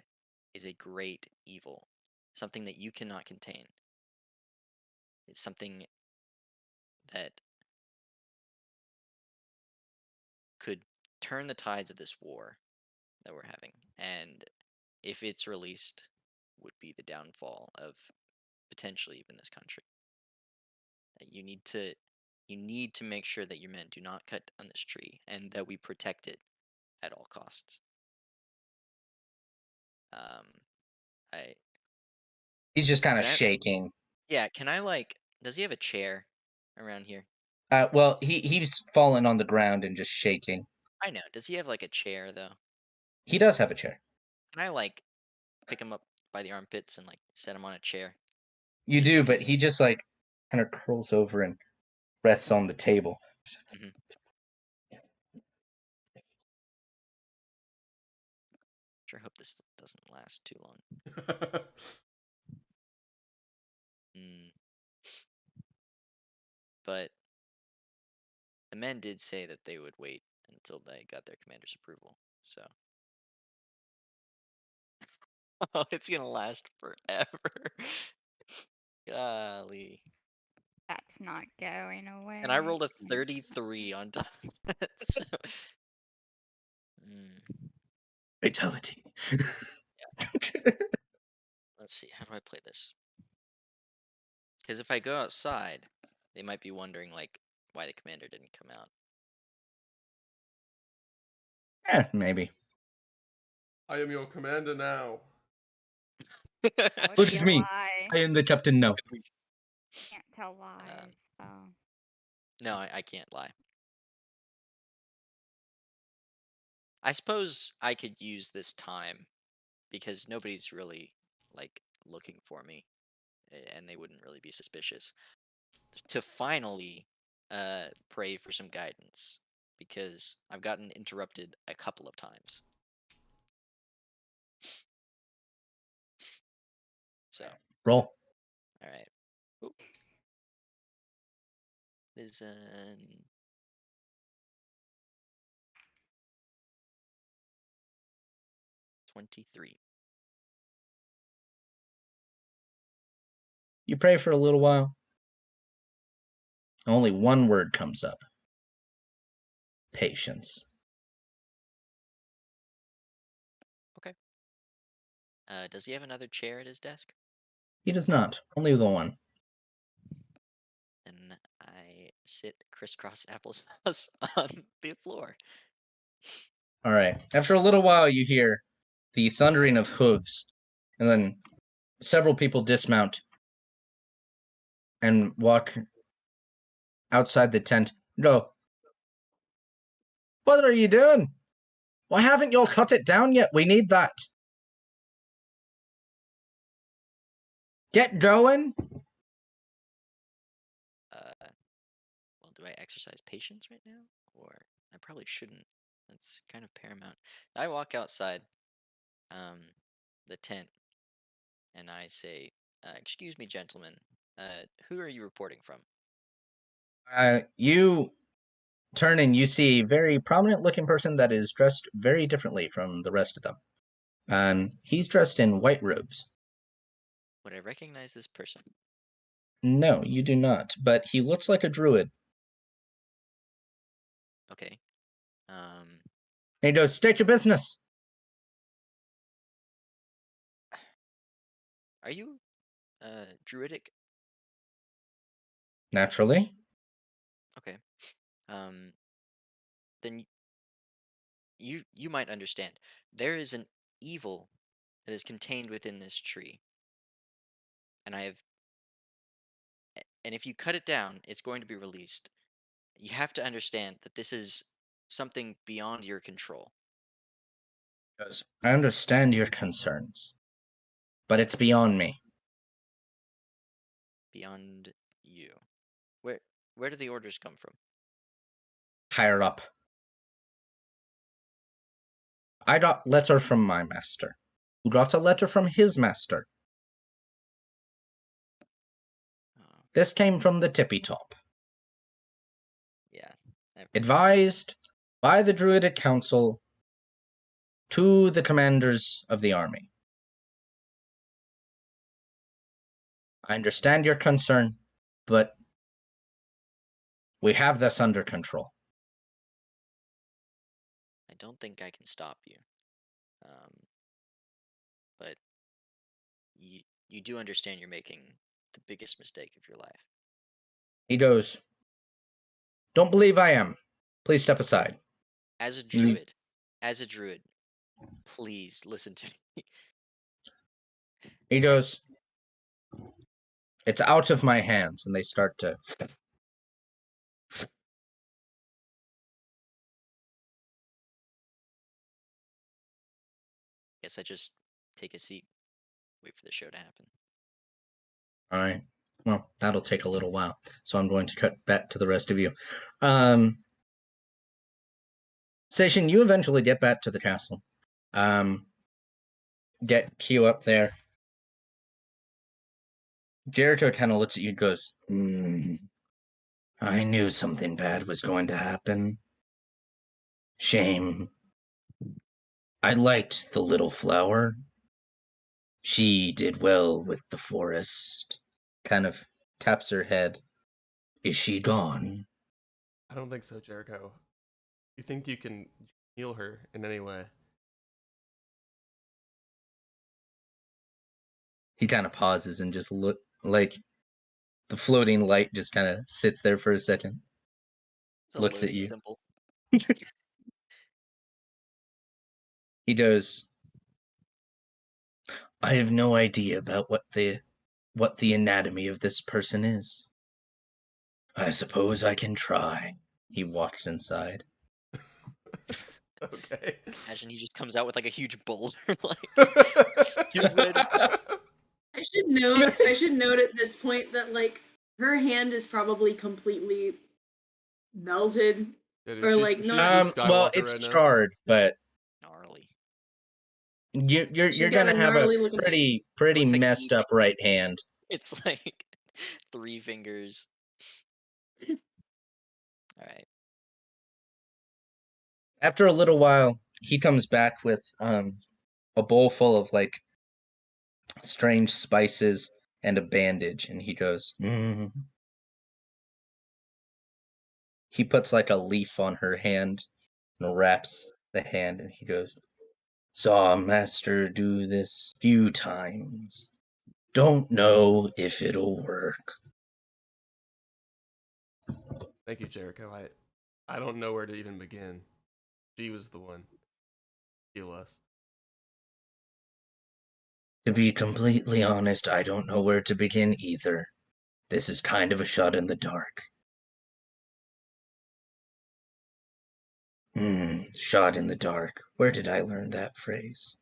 is a great evil, something that you cannot contain. It's something that could turn the tides of this war that we're having, and if it's released, would be the downfall of potentially even this country. You need to make sure that your men do not cut on this tree and that we protect it at all costs. Um, I He's just kind of can I, shaking. yeah, can I like? Does he have a chair around here? Well, he's fallen on the ground and just shaking. I know. Does he have like a chair though? He does have a chair. Can I like pick him up by the armpits and like set him on a chair? You Just do, so but he he's. just like kind of curls over and rests on the table. Mhm. Sure hope this doesn't last too long. Mm. But the men did say that they would wait until they got their commander's approval. So, oh, it's gonna last forever. Golly. That's not going away. And I rolled a 33 on top of that. So. Mm, Fatality. let's see. How do I play this? Because if I go outside, they might be wondering like why the commander didn't come out. Maybe. I am your commander now. That would Look be at a me. lie. I am the captain now. Can't tell lies. No, I can't lie. I suppose I could use this time because nobody's really like looking for me, and they wouldn't really be suspicious, to finally pray for some guidance because I've gotten interrupted a couple of times. So, Roll. all right. Oop. is 23. You pray for a little while. Only one word comes up. Patience. Does he have another chair at his desk? He does not. Only the one. And I sit crisscross applesauce on the floor. All right. After a little while, you hear the thundering of hooves, and then several people dismount and walk outside the tent. Go. What are you doing? Why haven't you all cut it down yet? We need that. Get going. Well, do I exercise patience right now? Or I probably shouldn't. That's kind of paramount. I walk outside the tent and I say, excuse me, gentlemen, who are you reporting from? You turn and you see a very prominent-looking person that is dressed very differently from the rest of them. He's dressed in white robes. Would I recognize this person? No, you do not, but he looks like a druid. Okay. He goes, state your business. Are you druidic? Naturally. Okay. Then you might understand. There is an evil that is contained within this tree. And and if you cut it down, it's going to be released. You have to understand that this is something beyond your control. He goes, I understand your concerns, but it's beyond me. Beyond you. Where do the orders come from? Higher up. I got letter from my master, who got a letter from his master. This came from the tippy top. Yeah. Advised by the Druidic Council to the commanders of the army. I understand your concern, but we have this under control. I don't think I can stop you. But you do understand you're making the biggest mistake of your life. He goes, don't believe I am. Please step aside. As a druid, please listen to me. He goes, it's out of my hands, and they start to... Guess I just take a seat, wait for the show to happen. All right. Well, that'll take a little while, so I'm going to cut back to the rest of you. Station, you eventually get back to the castle. Get Q up there. Jericho kind of looks at you and goes, I knew something bad was going to happen. Shame. I liked the little flower. She did well with the forest. Kind of taps her head. Is she gone? I don't think so, Jericho. You think you can heal her in any way? He kind of pauses and just look like the floating light just kind of sits there for a second. It's a Looks at loading you. symbol. He goes, I have no idea about what the anatomy of this person is. I suppose I can try. He walks inside. Okay. Imagine he just comes out with like a huge boulder. Like, I should note at this point that like her hand is probably completely melted. Yeah, dude, Or, she's like, Luke not- Well, Skywalker it's right now. scarred, but gnarly. you're She's gonna got a have a gnarly looking- pretty looks like messed E.T. up right hand. It's like 3 fingers. All right. After a little while, he comes back with a bowl full of like strange spices and a bandage, and he goes, He puts like a leaf on her hand and wraps the hand, and he goes, Saw master do this few times. Don't know if it'll work. Thank you, Jericho. I don't know where to even begin. She was the one. Heal us. To be completely honest, I don't know where to begin either. This is kind of a shot in the dark. Shot in the dark. Where did I learn that phrase?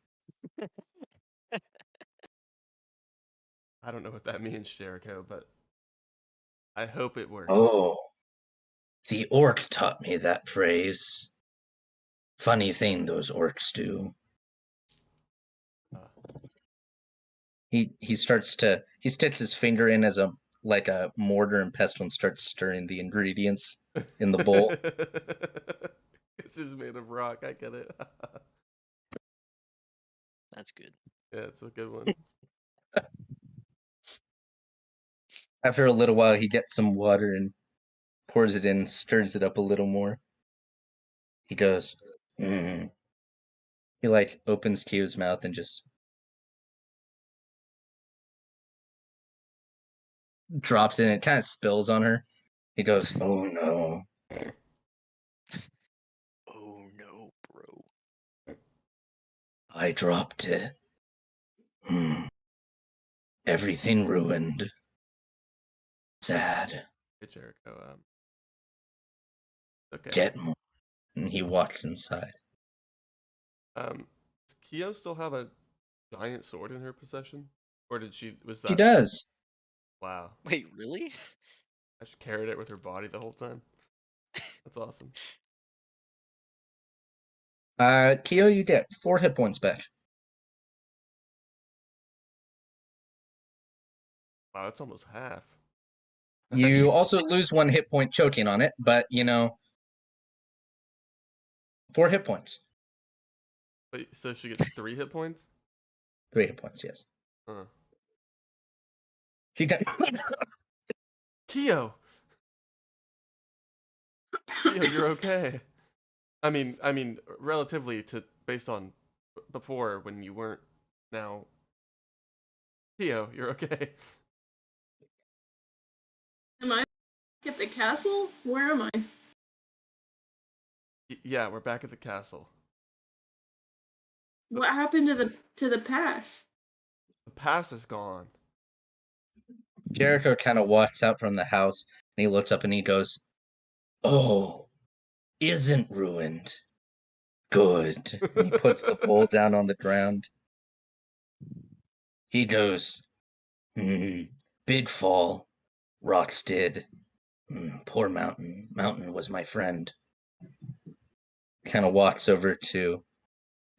I don't know what that means, Jericho, but I hope it works. Oh, the orc taught me that phrase. Funny thing those orcs do. He sticks his finger in as a mortar and pestle and starts stirring the ingredients in the bowl. This is made of rock. I get it. That's good. Yeah, it's a good one. After a little while, he gets some water and pours it in, stirs it up a little more. He goes, He like opens Kyo's mouth and just drops it, and it kind of spills on her. He goes, "Oh no, Oh no, bro. I dropped it. Everything ruined. Sad. Good, Jericho. Okay. Get more." And he walks inside. Does Kyo still have a giant sword in her possession, or did she? Was that? She does. Wow. Wait, really? She carried it with her body the whole time. That's awesome. Kyo, you get 4 hit points back. Wow, that's almost half. You also lose 1 hit point choking on it, but 4 hit points. Wait, so she gets 3 hit points? 3 hit points, yes. She got Kyo, you're okay. I mean, relatively to based on before when you weren't. Now, Kyo, you're okay. Am I at the castle? Where am I? Yeah, we're back at the castle. What happened to the pass? The pass is gone. Jericho kind of walks out from the house, and he looks up and he goes, "Oh, isn't ruined. Good." And he puts the bowl down on the ground. He goes, "Big fall. Rocks did. Poor Mountain. Mountain was my friend." Kind of walks over to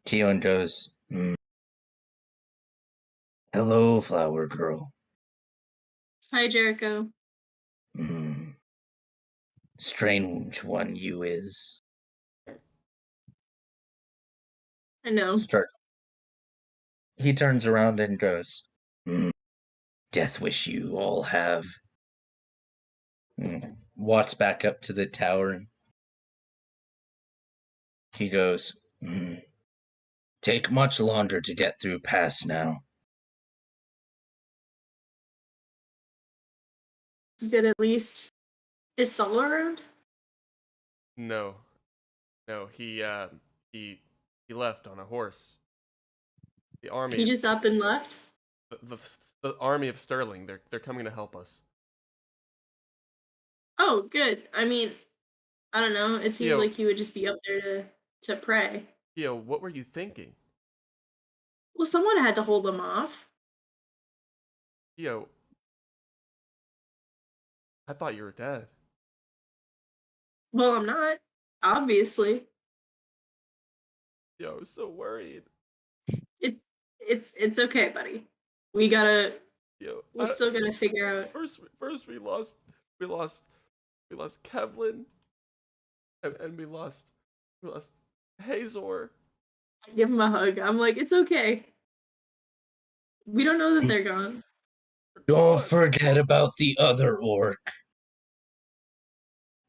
Kyo and goes, "Hello, flower girl. Hi, Jericho. Strange one you is." I know. He turns around and goes, "Death wish you all have." Walks back up to the tower and he goes, "Take much longer to get through pass now." Did at least is Saul around? No, he left on a horse. The army. He just up and left. The army of Sterling. They're coming to help us. Oh, good. I mean, I don't know. It seems Yo. like he would just be up there to pray. Kyo, what were you thinking? Well, someone had to hold them off. Kyo, I thought you were dead. Well, I'm not. Obviously. Yo, I was so worried. It's okay, buddy. We gotta. Yo, We're still gonna figure out. First we lost Kevlin, And we lost Hazor. I give him a hug. I'm like, it's okay. We don't know that they're gone. Don't forget about the other orc.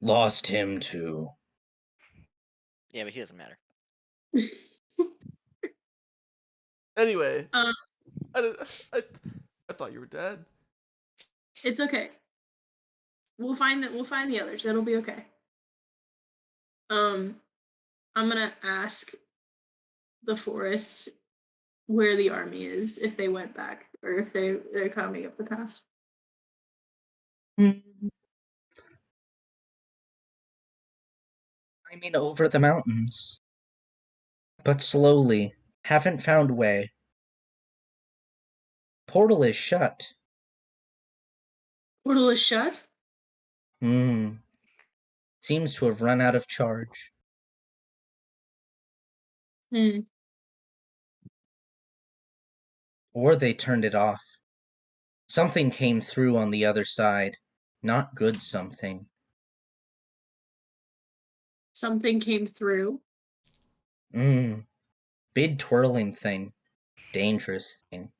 Lost him too. Yeah, but he doesn't matter. Anyway, Um, I thought you were dead. It's okay. We'll find the others. It'll be okay. I'm gonna ask the forest where the army is, if they went back or if they're coming up the pass. I mean, over the mountains. But slowly. Haven't found way. Portal is shut. Portal is shut? Seems to have run out of charge. Or they turned it off. Something came through on the other side. Not good something. Something came through. Big twirling thing. Dangerous thing.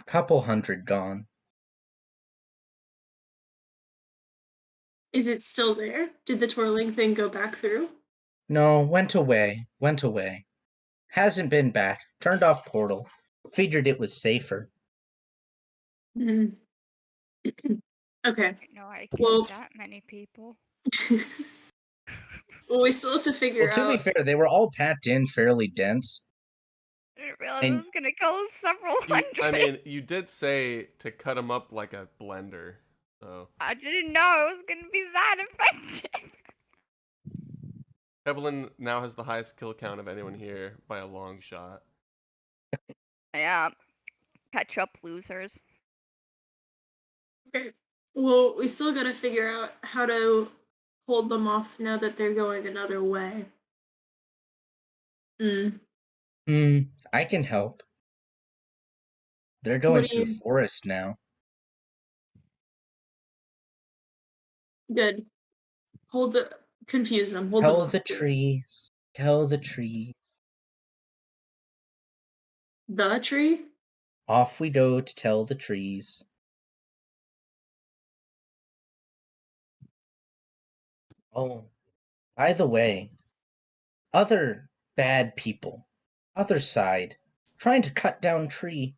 Couple hundred gone. Is it still there? Did the twirling thing go back through? No, went away. Hasn't been back. Turned off portal. Figured it was safer. Okay. No, I Well- killed that many people. Well, we still have to figure Well, to be out. fair, they were all packed in fairly dense. I didn't realize And- it was gonna kill several hundred. I mean, you did say to cut them up like a blender, so I didn't know it was gonna be that effective. Evelyn now has the highest kill count of anyone here by a long shot. Yeah. Catch up, losers. Okay. Well, we still gotta figure out how to hold them off now that they're going another way. I can help. They're going do through you- forest now. Good. Confuse them. Hold them Tell off, the please. trees. Tell the trees. The tree? Off we go to tell the trees. Oh, by the way, other bad people, other side, trying to cut down tree.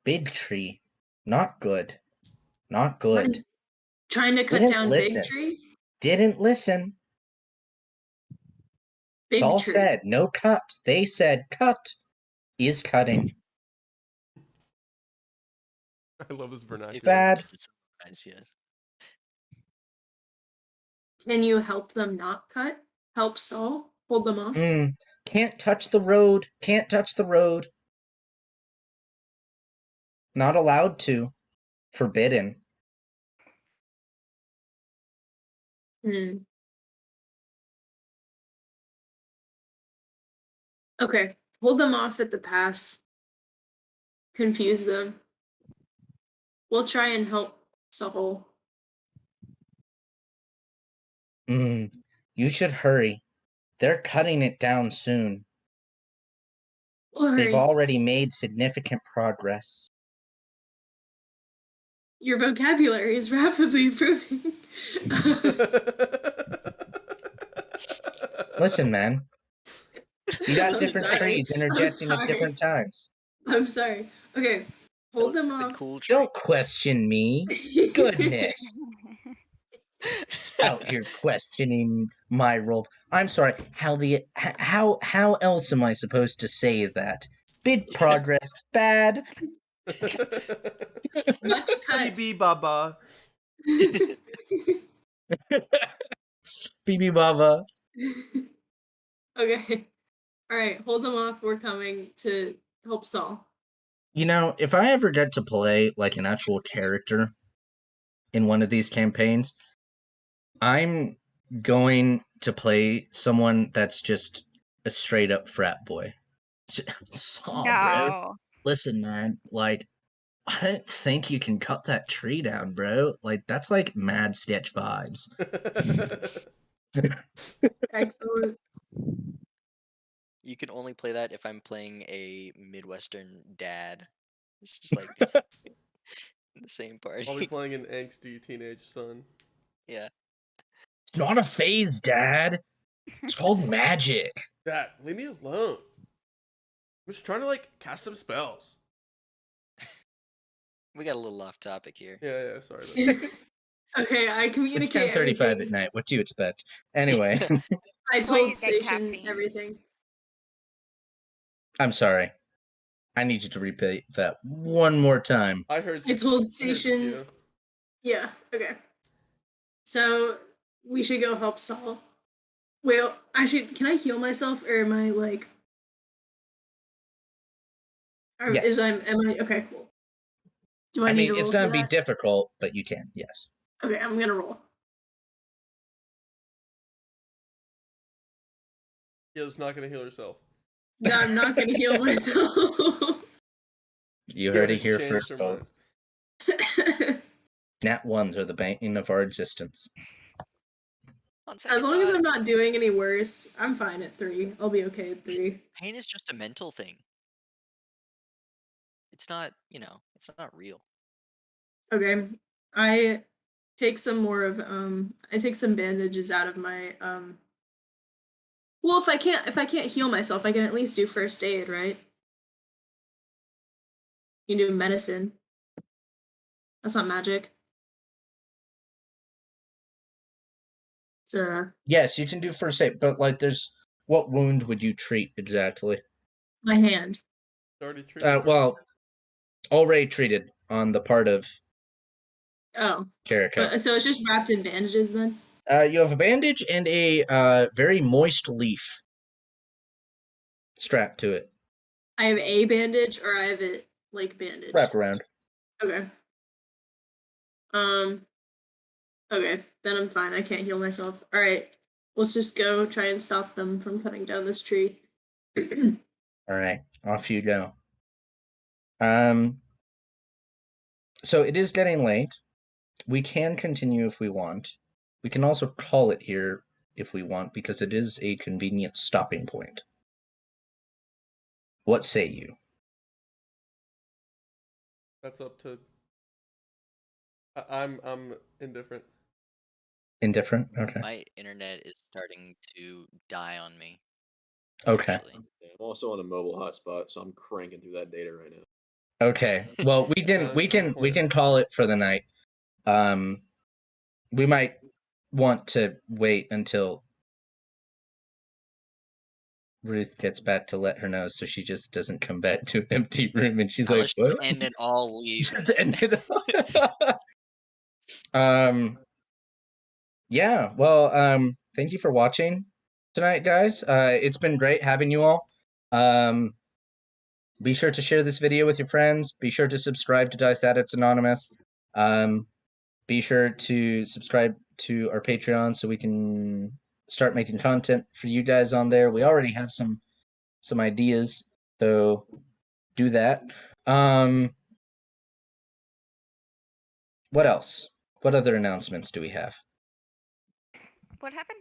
Big tree. Not good. Not good. Trying to cut Didn't down listen. big tree? Didn't listen. Big Saul tree. said no cut. They said cut is cutting. I love this If vernacular. Bad. it's nice, yes. Can you help them not cut? Help Saul? Hold them off? Can't touch the road. Can't touch the road. Not allowed to. Forbidden. Okay. Hold them off at the pass. Confuse them. We'll try and help Saul. You should hurry. They're cutting it down soon. We'll They've hurry. already made significant progress. Your vocabulary is rapidly improving. Listen, man. You got I'm different sorry. trees interjecting at sorry. different times. I'm sorry. Okay. Hold them The off. cool tree. Don't question me. Goodness. Out here questioning my role. I'm sorry. How else am I supposed to say that? Big progress, bad. Much cut. BB Baba. BB Baba. Okay. All right. Hold them off. We're coming to help Saul. You know, if I ever get to play like an actual character in one of these campaigns, I'm going to play someone that's just a straight up frat boy. Saul, bro. No. Listen, man, like, I don't think you can cut that tree down, bro. Like, that's like mad sketch vibes. Excellent. You can only play that if I'm playing a Midwestern dad. It's just like in the same I'll be party. playing an angsty teenage son. Yeah. It's not a phase, Dad. It's called magic. Dad, leave me alone. I'm just trying to like cast some spells. We got a little off topic here. Yeah, sorry about that. Okay, I It's communicate 10:35 everything. at night. What do you expect? Anyway, I Well, you told get Station caffeine. everything. I'm sorry. I need you to repeat that one more time. I heard I you. told I heard you, Station. Kia. Yeah, okay. So we should go help Saul. Wait, can I heal myself or am I like or Yes. am I okay, cool. Do I I need mean, to roll it's for gonna be that? difficult, but you can. Yes. Okay, I'm gonna roll. Kia's not gonna heal herself. No, I'm not gonna heal myself. You Kia heard it has here changed first, her folks. mind. Nat ones are the bane of our existence. On As second long as thought, I'm not doing any worse, I'm fine at 3. I'll be okay at 3. pain is just a mental thing. It's not, it's not real. Okay. I take some more of I take some bandages out of my well, if I can't heal myself, I can at least do first aid, right? You do medicine. That's not magic. It's Yes, you can do first aid, but like, what wound would you treat exactly? my hand. Already treated. Well, already treated on the part of Oh. Jericho. So it's just wrapped in bandages then? You have a bandage and a very moist leaf strapped to it. I have a bandage or I have it like bandaged. Wrap around. Okay. Okay, then I'm fine. I can't heal myself. All right, let's just go try and stop them from cutting down this tree. All right, off you go. So it is getting late. We can continue if we want. We can also call it here if we want, because it is a convenient stopping point. What say you? That's up to. I'm indifferent. Indifferent? Okay. My internet is starting to die on me. Okay. actually. Yeah, I'm also on a mobile hotspot, so I'm cranking through that data right now. Okay. Well, we can call it for the night. We might want to wait until Ruth gets back to let her know, so she just doesn't come back to an empty room and she's Now like, let's "What?" just end it all. Leave. Just end it. Yeah. Well, thank you for watching tonight, guys. It's been great having you all. Be sure to share this video with your friends. Be sure to subscribe to Dice Addicts Anonymous. Be sure to subscribe to our Patreon so we can start making content for you guys on there. We already have some ideas, so do that. What else? What other announcements do we have? What happened?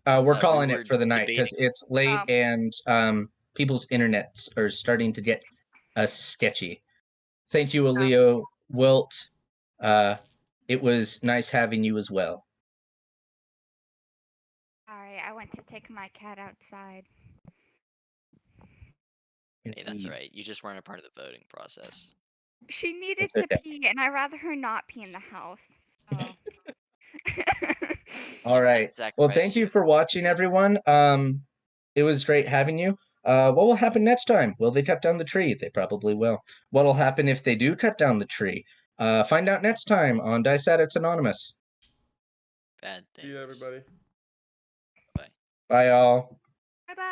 We're We calling were it for the night because debating- it's late and people's internets are starting to get sketchy. Thank you, Aleo, Wilt. It was nice having you as well. Sorry, I went to take my cat outside. Hey, that's Indeed. all right. You just weren't a part of the voting process. She needed That's to okay. pee, and I'd rather her not pee in the house. So. All right. Well, Sacrifice. thank you for watching, everyone. It was great having you. What will happen next time? Will they cut down the tree? They probably will. What will happen if they do cut down the tree? Find out next time on Dice Addicts Anonymous. Bad things. See you, everybody. Bye. Bye, all.